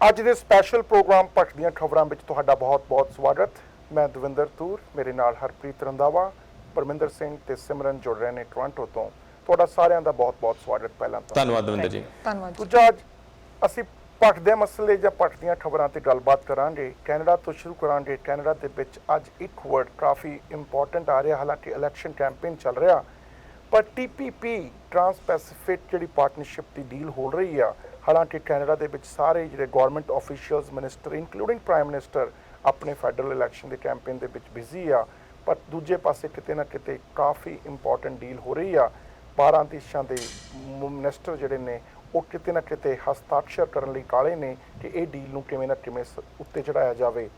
ਅੱਜ ਦੇ special programme ਪੱਖ ਦੀਆਂ ਖਬਰਾਂ ਵਿੱਚ ਤੁਹਾਡਾ ਬਹੁਤ-ਬਹੁਤ ਸਵਾਗਤ। ਮੈਂ ਦਵਿੰਦਰ ਤੂਰ, ਮੇਰੇ ਨਾਲ ਹਰਪ੍ਰੀਤ ਰੰਧਾਵਾ, ਪਰਮਿੰਦਰ ਸਿੰਘ ਤੇ ਸਿਮਰਨ ਜੁੜ ਰਹੇ ਨੇ ਟੋਰਾਂਟੋ ਤੋਂ। ਤੁਹਾਡਾ ਸਾਰਿਆਂ ਦਾ ਬਹੁਤ-ਬਹੁਤ ਸਵਾਗਤ। ਪਹਿਲਾਂ ਤਾਂ ਧੰਨਵਾਦ ਦਵਿੰਦਰ ਜੀ। ਧੰਨਵਾਦ। ਦੂਜਾ, ਅੱਜ ਅਸੀਂ ਪੱਖ ਦੇ ਮਸਲੇ ਜਾਂ ਪੱਖ ਦੀਆਂ ਖਬਰਾਂ ਤੇ ਗੱਲਬਾਤ ਕਰਾਂਗੇ। ਕੈਨੇਡਾ ਤੋਂ ਸ਼ੁਰੂ ਕਰਾਂਗੇ। ਕੈਨੇਡਾ ਦੇ ਵਿੱਚ ਅੱਜ ਇੱਕ ਵਰਡ ਕਾਫੀ ਇੰਪੋਰਟੈਂਟ ਆ ਰਿਹਾ, ਹਾਲਾਂਕਿ ਇਲੈਕਸ਼ਨ ਕੈਂਪੇਨ ਚੱਲ ਰਿਹਾ, ਪਰ TPP ਟਰਾਂਸ ਪੈਸੀਫਿਕ ਜਿਹੜੀ ਪਾਰਟਨਰਸ਼ਿਪ ਦੀ ਡੀਲ ਹੋ ਰਹੀ ਆ, ਹਾਲਾਂਕਿ ਕੈਨੇਡਾ ਦੇ ਵਿੱਚ ਸਾਰੇ ਜਿਹੜੇ government officials, minister including prime minister ਆਪਣੇ ਫੈਡਰਲ ਇਲੈਕਸ਼ਨ ਦੇ ਕੈਂਪੇਨ ਦੇ ਵਿੱਚ ਬਿਜ਼ੀ ਆ, ਪਰ ਦੂਜੇ ਪਾਸੇ ਕਿਤੇ ਨਾ ਕਿਤੇ ਕਾਫੀ ਇੰਪੋਰਟੈਂਟ ਡੀਲ ਹੋ ਰਹੀ ਆ। 12 ਦੇਸ਼ਾਂ ਦੇ ਮਿਨਿਸਟਰ ਜਿਹੜੇ ਨੇ ਉਹ ਕਿਤੇ ਨਾ ਕਿਤੇ ਹਸਤਾਖਰ ਕਰਨ ਲਈ ਕਾਲੇ ਨੇ ਕਿ ਇਹ ਡੀਲ ਨੂੰ ਕਿਵੇਂ ਨਾ ਕਿਵੇਂ ਉੱਤੇ ਚੜਾਇਆ ਜਾਵੇ।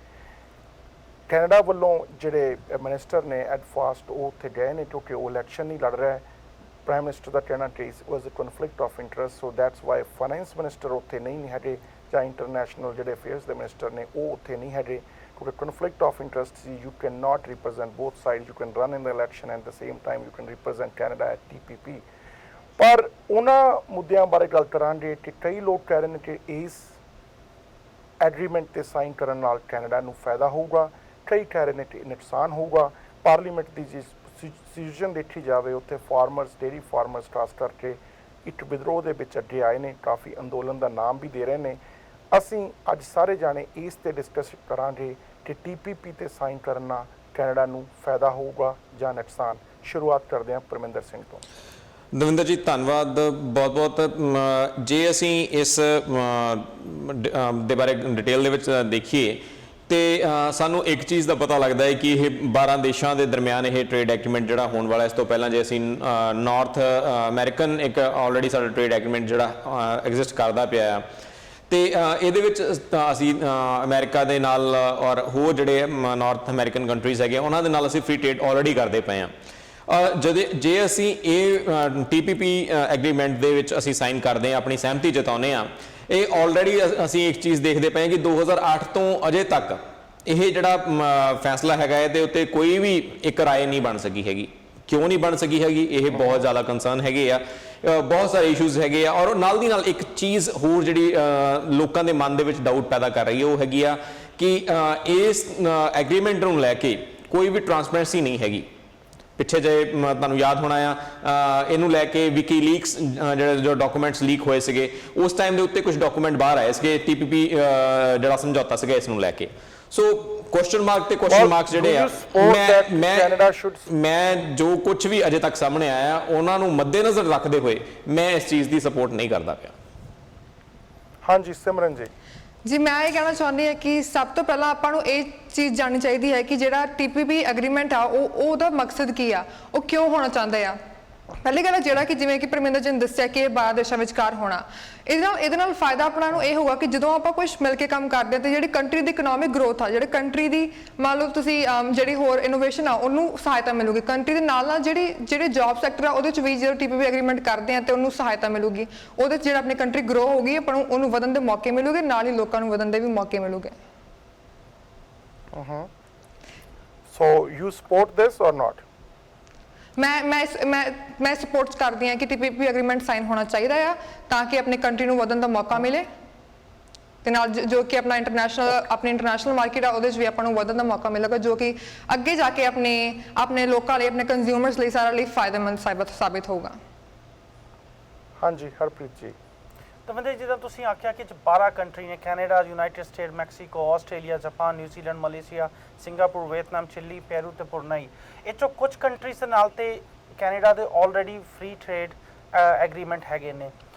ਕੈਨੇਡਾ ਵੱਲੋਂ ਜਿਹੜੇ ਮਿਨਿਸਟਰ ਨੇ ਐਟ ਫਾਸਟ ਉਹ ਉੱਥੇ ਗਏ ਨੇ ਕਿਉਂਕਿ ਉਹ ਇਲੈਕਸ਼ਨ ਨਹੀਂ ਲੜ ਰਿਹਾ। ਪ੍ਰਾਈਮ ਮਿਨਿਸਟਰ ਦਾ ਕਹਿਣਾ ਕਿ was a conflict of interest, so that's why finance minister ਉੱਥੇ ਨਹੀਂ ਹੈਗੇ ਜਾਂ ਇੰਟਰਨੈਸ਼ਨਲ ਜਿਹੜੇ ਅਫੇਅਰਸ ਦੇ ਮਿਨਿਸਟਰ ਨੇ ਉਹ ਉੱਥੇ ਨਹੀਂ ਹੈਗੇ ਕਿਉਂਕਿ conflict of interest C. You can not represent both side, you can run in the election at the same time you can represent Canada at TPP। ਪਰ ਉਹਨਾਂ ਮੁੱਦਿਆਂ ਬਾਰੇ ਗੱਲ ਕਰਾਂਗੇ ਕਿ ਕਈ ਲੋਕ ਕਹਿ ਰਹੇ ਨੇ ਕਿ ਇਸ ਐਗਰੀਮੈਂਟ 'ਤੇ ਸਾਈਨ ਕਰਨ ਨਾਲ ਕੈਨੇਡਾ ਨੂੰ ਫਾਇਦਾ ਹੋਊਗਾ, ਕਈ ਕਹਿ ਰਹੇ ਨੇ ਕਿ ਨੁਕਸਾਨ ਹੋਊਗਾ। ਪਾਰਲੀਮੈਂਟ ਦੀ ਜਿਸ ਸਿਚੁਏਸ਼ਨ ਦੇਖੀ ਜਾਵੇ ਉੱਥੇ ਫਾਰਮਰਸ, ਡੇਅਰੀ ਫਾਰਮਰਸ ਖਾਸ ਕਰਕੇ ਇੱਕ ਵਿਦਰੋਹ ਦੇ ਵਿੱਚ ਅੱਗੇ ਆਏ ਨੇ, ਕਾਫੀ ਅੰਦੋਲਨ ਦਾ ਨਾਮ ਵੀ ਦੇ ਰਹੇ ਨੇ। ਅਸੀਂ ਅੱਜ ਸਾਰੇ ਜਾਣੇ ਇਸ 'ਤੇ ਡਿਸਕਸ ਕਰਾਂਗੇ ਕਿ TPP 'ਤੇ ਸਾਈਨ ਕਰਨ ਨਾਲ ਕੈਨੇਡਾ ਨੂੰ ਫਾਇਦਾ ਹੋਊਗਾ ਜਾਂ ਨੁਕਸਾਨ। ਸ਼ੁਰੂਆਤ ਕਰਦੇ ਹਾਂ ਪਰਮਿੰਦਰ ਸਿੰਘ ਤੋਂ। ਦਵਿੰਦਰ ਜੀ ਧੰਨਵਾਦ ਬਹੁਤ-ਬਹੁਤ। ਜੇ ਅਸੀਂ ਇਸ ਦੇ ਬਾਰੇ ਡਿਟੇਲ ਦੇ ਵਿੱਚ ਦੇਖੀਏ ਤੇ ਸਾਨੂੰ ਇੱਕ ਚੀਜ਼ ਦਾ ਪਤਾ ਲੱਗਦਾ ਹੈ ਕਿ ਇਹ 12 ਦੇਸ਼ਾਂ ਦੇ ਦਰਮਿਆਨ ਇਹ ਟ੍ਰੇਡ ਐਗਰੀਮੈਂਟ ਜਿਹੜਾ ਹੋਣ ਵਾਲਾ। ਇਸ ਤੋਂ ਪਹਿਲਾਂ ਜੇ ਅਸੀਂ ਨਾਰਥ ਅਮਰੀਕਨ ਇੱਕ ਆਲਰੇਡੀ ਸਾਡਾ ਟ੍ਰੇਡ ਐਗਰੀਮੈਂਟ ਜਿਹੜਾ ਐਗਜ਼ਿਸਟ ਕਰਦਾ ਪਿਆ ਆ ਤੇ ਇਹਦੇ ਵਿੱਚ ਅਸੀਂ ਅਮਰੀਕਾ ਦੇ ਨਾਲ ਔਰ ਹੋਰ ਜਿਹੜੇ ਨਾਰਥ ਅਮਰੀਕਨ ਕੰਟਰੀਜ਼ ਹੈਗੇ ਉਹਨਾਂ ਦੇ ਨਾਲ ਅਸੀਂ ਫ੍ਰੀ ਟ੍ਰੇਡ ਆਲਰੇਡੀ ਕਰਦੇ ਪਏ ਹਾਂ। ਜੇ ਅਸੀਂ ਇਹ TPP ਐਗਰੀਮੈਂਟ ਦੇ ਵਿੱਚ ਅਸੀਂ ਸਾਈਨ ਕਰਦੇ ਹਾਂ, ਆਪਣੀ ਸਹਿਮਤੀ ਜਤਾਉਂਦੇ ਹਾਂ, ਇਹ ਆਲਰੇਡੀ ਅਸੀਂ ਇੱਕ ਚੀਜ਼ ਦੇਖਦੇ ਪਏ ਕਿ 2008 ਤੋਂ ਅਜੇ ਤੱਕ ਇਹ ਜਿਹੜਾ ਫੈਸਲਾ ਹੈਗਾ ਇਹਦੇ ਉੱਤੇ ਕੋਈ ਵੀ ਇੱਕ ਰਾਏ ਨਹੀਂ ਬਣ ਸਕੀ ਹੈਗੀ। ਕਿਉਂ ਨਹੀਂ ਬਣ ਸਕੀ ਹੈਗੀ? ਇਹ ਬਹੁਤ ਜ਼ਿਆਦਾ ਕੰਸਰਨ ਹੈਗੇ ਆ, ਬਹੁਤ ਸਾਰੇ ਇਸ਼ੂਜ਼ ਹੈਗੇ ਆ। ਔਰ ਨਾਲ ਦੀ ਨਾਲ ਇੱਕ ਚੀਜ਼ ਹੋਰ ਜਿਹੜੀ ਲੋਕਾਂ ਦੇ ਮਨ ਦੇ ਵਿੱਚ ਡਾਊਟ ਪੈਦਾ ਕਰ ਰਹੀ ਹੈ ਉਹ ਹੈਗੀ ਆ ਕਿ ਇਸ ਐਗਰੀਮੈਂਟ ਨੂੰ ਲੈ ਕੇ ਕੋਈ ਵੀ ਟਰਾਂਸਪੇਰੈਂਸੀ ਨਹੀਂ ਹੈਗੀ। ਪਿੱਛੇ ਜੇ ਤੁਹਾਨੂੰ ਯਾਦ ਹੋਣਾ ਆ ਇਹਨੂੰ ਲੈ ਕੇ ਵਿਕੀਲੀਕਸ ਜਿਹੜੇ ਜੋ ਡਾਕੂਮੈਂਟਸ ਲੀਕ ਹੋਏ ਸੀਗੇ ਉਸ ਟਾਈਮ ਦੇ ਉੱਤੇ ਕੁਝ ਡਾਕੂਮੈਂਟ ਬਾਹਰ ਆਏ ਸੀਗੇ TPP ਜਿਹੜਾ ਸਮਝੌਤਾ ਸੀਗਾ ਇਸ ਨੂੰ ਲੈ ਕੇ। ਸੋ ਕੁਐਸਚਨ ਮਾਰਕ ਤੇ ਕੁਐਸਚਨ ਮਾਰਕਸ ਜਿਹੜੇ ਆ ਮੈਂ ਜੋ ਕੁਝ ਵੀ ਅਜੇ ਤੱਕ ਸਾਹਮਣੇ ਆਇਆ ਉਹਨਾਂ ਨੂੰ ਮੱਦੇਨਜ਼ਰ ਰੱਖਦੇ ਹੋਏ ਮੈਂ ਇਸ ਚੀਜ਼ ਦੀ ਸਪੋਰਟ ਨਹੀਂ ਕਰਦਾ ਪਿਆ। ਹਾਂਜੀ ਸਿਮਰਨ ਜੀ। ਜੀ ਮੈਂ ਇਹ ਕਹਿਣਾ ਚਾਹੁੰਦੀ ਹਾਂ ਕਿ ਸਭ ਤੋਂ ਪਹਿਲਾਂ ਆਪਾਂ ਨੂੰ ਇਹ ਚੀਜ਼ ਜਾਣਨੀ ਚਾਹੀਦੀ ਹੈ ਕਿ ਜਿਹੜਾ TPP ਐਗਰੀਮੈਂਟ ਆ ਉਹਦਾ ਮਕਸਦ ਕੀ ਆ, ਉਹ ਕਿਉਂ ਹੋਣਾ ਚਾਹੁੰਦੇ ਆ। ਪਹਿਲੀ ਗੱਲ ਜਿਹੜਾ ਕਿ ਜਿਵੇਂ ਕਿ ਪਰਮਿੰਦਰ ਜੀ ਨੇ ਦੱਸਿਆ ਕਿ ਇਹ 12 ਦੇਸ਼ਾਂ ਵਿਚਕਾਰ ਹੋਣਾ, ਇਹਦੇ ਨਾਲ ਫਾਇਦਾ ਆਪਣਾ ਨੂੰ ਇਹ ਹੋਊਗਾ ਕਿ ਜਦੋਂ ਆਪਾਂ ਕੁਝ ਮਿਲ ਕੇ ਕੰਮ ਕਰਦੇ ਹਾਂ ਤੇ ਜਿਹੜੀ ਕੰਟਰੀ ਦੀ ਇਕਨੋਮਿਕ ਗਰੋਥ ਆ, ਜਿਹੜੇ ਕੰਟਰੀ ਦੀ ਮੰਨ ਲਓ ਤੁਸੀਂ ਜਿਹੜੀ ਹੋਰ ਇਨੋਵੇਸ਼ਨ ਆ ਉਹਨੂੰ ਸਹਾਇਤਾ ਮਿਲੂਗੀ। ਕੰਟਰੀ ਦੇ ਨਾਲ ਨਾਲ ਜਿਹੜੇ ਜੌਬ ਸੈਕਟਰ ਆ ਉਹਦੇ 'ਚ ਵੀ ਜਦੋਂ TPP ਐਗਰੀਮੈਂਟ ਕਰਦੇ ਆ ਤੇ ਉਹਨੂੰ ਸਹਾਇਤਾ ਮਿਲੂਗੀ। ਉਹਦੇ 'ਚ ਜਿਹੜਾ ਆਪਣੀ ਕੰਟਰੀ ਗਰੋ ਹੋਊਗੀ ਆਪਾਂ ਨੂੰ ਉਹਨੂੰ ਵਧਣ ਦੇ ਮੌਕੇ ਮਿਲੂਗੇ, ਨਾਲ ਹੀ ਲੋਕਾਂ ਨੂੰ ਵਧਣ ਦੇ ਵੀ ਮੌਕੇ ਮਿਲੂਗੇ। ਸੋ ਯੂ ਸਪੋਰਟ ਦਿਸ ਔਰ ਨਾਟ? ਮੈਂ ਸਪੋਰਟ ਕਰਦੀ ਹਾਂ ਕਿ TPP ਐਗਰੀਮੈਂਟ ਸਾਈਨ ਹੋਣਾ ਚਾਹੀਦਾ ਆ ਤਾਂ ਕਿ ਆਪਣੀ ਕੰਟਰੀ ਨੂੰ ਵਧਣ ਦਾ ਮੌਕਾ ਮਿਲੇ ਤੇ ਨਾਲ ਜੋ ਕਿ ਆਪਣੀ ਇੰਟਰਨੈਸ਼ਨਲ ਮਾਰਕੀਟ ਆ ਉਹਦੇ 'ਚ ਵੀ ਆਪਾਂ ਨੂੰ ਵਧਣ ਦਾ ਮੌਕਾ ਮਿਲੇਗਾ, ਜੋ ਕਿ ਅੱਗੇ ਜਾ ਕੇ ਆਪਣੇ ਲੋਕਾਂ ਲਈ, ਆਪਣੇ ਕੰਜ਼ਿਊਮਰਸ ਲਈ, ਸਾਰਿਆਂ ਲਈ ਫਾਇਦੇਮੰਦ ਸਾਬਿਤ ਹੋਊਗਾ। ਹਾਂਜੀ ਹਰਪ੍ਰੀਤ ਜੀ। ਦਵਿੰਦਰ, ਜਿੱਦਾਂ ਤੁਸੀਂ ਆਖਿਆ ਕਿ 12 ਕੰਟਰੀ ਨੇ, Canada, United State, Mexico, Australia, Japan, New Zealand, Malaysia, Singapore, Vietnam, Chile, Peru ਤੇ ਬਰੂਨਈ। ਇਹ 'ਚੋਂ ਕੁਝ ਕੰਟਰੀਜ਼ ਦੇ ਨਾਲ ਤੇ ਕੈਨੇਡਾ ਦੇ ਆਲਰੇਡੀ ਫ੍ਰੀ ਟ੍ਰੇਡ ਐਗਰੀਮੈਂਟ ਹੈਗੇ ਨੇ।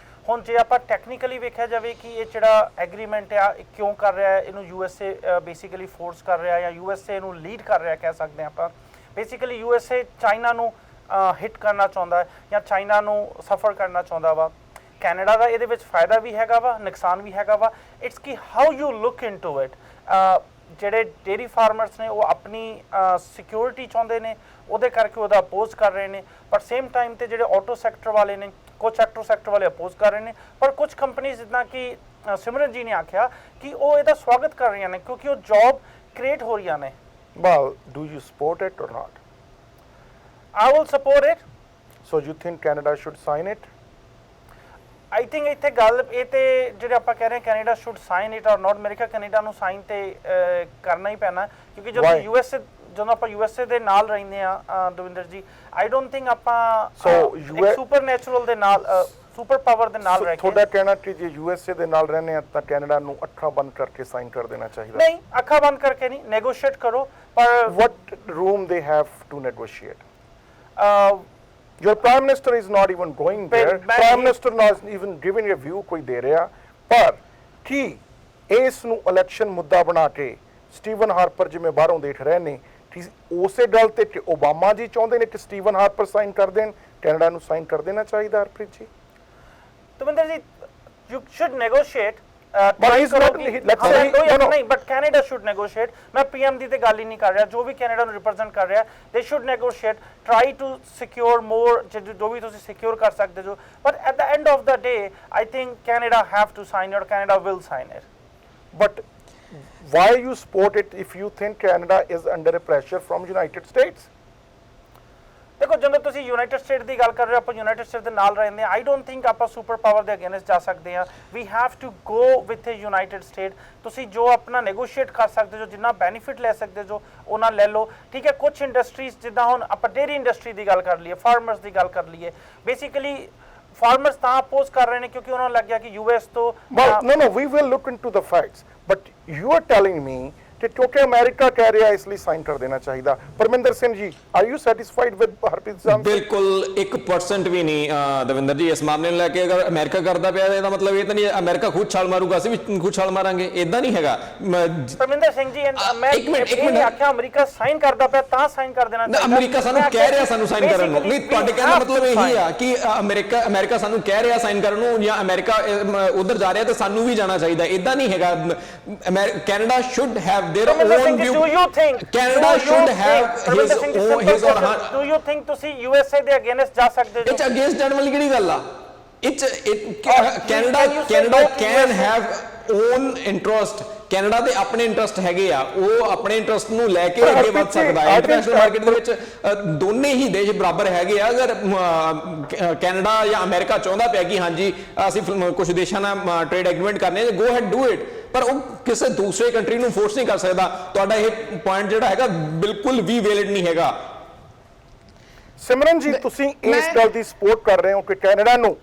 ਹੁਣ ਜੇ ਆਪਾਂ ਟੈਕਨੀਕਲੀ ਵੇਖਿਆ ਜਾਵੇ ਕਿ ਇਹ ਜਿਹੜਾ ਐਗਰੀਮੈਂਟ ਆ ਇਹ ਕਿਉਂ ਕਰ ਰਿਹਾ ਹੈ, ਇਹਨੂੰ USA ਬੇਸਿਕਲੀ ਫੋਰਸ ਕਰ ਰਿਹਾ ਜਾਂ USA ਇਹਨੂੰ ਲੀਡ ਕਰ ਰਿਹਾ ਕਹਿ ਸਕਦੇ ਹਾਂ ਆਪਾਂ। ਬੇਸਿਕਲੀ USA ਚਾਈਨਾ ਨੂੰ ਹਿੱਟ ਕਰਨਾ ਚਾਹੁੰਦਾ ਜਾਂ ਚਾਈਨਾ ਨੂੰ ਸਫਰ ਕਰਨਾ ਚਾਹੁੰਦਾ ਵਾ। ਕੈਨੇਡਾ ਦਾ ਇਹਦੇ ਵਿੱਚ ਫਾਇਦਾ ਵੀ ਹੈਗਾ ਵਾ, ਨੁਕਸਾਨ ਵੀ ਹੈਗਾ ਵਾ। ਇਟਸ ਕਿ how you look into it. ਜਿਹੜੇ ਡੇਅਰੀ ਫਾਰਮਰਸ ਨੇ ਉਹ ਆਪਣੀ ਸਿਕਿਉਰਿਟੀ ਚਾਹੁੰਦੇ ਨੇ, ਉਹਦੇ ਕਰਕੇ ਉਹਦਾ ਅਪੋਜ਼ ਕਰ ਰਹੇ ਨੇ। ਪਰ ਸੇਮ ਟਾਈਮ ਤੇ ਜਿਹੜੇ ਆਟੋ ਸੈਕਟਰ ਵਾਲੇ ਨੇ, ਕੁਝ ਆਟੋ ਸੈਕਟਰ ਵਾਲੇ ਅਪੋਜ਼ ਕਰ ਰਹੇ ਨੇ। ਪਰ ਕੁਝ ਕੰਪਨੀਜ਼ ਜਿੱਦਾਂ ਕਿ ਸਿਮਰਨ ਜੀ ਨੇ ਆਖਿਆ ਕਿ ਉਹ ਇਹਦਾ ਸਵਾਗਤ ਕਰ ਰਹੀਆਂ ਨੇ ਕਿਉਂਕਿ ਉਹ ਜੌਬ ਕ੍ਰੀਏਟ ਹੋ ਰਹੀਆਂ ਨੇ। Well, do you support it or not? I will support it. So you think Canada should sign it? I think ਇੱਥੇ ਗੱਲ ਇਹ ਤੇ ਜਿਹੜੇ ਆਪਾਂ ਕਹਿ ਰਹੇ ਹਾਂ ਕੈਨੇਡਾ ਸ਼ੁੱਡ ਸਾਈਨ ਇਟ ਔਰ ਨਾਟ ਅਮਰੀਕਾ ਕੈਨੇਡਾ ਨੂੰ ਸਾਈਨ ਤੇ ਕਰਨਾ ਹੀ ਪੈਣਾ ਕਿਉਂਕਿ ਜਦੋਂ ਯੂਐਸਏ ਜਦੋਂ ਆਪਾਂ ਯੂਐਸਏ ਦੇ ਨਾਲ ਰਹਿੰਦੇ ਆ ਦਵਿੰਦਰ ਜੀ ਆਈ ਡੋਨਟ ਥਿੰਕ ਆਪਾਂ ਇੱਕ ਸੁਪਰ ਨੈਚੁਰਲ ਦੇ ਨਾਲ ਸੁਪਰ ਪਾਵਰ ਦੇ ਨਾਲ ਰਹਿ ਕੇ ਤੁਹਾਡਾ ਕਹਿਣਾ ਕਿ ਜੇ ਯੂਐਸਏ ਦੇ ਨਾਲ ਰਹਿੰਦੇ ਆ ਤਾਂ ਕੈਨੇਡਾ ਨੂੰ ਅੱਖਾਂ ਬੰਦ ਕਰਕੇ ਸਾਈਨ ਕਰ ਦੇਣਾ ਚਾਹੀਦਾ ਨਹੀਂ ਅੱਖਾਂ ਬੰਦ ਕਰਕੇ ਨਹੀਂ ਨੈਗੋਸ਼ੀਏਟ ਕਰੋ ਪਰ what room they have to negotiate? Your prime minister is not even going there. Prime minister not even giving a view ਕੋਈ ਦੇ ਰਿਹਾ ਪਰ ਕੀ ਇਸ ਨੂੰ ਇਲੈਕਸ਼ਨ ਮੁੱਦਾ ਬਣਾ ਕੇ ਸਟੀਵਨ ਹਾਰਪਰ ਜਿਵੇਂ ਬਾਹਰੋਂ ਦੇਖ ਰਹੇ ਨੇ ਕਿ ਉਸੇ ਗੱਲ ਤੇ ਕਿ ਓਬਾਮਾ ਜੀ ਚਾਹੁੰਦੇ ਨੇ ਕਿ ਸਟੀਵਨ ਹਾਰਪਰ ਸਾਈਨ ਕਰ ਦੇਣ ਕੈਨੇਡਾ ਨੂੰ ਸਾਈਨ ਕਰ ਦੇਣਾ ਚਾਹੀਦਾ ਹਰਪ੍ਰੀਤ ਜੀ ਤੁਮਿੰਦਰ ਜੀ you should negotiate but he's not let's say no but Canada should negotiate मैं PM ਦੀ ਤੇ ਗੱਲ ਹੀ ਨਹੀਂ ਕਰ ਰਿਹਾ ਜੋ ਵੀ ਕੈਨੇਡਾ ਨੂੰ ਰਿਪਰੈਜ਼ੈਂਟ ਕਰ ਰਿਹਾ they should negotiate try to secure more ਜੋ ਵੀ ਤੁਸੀਂ ਸਿਕਿਉਰ ਕਰ ਸਕਦੇ ਹੋ but at the end of the day I think Canada have to sign it or Canada will sign it but why you support it if you think Canada is under a pressure from United States? ਦੇਖੋ ਜਦੋਂ ਤੁਸੀਂ United state ਦੀ ਗੱਲ ਕਰ ਰਹੇ ਹੋ ਆਪਾਂ United state ਦੇ ਨਾਲ ਰਹਿੰਦੇ ਆ ਆਈ ਡੋਨਟ ਥਿੰਕ ਆਪਾਂ ਸੁਪਰ ਪਾਵਰ ਦੇ ਅਗੇਂਸਟ ਜਾ ਸਕਦੇ ਆ we have to go with a United State ਤੁਸੀਂ ਜੋ ਆਪਣਾ ਨੈਗੋਸ਼ੀਏਟ ਕਰ ਸਕਦੇ ਹੋ ਜਿੰਨਾ ਬੈਨੀਫਿਟ ਲੈ ਸਕਦੇ ਜੋ ਉਹਨਾਂ ਲੈ ਲਓ ਠੀਕ ਹੈ ਕੁਝ ਇੰਡਸਟਰੀਜ਼ ਜਿੱਦਾਂ ਹੁਣ ਆਪਾਂ ਡੇਰੀ ਇੰਡਸਟਰੀ ਦੀ ਗੱਲ ਕਰ ਲਈਏ ਫਾਰਮਰਸ ਦੀ ਗੱਲ ਕਰ ਲਈਏ ਬੇਸਿਕਲੀ ਫਾਰਮਰਸ ਤਾਂ ਅਪੋਜ਼ ਕਰ ਰਹੇ ਨੇ ਕਿਉਂਕਿ ਉਹਨਾਂ ਨੂੰ ਲੱਗਿਆ ਕਿ ਯੂਐਸ ਤੋਂ no we will look into the facts but you are telling me ਕਿ ਕਿਉਂਕਿ ਅਮਰੀਕਾ ਕਹਿ ਰਿਹਾ ਇਸ ਲਈ ਸਾਈਨ ਕਰ ਦੇਣਾ ਚਾਹੀਦਾ Parminder Singh ji are you satisfied with Harpreet ਸਾਹਿਬ ਬਿਲਕੁਲ 1% ਵੀ ਨਹੀਂ ਦਵਿੰਦਰ ਜੀ ਇਸ ਮਾਮਲੇ ਨੂੰ ਲੈ ਕੇ ਅਗਰ ਅਮਰੀਕਾ ਕਰਦਾ ਪਿਆ ਇਹਦਾ ਮਤਲਬ ਇਹ ਤਾਂ ਨਹੀਂ ਅਮਰੀਕਾ ਖੁਦ ਛਾਲ ਮਾਰੂਗਾ ਅਸੀਂ ਵੀ ਖੁਦ ਛਾਲ ਮਾਰਾਂਗੇ ਇਦਾਂ ਨਹੀਂ ਹੈਗਾ ਪਰਮਿੰਦਰ ਸਿੰਘ ਜੀ ਮੈਂ ਇੱਕ ਮਿੰਟ ਆਖਿਆ ਅਮਰੀਕਾ ਸਾਈਨ ਕਰਦਾ ਪਿਆ ਤਾਂ ਸਾਈਨ ਕਰ ਦੇਣਾ ਚਾਹੀਦਾ ਅਮਰੀਕਾ ਸਾਨੂੰ ਕਹਿ ਰਿਹਾ ਸਾਨੂੰ ਸਾਈਨ ਕਰਨ ਨੂੰ ਨਹੀਂ ਤੁਹਾਡੇ ਕਹਿਣ ਦਾ ਮਤਲਬ ਇਹੀ ਆ ਕਿ ਅਮਰੀਕਾ ਸਾਨੂੰ ਕਹਿ ਰਿਹਾ ਸਾਈਨ ਕਰਨ ਨੂੰ ਜਾਂ ਅਮਰੀਕਾ ਉਧਰ ਜਾ ਰਿਹਾ ਤਾਂ ਸਾਨੂੰ ਵੀ ਜਾਣਾ ਚਾਹੀਦਾ ਇਦਾਂ ਨਹੀਂ ਹੈਗਾ Canada should have their own view. Do you think Canada should have his or her? Do you think ਤੁਸੀਂ USA ਦੇ ਅਗੇਂਸਟ ਜਾ ਸਕਦੇ ਹੋ? It's against ਜਾਣ ਵਾਲੀ ਕਿਹੜੀ ਗੱਲ ਆ? Canada can have own interest. Canada ਦੇ ਆਪਣੇ ਇੰਟਰਸਟ ਹੈਗੇ ਆ ਉਹ ਆਪਣੇ ਇੰਟਰਸਟ ਨੂੰ ਲੈ ਕੇ ਅੱਗੇ ਵਧ ਸਕਦਾ ਹੈ ਇੰਟਰਨੈਸ਼ਨਲ ਮਾਰਕੀਟ ਦੇ ਵਿੱਚ ਦੋਨੇ ਹੀ ਦੇਸ਼ ਬਰਾਬਰ ਹੈਗੇ ਆ ਅਗਰ ਕੈਨੇਡਾ ਜਾਂ ਅਮਰੀਕਾ ਚਾਹੁੰਦਾ ਪਿਆ ਕਿ ਹਾਂਜੀ ਅਸੀਂ ਕੁਝ ਦੇਸ਼ਾਂ ਨਾਲ ਟ੍ਰੇਡ ਐਗਰੀਮੈਂਟ ਕਰਨੇ ਗੋ ਹੈਡ ਡੂ ਇਟ ਪਰ ਉਹ ਕਿਸੇ ਦੂਸਰੇ ਕੰਟਰੀ ਨੂੰ ਫੋਰਸ ਨਹੀਂ ਕਰ ਸਕਦਾ ਤੁਹਾਡਾ ਇਹ ਪੁਆਇੰਟ ਜਿਹੜਾ ਹੈਗਾ ਬਿਲਕੁਲ ਵੀ ਵੈਲਿਡ ਨਹੀਂ ਹੈਗਾ ਸਿਮਰਨ ਜੀ ਤੁਸੀਂ ਇਸ ਗੱਲ ਦੀ ਸਪੋਰਟ ਕਰ ਰਹੇ ਹੋ ਕਿ ਕੈਨੇਡਾ ਨੂੰ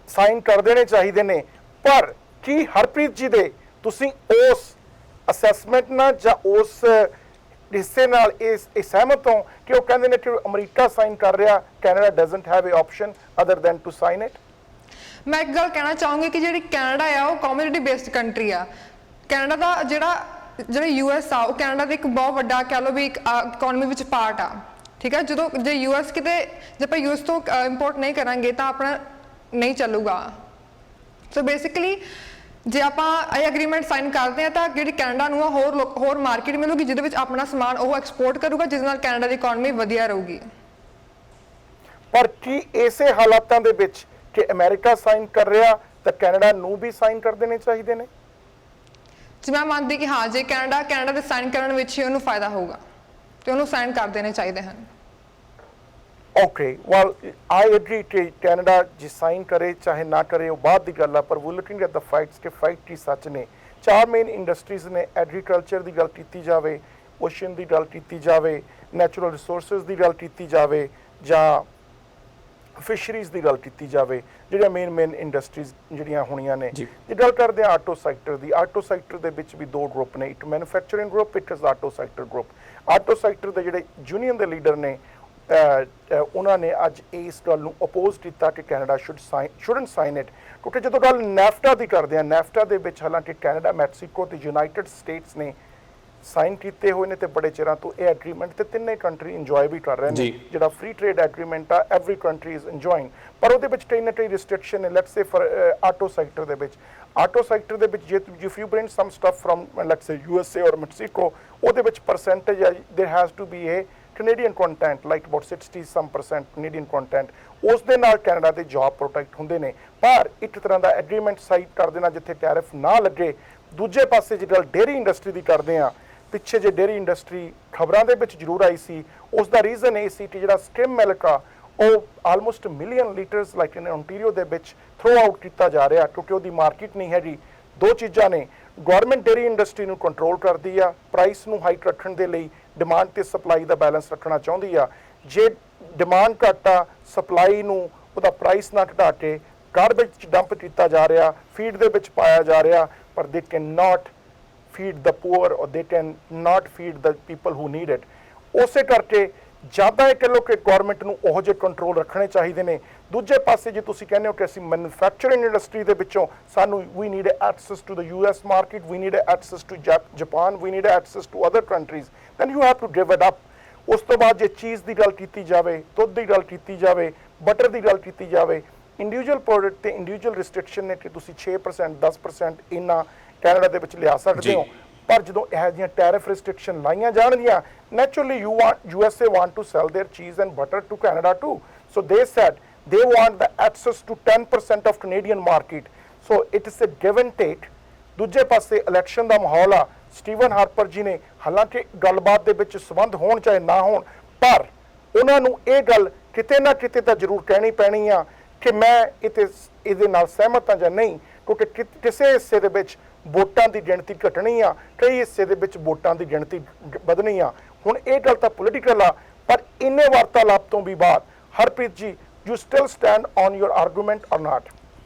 ਸਾਈਨ ਕਰ ਦੇਣੇ ਚਾਹੀਦੇ ਨੇ ਪਰ ਕੀ ਹਰਪ੍ਰੀਤ ਜੀ ਦੇ ਤੁਸੀਂ ਉਸ ਅਸੈਸਮੈਂਟ ਨਾਲ ਜਾਂ ਉਸ ਹਿੱਸੇ ਨਾਲ ਇਸ ਸਹਿਮਤ ਹੋ ਕਿ ਉਹ ਕਹਿੰਦੇ ਨੇ ਕਿ ਅਮਰੀਕਾ ਸਾਈਨ ਕਰ ਰਿਹਾ Canada doesn't have a option other than to sign it ਮੈਂ ਇੱਕ ਗੱਲ ਕਹਿਣਾ ਚਾਹੂੰਗੀ ਕਿ ਜਿਹੜੀ ਕੈਨੇਡਾ ਆ ਉਹ ਕਮਿਊਨਿਟੀ ਬੇਸਡ ਕੰਟਰੀ ਆ ਕੈਨੇਡਾ ਦਾ ਜਿਹੜਾ ਯੂਐਸ ਆ ਉਹ ਕੈਨੇਡਾ ਦਾ ਇੱਕ ਬਹੁਤ ਵੱਡਾ ਕਹਿ ਲਓ ਵੀ ਇੱਕ ਇਕਨੋਮੀ ਵਿੱਚ ਪਾਰਟ ਆ ਠੀਕ ਹੈ ਜਦੋਂ ਜੇ ਯੂਐਸ ਕਿਤੇ ਜੇ ਆਪਾਂ ਯੂਐਸ ਤੋਂ ਇੰਪੋਰਟ ਨਹੀਂ ਕਰਾਂਗੇ ਤਾਂ ਆਪਣਾ ਨਹੀਂ ਚੱਲੂਗਾ ਸੋ ਬੇਸਿਕਲੀ ਜੇ ਆਪਾਂ ਇਹ ਐਗਰੀਮੈਂਟ ਸਾਈਨ ਕਰਦੇ ਆ ਤਾਂ ਜਿਹੜੀ ਕੈਨੇਡਾ ਨੂੰ ਹੋਰ ਮਾਰਕੀਟ ਮਿਲੂਗੀ ਜਿਹਦੇ ਵਿੱਚ ਆਪਣਾ ਸਮਾਨ ਉਹ ਐਕਸਪੋਰਟ ਕਰੂਗਾ ਜਿਸ ਨਾਲ ਕੈਨੇਡਾ ਦੀ ਇਕਨੋਮੀ ਵਧੀਆ ਰਹੂਗੀ ਪਰ ਕੀ ਇਸੇ ਹਾਲਾਤਾਂ ਦੇ ਵਿੱਚ ਕਿ ਅਮਰੀਕਾ ਸਾਈਨ ਕਰ ਰਿਹਾ ਤਾਂ ਕੈਨੇਡਾ ਨੂੰ ਵੀ ਸਾਈਨ ਕਰ ਦੇਣੇ ਚਾਹੀਦੇ ਨੇ ਜੀ ਮੈਂ ਮੰਨਦੀ ਕਿ ਹਾਂ ਜੇ ਕੈਨੇਡਾ ਦੇ ਸਾਈਨ ਕਰਨ ਵਿੱਚ ਹੀ ਉਹਨੂੰ ਫਾਇਦਾ ਹੋਊਗਾ ਤੇ ਉਹਨੂੰ ਸਾਈਨ ਕਰ ਦੇਣੇ ਚਾਹੀਦੇ ਹਨ Okay, well, I agree ਕਿ ਕੈਨੇਡਾ ਜੇ ਸਾਈਨ ਕਰੇ ਚਾਹੇ ਨਾ ਕਰੇ ਉਹ ਬਾਅਦ ਦੀ ਗੱਲ ਆ ਪਰ ਵੀ ਲੁਕਿੰਗ ਐਟ ਦ ਫੈਕਟਸ ਕਿ ਫੈਕਟ ਕੀ ਸੱਚ ਨੇ ਚਾਰ ਮੇਨ ਇੰਡਸਟਰੀਜ਼ ਨੇ ਐਗਰੀਕਲਚਰ ਦੀ ਗੱਲ ਕੀਤੀ ਜਾਵੇ ਓਸ਼ਨ ਦੀ ਗੱਲ ਕੀਤੀ ਜਾਵੇ ਨੈਚੁਰਲ ਰਿਸੋਰਸਸ ਦੀ ਗੱਲ ਕੀਤੀ ਜਾਵੇ ਜਾਂ ਫਿਸ਼ਰੀਜ਼ ਦੀ ਗੱਲ ਕੀਤੀ ਜਾਵੇ ਜਿਹੜੀਆਂ ਮੇਨ ਇੰਡਸਟਰੀਜ਼ ਜਿਹੜੀਆਂ ਹੋਣੀਆਂ ਨੇ ਜੇ ਗੱਲ ਕਰਦੇ ਆ ਆਟੋ ਸੈਕਟਰ ਦੀ ਆਟੋ ਸੈਕਟਰ ਦੇ ਵਿੱਚ ਵੀ ਦੋ ਗਰੁੱਪ ਨੇ ਇੱਕ ਮੈਨੂਫੈਕਚਰਿੰਗ ਗਰੁੱਪ ਇੱਕ auto sector group auto sector ਦੇ ਜਿਹੜੇ ਯੂਨੀਅਨ ਦੇ ਲੀਡਰ ਨੇ ਉਹਨਾਂ ਨੇ ਅੱਜ ਇਸ ਗੱਲ ਨੂੰ ਅਪੋਜ਼ ਕੀਤਾ ਕਿ ਕੈਨੇਡਾ ਸ਼ੁਡਨਟ ਸਾਈਨ ਇਟ ਕਿਉਂਕਿ ਜਦੋਂ ਗੱਲ ਨੈਫਟਾ ਦੀ ਕਰਦੇ ਆ ਨੈਫਟਾ ਦੇ ਵਿੱਚ ਹਾਲਾਂਕਿ ਕੈਨੇਡਾ ਮੈਕਸੀਕੋ ਤੇ ਯੂਨਾਈਟਿਡ ਸਟੇਟਸ ਨੇ ਸਾਈਨ ਕੀਤੇ ਹੋਏ ਨੇ ਤੇ ਬੜੇ ਚਿਰਾਂ ਤੋਂ ਇਹ ਐਗਰੀਮੈਂਟ ਤੇ ਤਿੰਨੇ ਕੰਟਰੀ ਇੰਜੋਏ ਵੀ ਕਰ ਰਹੇ ਨੇ ਜਿਹੜਾ ਫ੍ਰੀ ਟ੍ਰੇਡ ਐਗਰੀਮੈਂਟ ਆ ਐਵਰੀ ਕੰਟਰੀ ਇਜ਼ ਇੰਜੋਇੰਗ ਪਰ ਉਹਦੇ ਵਿੱਚ ਕਈ ਨਾ ਕਈ ਰਿਸਟ੍ਰਿਕਸ਼ਨ ਨੇ let's say for auto sector ਦੇ ਵਿੱਚ ਆਟੋ ਸੈਕਟਰ ਦੇ ਵਿੱਚ ਜੇ if you bring some stuff from let's say USA or Mexico ਉਹਦੇ ਵਿੱਚ percentage there has to be a Canadian content like about 60% Canadian content ਉਸ ਦੇ ਨਾਲ ਕੈਨੇਡਾ ਦੇ ਜੌਬ ਪ੍ਰੋਟੈਕਟ ਹੁੰਦੇ ਨੇ ਪਰ ਇੱਕ ਤਰ੍ਹਾਂ ਦਾ ਐਗਰੀਮੈਂਟ ਸਾਈਨ ਕਰ ਦੇਣਾ ਜਿੱਥੇ ਟੈਰਿਫ ਨਾ ਲੱਗੇ ਦੂਜੇ ਪਾਸੇ ਜੇ ਗੱਲ ਡੇਅਰੀ ਇੰਡਸਟਰੀ ਦੀ ਕਰਦੇ ਆ ਪਿੱਛੇ ਜੇ ਡੇਅਰੀ ਇੰਡਸਟਰੀ ਖਬਰਾਂ ਦੇ ਵਿੱਚ ਜ਼ਰੂਰ ਆਈ ਸੀ ਉਸ ਦਾ ਰੀਜ਼ਨ ਇਹ ਸੀ ਕਿ ਜਿਹੜਾ ਸਕਿਮ ਮਿਲਕ ਆ ਉਹ almost million litres like in Ontario ਦੇ ਵਿੱਚ ਥਰੋ ਆਊਟ ਕੀਤਾ ਜਾ ਰਿਹਾ ਕਿਉਂਕਿ ਉਹਦੀ ਮਾਰਕੀਟ ਨਹੀਂ ਹੈਗੀ। ਦੋ ਚੀਜ਼ਾਂ ਨੇ, ਗਵਰਨਮੈਂਟ ਡੇਅਰੀ ਇੰਡਸਟਰੀ ਨੂੰ ਕੰਟਰੋਲ ਕਰਦੀ ਆ, ਪ੍ਰਾਈਸ ਨੂੰ ਹਾਈਕ ਰੱਖਣ ਦੇ ਲਈ ਡਿਮਾਂਡ ਤੇ ਸਪਲਾਈ ਦਾ ਬੈਲੈਂਸ ਰੱਖਣਾ ਚਾਹੁੰਦੀ ਆ। ਜੇ ਡਿਮਾਂਡ ਘੱਟ ਆ, ਸਪਲਾਈ ਨੂੰ ਉਹਦਾ ਪ੍ਰਾਈਸ ਨਾ ਘਟਾ ਕੇ ਗਾਰਬੇਜ 'ਚ ਡੰਪ ਕੀਤਾ ਜਾ ਰਿਹਾ, ਫੀਡ ਦੇ ਵਿੱਚ ਪਾਇਆ ਜਾ ਰਿਹਾ, ਪਰ they can not feed the poor or they can not feed the people who need it। ਉਸੇ ਕਰਕੇ ਜ਼ਿਆਦਾ ਇਹ ਕਹਿ ਲਓ ਕਿ ਗਵਰਨਮੈਂਟ ਨੂੰ ਉਹੋ ਜਿਹੇ ਕੰਟਰੋਲ ਰੱਖਣੇ ਚਾਹੀਦੇ ਨੇ। ਦੂਜੇ ਪਾਸੇ ਜੇ ਤੁਸੀਂ ਕਹਿੰਦੇ ਹੋ ਕਿ ਅਸੀਂ ਮੈਨੂਫੈਕਚਰਿੰਗ ਇੰਡਸਟਰੀ ਦੇ ਵਿੱਚੋਂ ਸਾਨੂੰ we need access to the US market, we need access to Japan, we need access to other countries, then you have to give it up. ਉਸ ਤੋਂ ਬਾਅਦ ਜੇ ਚੀਜ਼ ਦੀ ਗੱਲ ਕੀਤੀ ਜਾਵੇ, ਦੁੱਧ ਦੀ ਗੱਲ ਕੀਤੀ ਜਾਵੇ, ਬਟਰ ਦੀ ਗੱਲ ਕੀਤੀ ਜਾਵੇ, ਇੰਡੀਵਿਜੂਅਲ ਪ੍ਰੋਡਕਟ ਤੇ ਇੰਡੀਵਿਜੂਅਲ ਰਿਸਟ੍ਰਿਕਸ਼ਨ ਨੇ ਕਿ ਤੁਸੀਂ 6% 10% ਇੰਨਾ ਕੈਨੇਡਾ ਦੇ ਵਿੱਚ ਲਿਆ ਸਕਦੇ ਹੋ, ਪਰ ਜਦੋਂ ਇਹੋ ਜਿਹੀਆਂ ਟੈਰਿਫ ਰਿਸਟ੍ਰਿਕਸ਼ਨ ਲਾਈਆਂ ਜਾਣਗੀਆਂ, naturally USA want to sell their cheese and butter to Canada too, so they said they want the access to 10% of Canadian market, so it is a give and take। ਦੂਜੇ ਪਾਸੇ election ਦਾ ਮਾਹੌਲ ਆ, Steven Harper ਜੀ ਨੇ ਹਾਲਾਂਕਿ ਗੱਲਬਾਤ ਦੇ ਵਿੱਚ ਸੰਬੰਧ ਹੋਣ ਚਾਹੇ ਨਾ ਹੋਣ, ਪਰ ਉਹਨਾਂ ਨੂੰ ਇਹ ਗੱਲ ਕਿਤੇ ਨਾ ਕਿਤੇ ਤਾਂ ਜ਼ਰੂਰ ਕਹਿਣੀ ਪੈਣੀ ਆ ਕਿ ਮੈਂ ਇਹਦੇ ਨਾਲ ਸਹਿਮਤ ਹਾਂ ਜਾਂ ਨਹੀਂ, ਕਿਉਂਕਿ ਕਿਸੇ ਹਿੱਸੇ ਦੇ ਵਿੱਚ ਵੋਟਾਂ ਦੀ ਗਿਣਤੀ ਘਟਣੀ ਆ, ਕਈ ਹਿੱਸੇ ਦੇ ਵਿੱਚ ਵੋਟਾਂ ਦੀ ਗਿਣਤੀ ਵਧਣੀ ਆ। ਹੁਣ ਇਹ ਗੱਲ ਤਾਂ ਪੋਲੀਟੀਕਲ ਆ, ਪਰ ਇੰਨੇ ਵਾਰਤਾਲਾਪ ਤੋਂ ਵੀ ਬਾਅਦ Harpreet ji, you still stand on your argument ਔਰ ਨਾਟ?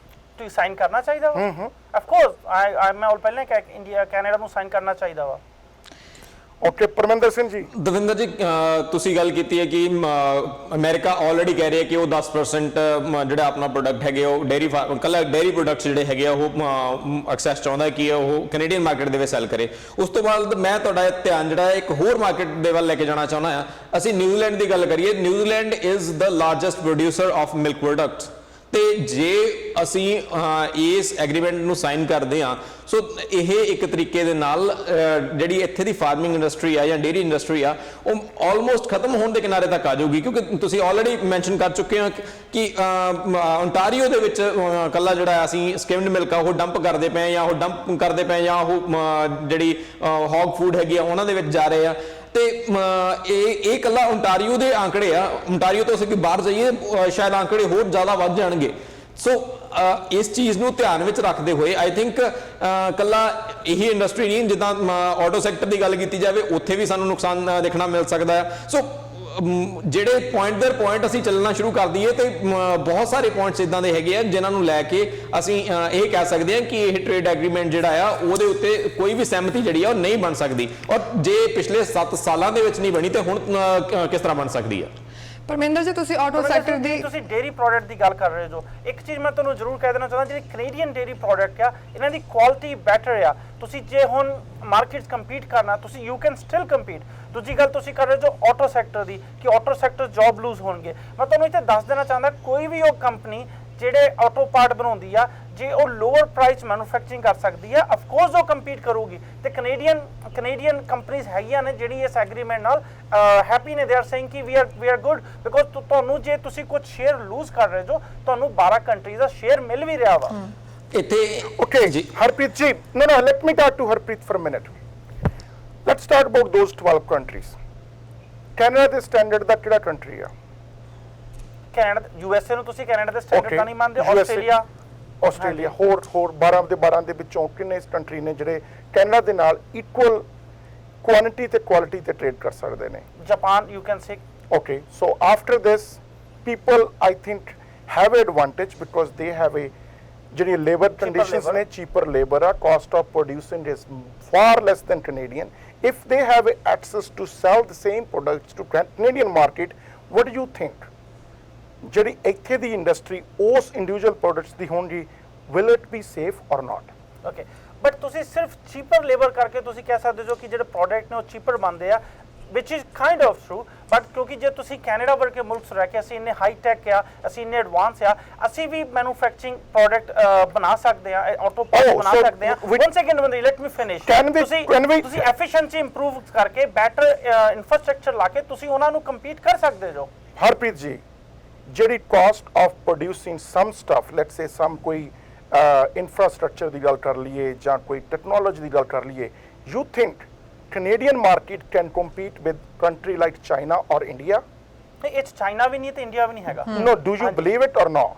ਤੁਸੀਂ ਸਾਈਨ ਕਰਨਾ ਚਾਹੀਦਾ ਵਾ? ਆਫ ਕੋਰਸ ਮੈਂ ਪਹਿਲਾਂ ਕਿ ਇੰਡੀਆ ਕੈਨੇਡਾ ਨੂੰ ਸਾਈਨ ਕਰਨਾ ਚਾਹੀਦਾ ਵਾ। ਓਕੇ, ਪਰਮਿੰਦਰ ਸਿੰਘ ਜੀ। ਦਵਿੰਦਰ ਜੀ, ਤੁਸੀਂ ਗੱਲ ਕੀਤੀ ਹੈ ਕਿ ਅਮਰੀਕਾ ਆਲਰੇਡੀ ਕਹਿ ਰਿਹਾ ਕਿ ਉਹ 10% ਜਿਹੜਾ ਆਪਣਾ ਪ੍ਰੋਡਕਟ ਹੈਗੇ ਉਹ ਕੱਲਾ ਡੇਅਰੀ ਪ੍ਰੋਡਕਟਸ ਜਿਹੜੇ ਹੈਗੇ ਆ ਉਹ ਐਕਸੈਸ ਚਾਹੁੰਦਾ ਕਿ ਉਹ ਕੈਨੇਡੀਅਨ ਮਾਰਕੀਟ ਦੇ ਵਿੱਚ ਸੈਲ ਕਰੇ। ਉਸ ਤੋਂ ਬਾਅਦ ਮੈਂ ਤੁਹਾਡਾ ਧਿਆਨ ਜਿਹੜਾ ਇੱਕ ਹੋਰ ਮਾਰਕੀਟ ਦੇ ਵੱਲ ਲੈ ਕੇ ਜਾਣਾ ਚਾਹੁੰਦਾ ਆ। ਅਸੀਂ ਨਿਊਜ਼ੀਲੈਂਡ ਦੀ ਗੱਲ ਕਰੀਏ, New Zealand is the largest producer of milk products, ਤੇ ਜੇ ਅਸੀਂ ਇਸ ਐਗਰੀਮੈਂਟ ਨੂੰ ਸਾਈਨ ਕਰਦੇ ਹਾਂ, ਸੋ ਇਹ ਇੱਕ ਤਰੀਕੇ ਦੇ ਨਾਲ ਜਿਹੜੀ ਇੱਥੇ ਦੀ ਫਾਰਮਿੰਗ ਇੰਡਸਟਰੀ ਆ ਜਾਂ ਡੇਅਰੀ ਇੰਡਸਟਰੀ ਆ ਉਹ ਆਲਮੋਸਟ ਖਤਮ ਹੋਣ ਦੇ ਕਿਨਾਰੇ ਤੱਕ ਆ ਜਾਊਗੀ, ਕਿਉਂਕਿ ਤੁਸੀਂ ਆਲਰੇਡੀ ਮੈਂਸ਼ਨ ਕਰ ਚੁੱਕੇ ਹੋ ਕਿ ਓਨਟਾਰੀਓ ਦੇ ਵਿੱਚ ਕੱਲਾ ਜਿਹੜਾ ਅਸੀਂ ਸਕਿਮਡ ਮਿਲਕ ਆ ਉਹ ਡੰਪ ਕਰਦੇ ਪਏ ਜਾਂ ਉਹ ਡੰਪ ਕਰਦੇ ਪਏ ਜਾਂ ਉਹ ਜਿਹੜੀ ਹੌਗ ਫੂਡ ਹੈਗੀ ਆ ਉਹਨਾਂ ਦੇ ਵਿੱਚ ਜਾ ਰਹੇ ਆ। ਤੇ ਇਹ ਕੱਲਾ ਓਨਟਾਰੀਓ ਦੇ ਆંકੜੇ ਆ, ਓਨਟਾਰੀਓ ਤੋਂ ਅਸੀਂ ਬਾਹਰ ਜਾਈਏ ਸ਼ਾਇਦ ਆંકੜੇ ਹੋਰ ਜ਼ਿਆਦਾ ਵੱਧ ਜਾਣਗੇ। ਸੋ ਇਸ ਚੀਜ਼ ਨੂੰ ਧਿਆਨ ਵਿੱਚ ਰੱਖਦੇ ਹੋਏ ਆਈ ਥਿੰਕ ਕੱਲਾ ਇਹੀ ਇੰਡਸਟਰੀ ਨਹੀਂ, ਜਿੱਦਾਂ ਆਟੋ ਸੈਕਟਰ ਦੀ ਗੱਲ ਕੀਤੀ ਜਾਵੇ ਉੱਥੇ ਵੀ ਸਾਨੂੰ ਨੁਕਸਾਨ ਦੇਖਣਾ ਮਿਲ ਸਕਦਾ ਹੈ। ਸੋ ਜਿਹੜੇ ਪੁਆਇੰਟ ਦਰ ਪੁਆਇੰਟ ਅਸੀਂ ਚੱਲਣਾ ਸ਼ੁਰੂ ਕਰ ਦਈਏ ਤੇ ਬਹੁਤ ਸਾਰੇ ਪੁਆਇੰਟਸ ਇਦਾਂ ਦੇ ਹੈਗੇ ਆ ਜਿਨ੍ਹਾਂ ਨੂੰ ਲੈ ਕੇ ਅਸੀਂ ਇਹ ਕਹਿ ਸਕਦੇ ਹਾਂ ਕਿ ਇਹ ਟ੍ਰੇਡ ਐਗਰੀਮੈਂਟ ਜਿਹੜਾ ਆ ਉਹਦੇ ਉੱਤੇ ਕੋਈ ਵੀ ਸਹਿਮਤੀ ਜਿਹੜੀ ਆ ਉਹ ਨਹੀਂ ਬਣ ਸਕਦੀ, ਔਰ ਜੇ ਪਿਛਲੇ 7 ਸਾਲਾਂ ਦੇ ਵਿੱਚ ਨਹੀਂ ਬਣੀ ਤੇ ਹੁਣ ਕਿਸ ਤਰ੍ਹਾਂ ਬਣ ਸਕਦੀ ਆ? ਪਰਮਿੰਦਰ ਜੀ, ਤੁਸੀਂ ਆਟੋ ਸੈਕਟਰ ਦੀ ਤੁਸੀਂ ਡੇਅਰੀ ਪ੍ਰੋਡਕਟ ਦੀ ਗੱਲ ਕਰ ਰਹੇ ਹੋ, ਇੱਕ ਚੀਜ਼ ਮੈਂ ਤੁਹਾਨੂੰ ਜ਼ਰੂਰ ਕਹਿ ਦੇਣਾ ਚਾਹੁੰਦਾ, ਜਿਹੜੀ ਕੈਨੇਡੀਅਨ ਡੇਅਰੀ ਪ੍ਰੋਡਕਟ ਆ ਇਹਨਾਂ ਦੀ ਕੁਆਲਿਟੀ ਬੈਟਰ ਆ। ਤੁਸੀਂ ਜੇ ਹੁਣ ਮਾਰਕੀਟ 'ਚ ਕੰਪੀਟ ਕਰਨਾ, ਤੁਸੀਂ ਯੂ ਕੈਨ ਸਟਿਲ ਕੰਪੀਟ। ਦੂਜੀ ਗੱਲ ਤੁਸੀਂ ਕਰ ਰਹੇ ਜੋ ਆਟੋ ਸੈਕਟਰ ਦੀ, ਕਿ ਆਟੋ ਸੈਕਟਰ ਜੌਬ ਲੂਜ਼ ਹੋਣਗੇ। ਮੈਂ ਤੁਹਾਨੂੰ ਇੱਥੇ ਦੱਸ ਦੇਣਾ ਚਾਹੁੰਦਾ, ਕੋਈ ਵੀ ਉਹ ਕੰਪਨੀ ਜਿਹੜੇ ਆਟੋ ਪਾਰਟ ਬਣਾਉਂਦੀ ਆ, ਜੇ ਉਹ ਲੋਅਰ ਪ੍ਰਾਈਸ ਮੈਨੂਫੈਕਚਰਿੰਗ ਕਰ ਸਕਦੀ ਆ, ਆਫ ਕੋਰਸ ਉਹ ਕੰਪੀਟ ਕਰੂਗੀ। ਤੇ ਕੈਨੇਡੀਅਨ ਕੰਪਨੀਆਂ ਹੈਗੀਆਂ ਨੇ ਜਿਹੜੀ ਇਸ ਐਗਰੀਮੈਂਟ ਨਾਲ ਹੈਪੀ ਨੇ, ਦੇ ਆਰ ਸੇਇੰਗ ਕਿ ਵੀ ਆਰ ਗੁੱਡ, ਬਿਕੋਜ਼ ਤੁਹਾਨੂੰ ਜੇ ਤੁਸੀਂ ਕੁਝ ਸ਼ੇਅਰ ਲੂਜ਼ ਕਰ ਰਹੇ ਜੋ, ਤੁਹਾਨੂੰ 12 ਕੰਟਰੀਜ਼ ਦਾ ਸ਼ੇਅਰ ਮਿਲ ਵੀ ਰਿਹਾ ਵਾ ਇੱਥੇ। ਓਕੇ ਜੀ Harpreet ji, no let me talk to Harpreet for a minute। let's talk about those 12 countries। Canada ਦੇ ਸਟੈਂਡਰਡ ਦਾ ਕਿਹੜਾ ਕੰਟਰੀ ਆ? ਕੈਨੇਡਾ, USA ਨੂੰ ਤੁਸੀਂ ਕੈਨੇਡਾ ਦੇ ਸਟੈਂਡਰਡ ਤਾਂ ਨਹੀਂ ਮੰਨਦੇ? ਆਸਟ੍ਰੇਲੀਆ ਹੋਰ 12 ਦੇ 12 ਦੇ ਵਿੱਚੋਂ ਕਿੰਨੇ ਕੰਟਰੀ ਨੇ ਜਿਹੜੇ ਕੈਨੇਡਾ ਦੇ ਨਾਲ ਇਕੁਅਲ ਕੁਆਂਟੀਟੀ ਤੇ ਕੁਆਲਿਟੀ ਤੇ ਟ੍ਰੇਡ ਕਰ ਸਕਦੇ ਨੇ? Japan, you can say. Okay, so after this, people I think have an advantage because they have a ਜਿਹੜੀ labor conditions ਨੇ, cheaper labor ਆ, cost of producing is far less than Canadian। If they have access to sell the same products to Canadian market, what do you think? ਜਿਹੜੀ ਇੱਥੇ ਦੀ industry ਉਸ individual products the ਹੋਣਗੀ, will it be safe or not? Okay, but ਤੁਸੀਂ ਸਿਰਫ cheaper labour ਕਰਕੇ ਤੁਸੀਂ ਕਹਿ ਸਕਦੇ ਹੋ ਕਿ ਜਿਹੜੇ ਪ੍ਰੋਡਕਟ ਨੇ ਉਹ ਚੀਪਰ ਬਣਦੇ ਆ, which is kind of true, but ਕਿਉਂਕਿ ਜੇ ਤੁਸੀਂ ਕੈਨੇਡਾ ਵਰਗੇ ਮੁਲਕ 'ਚ ਰਹਿ ਕੇ ਅਸੀਂ ਇੰਨੇ ਹਾਈ ਟੈਕ ਆ, ਅਸੀਂ ਇੰਨੇ ਐਡਵਾਂਸ ਆ, ਅਸੀਂ ਵੀ ਮੈਨੂਫੈਕਚਰਿੰਗ ਪ੍ਰੋਡਕਟ ਬਣਾ ਸਕਦੇ ਆ, ਆਟੋ ਪਾਰਟ ਬਣਾ ਸਕਦੇ ਆ। one second let me finish। ਤੁਸੀਂ ਐਫੀਸ਼ੀਐਂਸੀ ਇੰਪਰੂਵ ਕਰਕੇ ਬੈਟਰ ਇਨਫਰਾਸਟ੍ਰਕਚਰ ਲਾ ਕੇ ਤੁਸੀਂ ਉਹਨਾਂ ਨੂੰ ਕੰਪੀਟ ਕਰ ਸਕਦੇ ਹੋ। ਹਰਪ੍ਰੀਤ ਜੀ, ਜਿਹੜੀ cost of producing some stuff, let's say some ਕੋਈ ਇਨਫਰਾਸਟ੍ਰਕਚਰ ਦੀ ਗੱਲ ਕਰ ਲਈਏ ਜਾਂ ਕੋਈ ਟੈਕਨੋਲੋਜੀ ਦੀ ਗੱਲ ਕਰ ਲਈਏ, you think Canadian market can compete with country like China or India? ਨਹੀਂ ਇਹ 'ਚ ਚਾਈਨਾ ਵੀ ਨਹੀਂ ਤੇ ਇੰਡੀਆ ਵੀ ਨਹੀਂ ਹੈਗਾ। ਨੋ ਡੂ ਯੂ ਬਲੀਵ ਇਟ ਔਰ ਨੋ?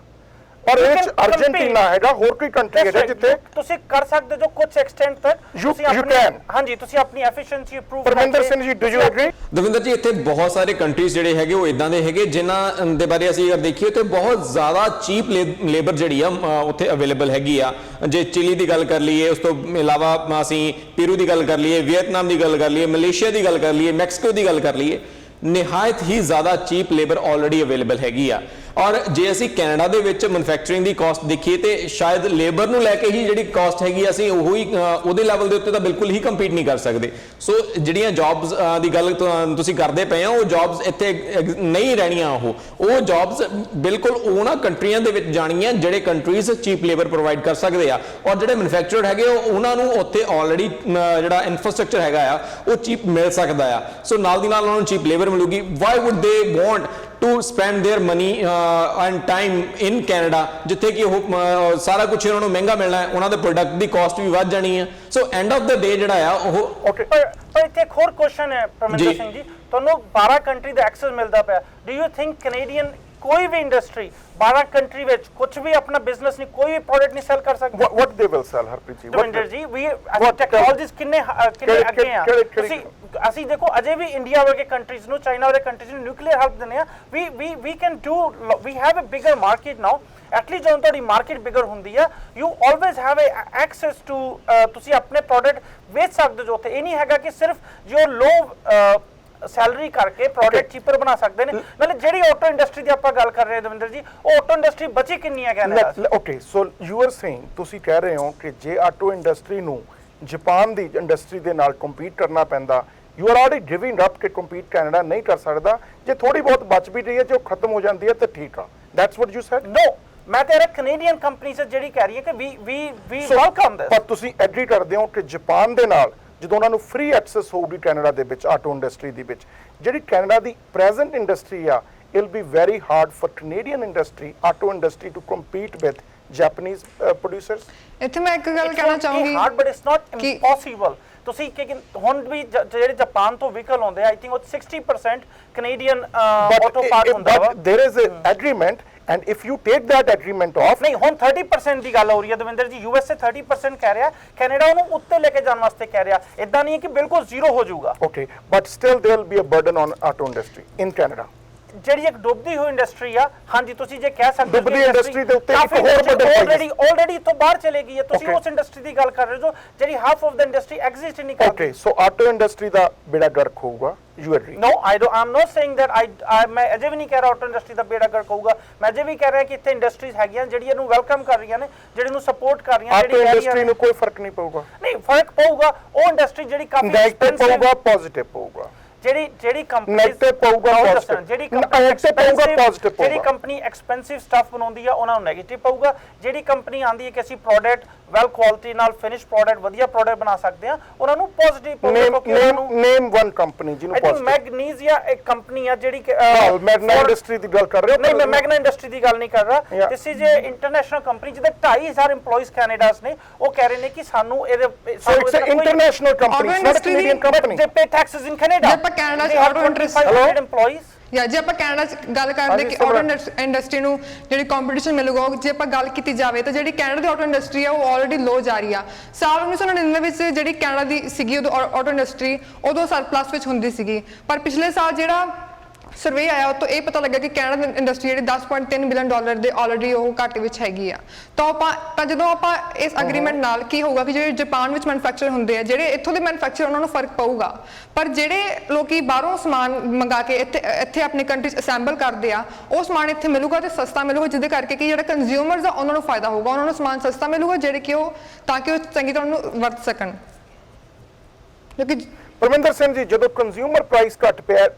ਪਰ ਇਹ ਚ ਅਰਜਨਟੀਨਾ ਹੈਗਾ, ਹੋਰ ਕੋਈ ਕੰਟਰੀ ਹੈ ਜਿੱਥੇ ਤੁਸੀਂ ਕਰ ਸਕਦੇ ਜੋ ਕੁਝ ਐਕਸਟੈਂਟ ਤੱਕ ਤੁਸੀਂ ਆਪਣੀ ਹਾਂਜੀ ਤੁਸੀਂ ਆਪਣੀ efficiency improve Parminder Singh ji, do you agri? Davinder ji, ਇੱਥੇ ਬਹੁਤ ਸਾਰੇ ਕੰਟਰੀਜ਼ ਜਿਹੜੇ ਹੈਗੇ ਉਹ ਇਦਾਂ ਦੇ ਹੈਗੇ ਜਿਨ੍ਹਾਂ ਦੇ ਬਾਰੇ ਅਸੀਂ ਅਗਰ ਦੇਖੀਏ ਤੇ ਬਹੁਤ ਜ਼ਿਆਦਾ ਚੀਪ ਲੇਬਰ ਜਿਹੜੀ ਆ ਉੱਥੇ ਅਵੇਲੇਬਲ ਹੈਗੀ ਆ। ਜੇ ਚਿਲੀ ਦੀ ਗੱਲ ਕਰ ਲਈਏ, ਉਸ ਤੋਂ ਇਲਾਵਾ ਅਸੀਂ ਪੀਰੂ ਦੀ ਗੱਲ ਕਰ ਲਈਏ, ਵੀਅਤਨਾਮ ਦੀ ਗੱਲ ਕਰ ਲਈਏ, ਮਲੇਸ਼ੀਆ ਦੀ ਗੱਲ ਕਰ ਲਈਏ, ਮੈਕਸੀਕੋ ਦੀ ਗੱਲ ਕਰ ਲਈਏ, ਨਿਹਾਇਤ ਹੀ ਜ਼ਿਆਦਾ ਚੀਪ ਲੇਬਰ ਆਲਰੇਡੀ ਅਵੇਲੇਬਲ ਹੈਗੀ ਆ। ਔਰ ਜੇ ਅਸੀਂ ਕੈਨੇਡਾ ਦੇ ਵਿੱਚ ਮੈਨੂਫੈਕਚਰਿੰਗ ਦੀ ਕਾਸਟ ਦੇਖੀਏ ਤੇ ਸ਼ਾਇਦ ਲੇਬਰ ਨੂੰ ਲੈ ਕੇ ਹੀ ਜਿਹੜੀ ਕਾਸਟ ਹੈਗੀ ਅਸੀਂ ਉਹੀ ਉਹਦੇ ਲੈਵਲ ਦੇ ਉੱਤੇ ਤਾਂ ਬਿਲਕੁਲ ਹੀ ਕੰਪੀਟ ਨਹੀਂ ਕਰ ਸਕਦੇ। ਸੋ ਜਿਹੜੀਆਂ ਜੌਬਸ ਦੀ ਗੱਲ ਤੁਸੀਂ ਕਰਦੇ ਪਏ ਆ, ਉਹ ਜੌਬਸ ਇੱਥੇ ਨਹੀਂ ਰਹਿਣੀਆਂ। ਉਹ ਜੌਬਸ ਬਿਲਕੁਲ ਉਹਨਾਂ ਕੰਟਰੀਆਂ ਦੇ ਵਿੱਚ ਜਾਣੀਆਂ ਜਿਹੜੇ ਕੰਟਰੀਜ਼ ਚੀਪ ਲੇਬਰ ਪ੍ਰੋਵਾਈਡ ਕਰ ਸਕਦੇ ਆ, ਔਰ ਜਿਹੜੇ ਮੈਨੂਫੈਕਚਰਡ ਹੈਗੇ ਉਹਨਾਂ ਨੂੰ ਉੱਥੇ ਆਲਰੇਡੀ ਜਿਹੜਾ ਇਨਫਰਾਸਟ੍ਰਕਚਰ ਹੈਗਾ ਆ ਉਹ ਚੀਪ ਮਿਲ ਸਕਦਾ ਆ। ਸੋ ਨਾਲ ਦੀ ਨਾਲ ਉਹਨਾਂ ਨੂੰ ਚੀਪ ਲੇਬਰ ਮਿਲੂਗੀ। Why would they want to spend their money and time in Canada, ਜਿੱਥੇ ਕਿ ਉਹ ਸਾਰਾ ਕੁਝ ਉਹਨਾਂ ਨੂੰ ਮਹਿੰਗਾ ਮਿਲਣਾ ਹੈ, ਉਹਨਾਂ ਦੇ ਪ੍ਰੋਡਕਟ ਦੀ ਕਾਸਟ ਵੀ ਵੱਧ ਜਾਣੀ ਹੈ। ਸੋ ਐਂਡ ਆਫ ਦਾ ਡੇ ਜਿਹੜਾ ਆ ਉਹ ਓਕੇ। ਪਰ ਇੱਥੇ ਇੱਕ ਹੋਰ ਕੁਐਸਚਨ ਹੈ ਪਰਮਿੰਦਰ ਸਿੰਘ ਜੀ, ਤੁਹਾਨੂੰ 12 ਕੰਟਰੀ ਦਾ ਐਕਸੈਸ ਮਿਲਦਾ ਪਿਆ, ਡੂ ਯੂ ਥਿੰਕ ਕੈਨੇਡੀਅਨ ਕੋਈ ਵੀ ਇੰਡਸਟਰੀ 12 ਕੰਟਰੀ ਵਿੱਚ ਕੁਝ ਵੀ ਆਪਣਾ ਬਿਜ਼ਨਸ ਨਹੀਂ, ਕੋਈ ਵੀ ਪ੍ਰੋਡਕਟ ਨਹੀਂ ਸੈਲ ਕਰ ਸਕਦਾ? what they will sell, Harpreet ji? Davinder ਜੀ, ਵੀ ਟੈਕਨੋਲੋਜੀਜ਼ ਕਿੰਨੇ ਅੱਗੇ ਆ। ਅਸੀਂ ਦੇਖੋ ਅਜੇ ਵੀ ਇੰਡੀਆ ਵਰਗੇ ਕੰਟਰੀਜ਼ ਨੂੰ, ਚਾਈਨਾ ਵਰਗੇ ਕੰਟਰੀਜ਼ ਨੂੰ ਨਿਊਕਲੀਅਰ ਹੈਲਪ ਦਿੰਦੇ ਆ। We can do, we have a bigger market now. At least ਜਦੋਂ ਤੁਹਾਡੀ ਮਾਰਕੀਟ ਬਿਗਰ ਹੁੰਦੀ ਆ, you always have access to, ਤੁਸੀਂ ਆਪਣੇ ਪ੍ਰੋਡਕਟ ਵੇਚ ਸਕਦੇ ਜੋ। ਉੱਥੇ ਇਹ ਨਹੀਂ ਹੈਗਾ ਕਿ ਸਿਰਫ ਜੋ ਲੋ ਸੈਲਰੀ ਕਰਕੇ ਪ੍ਰੋਡਕਟ ਚੀਪਰ ਬਣਾ ਸਕਦੇ ਨੇ। ਨਾਲੇ ਜਿਹੜੀ ਆਟੋ ਇੰਡਸਟਰੀ ਦੀ ਆਪਾਂ ਗੱਲ ਕਰ ਰਹੇ ਹਾਂ ਦਵਿੰਦਰ ਜੀ, ਉਹ ਆਟੋ ਇੰਡਸਟਰੀ ਬਚੀ ਕਿੰਨੀ ਹੈ Canada? Okay, so you are saying, ਤੁਸੀਂ ਕਹਿ ਰਹੇ ਹੋ ਕਿ ਜੇ ਆਟੋ ਇੰਡਸਟਰੀ ਨੂੰ ਜਾਪਾਨ ਦੀ ਇੰਡਸਟਰੀ ਦੇ ਨਾਲ ਕੰਪੀਟ ਕਰਨਾ ਪੈਂਦਾ, you are already giving up ਕਿ ਕੰਪੀਟ ਕੈਨੇਡਾ ਨਹੀਂ ਕਰ ਸਕਦਾ। ਜੇ ਥੋੜੀ ਬਹੁਤ ਬਚ ਵੀ ਰਹੀ ਹੈ, ਜੇ ਉਹ ਖਤਮ ਹੋ ਜਾਂਦੀ ਹੈ ਤਾਂ ਠੀਕ ਆ। That's what you said? No, ਮੈਂ ਤੇਰਾ ਕੈਨੇਡੀਅਨ ਕੰਪਨੀ ਸੇ ਜਿਹੜੀ ਕਹਿ ਰਹੀ ਹੈ ਕਿ ਵੀ ਵੈਲਕਮ ਦਿਸ। ਪਰ ਤੁਸੀਂ ਐਗਰੀ ਕਰਦੇ ਹੋ ਕਿ ਜਾਪਾਨ ਦੇ ਨਾਲ ਜਦੋਂ ਉਹਨਾਂ ਨੂੰ ਫ੍ਰੀ ਐਕਸੈਸ ਹੋਊਗੀ ਕੈਨੇਡਾ ਦੇ ਵਿੱਚ ਆਟੋ ਇੰਡਸਟਰੀ ਦੇ ਵਿੱਚ, ਜਿਹੜੀ ਕੈਨੇਡਾ ਦੀ ਪ੍ਰੈਜ਼ੈਂਟ ਇੰਡਸਟਰੀ ਆ, it'll be very hard for Canadian industry, auto industry to compete with Japanese producers? ਇੱਥੇ ਮੈਂ ਇੱਕ ਗੱਲ ਕਹਿਣਾ ਚਾਹੂੰਗੀ, hard but it's not impossible. ਤੁਸੀਂ ਕਿ ਹੁਣ ਵੀ ਜਿਹੜੇ ਜਾਪਾਨ ਤੋਂ ਵਹੀਕਲ ਆਉਂਦੇ ਆ, ਆਈ ਥਿੰਕ ਉਹ 60% ਕੈਨੇਡੀਅਨ ਆਟੋ ਪਾਰਟ ਹੁੰਦਾ ਵਾ। There is an agreement, and if you take that agreement off, ਨਹੀਂ ਹੁਣ 30% ਦੀ ਗੱਲ ਹੋ ਰਹੀ ਹੈ ਦਵਿੰਦਰ ਜੀ। ਯੂਐਸਏ 30% ਕਹਿ ਰਿਹਾ, ਕੈਨੇਡਾ ਉਹਨੂੰ ਉੱਤੇ ਲੈ ਕੇ ਜਾਣ ਵਾਸਤੇ ਕਹਿ ਰਿਹਾ। ਇਦਾਂ ਨਹੀਂ ਹੈ ਕਿ ਬਿਲਕੁਲ ਜ਼ੀਰੋ ਹੋ ਜਾਊਗਾ। okay, but still there will be a burden on auto industry in Canada. ਜਿਹੜੀ ਇੱਕ ਡੁੱਬਦੀ ਹੋਈ ਇੰਡਸਟਰੀ ਆ, ਹਾਂਜੀ ਤੁਸੀਂ ਜੇ ਕਹਿ ਸਕਦੇ ਡੁੱਬਦੀ ਇੰਡਸਟਰੀ ਦੇ ਉੱਤੇ ਇੱਕ ਹੋਰ ਵੱਡਾ ਆਲਰੇਡੀ ਤੋਂ ਬਾਹਰ ਚਲੇ ਗਈ ਹੈ। ਤੁਸੀਂ ਉਸ ਇੰਡਸਟਰੀ ਦੀ ਗੱਲ ਕਰ ਰਹੇ ਹੋ ਜਿਹੜੀ half of the industry exist ਨਹੀਂ ਕਰਦੀ। okay, so auto industry ਦਾ ਬੇੜਾ ਗਰਕ ਹੋਊਗਾ, you agree? No, I'm not saying that ਮੈਂ ਅਜੇ ਵੀ ਨਹੀਂ ਕਹਿ ਰਿਹਾ ਆਟੋ ਇੰਡਸਟਰੀ ਦਾ ਬੇੜਾ ਗਰਕ ਹੋਊਗਾ। ਮੈਂ ਅਜੇ ਵੀ ਕਹਿ ਰਿਹਾ ਕਿ ਇੱਥੇ ਇੰਡਸਟਰੀਜ਼ ਹੈਗੀਆਂ ਜਿਹੜੀਆਂ ਇਹਨੂੰ ਵੈਲਕਮ ਕਰ ਰਹੀਆਂ ਨੇ, ਜਿਹੜੀ ਨੂੰ ਸਪੋਰਟ ਕਰ ਰਹੀਆਂ, ਜਿਹੜੀ ਇੰਡਸਟਰੀ ਨੂੰ ਕੋਈ ਫਰਕ ਨਹੀਂ ਪਊਗਾ। ਨਹੀਂ ਫਰਕ ਪਊਗਾ। ਉਹ ਇੰਡਸਟਰੀ ਜਿਹੜੀ ਕਾਫੀ ਨੈਗੇਟਿਵ ਪਊਗਾ, ਪੋਜ਼ਿਟਿਵ ਪਊਗਾ। ਜਿਹੜੀ ਕੰਪਨੀ ਨੈਗੇਟਿਵ ਪਊਗਾ, ਪੋਜ਼ਿਟਿਵ। ਜਿਹੜੀ ਕੰਪਨੀ ਐਕਸਪੈਂਸਿਵ ਸਟਫ ਬਣਾਉਂਦੀ ਆ, ਉਹਨਾਂ ਨੂੰ ਨੈਗੇਟਿਵ ਪਊਗਾ। ਜਿਹੜੀ ਕੰਪਨੀ ਆਂਦੀ ਹੈ ਕਿ ਅਸੀਂ ਪ੍ਰੋਡਕਟ ਵੈਲ ਕੁਆਲਿਟੀ ਨਾਲ ਫਿਨਿਸ਼ ਪ੍ਰੋਡਕਟ, ਵਧੀਆ ਪ੍ਰੋਡਕਟ ਬਣਾ ਸਕਦੇ ਆ, ਉਹਨਾਂ ਨੂੰ ਪੋਜ਼ਿਟਿਵ ਪਊਗਾ। ਨੇਮ ਵਨ ਕੰਪਨੀ ਜਿਹਨੂੰ ਪੋਜ਼ਿਟਿਵ। ਮੈਗਨੀਜ਼ੀਆ ਇੱਕ ਕੰਪਨੀ ਆ ਜਿਹੜੀ ਮੈਗਨਾ ਇੰਡਸਟਰੀ ਦੀ ਗੱਲ ਕਰ ਰਹੇ ਹੋ? ਨਹੀਂ, ਮੈਂ ਮੈਗਨਾ ਇੰਡਸਟਰੀ ਦੀ ਗੱਲ ਨਹੀਂ ਕਰ ਰਿਹਾ। This is a international company ਜਿਹਦੇ 2,500 EMPLOYEES ਕੈਨੇਡਾਸ ਨੇ। ਉਹ ਕਹਿ ਰਹੇ ਨੇ ਕਿ ਸਾਨੂੰ ਇਹਦੇ ਇੰਟਰਨੈਸ਼ਨਲ ਕੰਪਨੀ, ਨਾਟ ਕੈਨੇਡੀਅਨ ਕੰਪਨੀ। ਦੇ ਪੇ ਟੈਕਸਸ ਇਨ ਕੈਨੇਡਾ। ਕੈਨੇਡਾ ਚ ਆਟੋ EMPLOYEES ਜਾਂ ਜੇ ਆਪਾਂ ਕੈਨੇਡਾ ਚ ਗੱਲ ਕਰਦੇ ਕਿ ਆਟੋ ਇੰਡਸਟਰੀ ਨੂੰ ਜਿਹੜੀ ਕੰਪੀਟੀਸ਼ਨ ਮਿਲੂਗਾ, ਜੇ ਆਪਾਂ ਗੱਲ ਕੀਤੀ ਜਾਵੇ ਤਾਂ ਜਿਹੜੀ ਕੈਨੇਡਾ ਦੀ ਆਟੋ ਇੰਡਸਟਰੀ ਆ ਉਹ ਆਲਰੇਡੀ ਲੋ ਜਾ ਰਹੀ ਆ। ਸਾਲ 1999 ਵਿੱਚ ਜਿਹੜੀ ਕੈਨੇਡਾ ਦੀ ਸੀਗੀ ਉਦੋਂ ਆਟੋ ਇੰਡਸਟਰੀ ਉਦੋਂ ਸਰਪਲਸ ਵਿੱਚ ਹੁੰਦੀ ਸੀਗੀ, ਪਰ ਪਿਛਲੇ ਸਾਲ ਜਿਹੜਾ ਸਰਵੇ ਆਇਆ ਉਹ ਤੋਂ ਇਹ ਪਤਾ ਲੱਗਾ ਕਿ ਕੈਨੇਡਾ ਦੀ ਇੰਡਸਟਰੀ ਜਿਹੜੀ $10.3 ਬਿਲੀਅਨ ਦੇ ਆਲਰੇਡੀ ਉਹ ਘਾਟੇ ਵਿੱਚ ਹੈਗੀ ਆ। ਤਾਂ ਜਦੋਂ ਆਪਾਂ ਇਸ ਐਗਰੀਮੈਂਟ ਨਾਲ ਕੀ ਹੋਊਗਾ ਕਿ ਜਿਹੜੇ ਜਾਪਾਨ ਵਿੱਚ ਮੈਨੂਫੈਕਚਰ ਹੁੰਦੇ ਆ, ਜਿਹੜੇ ਇੱਥੋਂ ਦੇ ਮੈਨੂਫੈਕਚਰ ਉਹਨਾਂ ਨੂੰ ਫਰਕ ਪਊਗਾ, ਪਰ ਜਿਹੜੇ ਲੋਕੀ ਬਾਹਰੋਂ ਸਮਾਨ ਮੰਗਾ ਕੇ ਇੱਥੇ ਆਪਣੀ ਕੰਟਰੀ 'ਚ ਅਸੈਂਬਲ ਕਰਦੇ ਆ, ਉਹ ਸਮਾਨ ਇੱਥੇ ਮਿਲੂਗਾ ਤੇ ਸਸਤਾ ਮਿਲੂਗਾ, ਜਿਹਦੇ ਕਰਕੇ ਕਿ ਜਿਹੜੇ ਕੰਜ਼ਿਊਮਰਸ ਆ ਉਹਨਾਂ ਨੂੰ ਫਾਇਦਾ ਹੋਊਗਾ। ਉਹਨਾਂ ਨੂੰ ਸਮਾਨ ਸਸਤਾ ਮਿਲੂਗਾ ਜਿਹੜੇ ਕਿ ਉਹ ਤਾਂ ਕਿ ਉਹ ਚੰਗੀ ਤਰ੍ਹਾਂ ਉਹਨੂੰ ਵਰਤ ਸਕਣ। ਕਿਉਂਕਿ ਪਰਮਿੰਦਰ ਸਿੰਘ ਜੀ, ਜਦੋਂ ਕੰਜ਼ਿਊਮਰ ਪ੍ਰਾਈਸ ਘੱਟ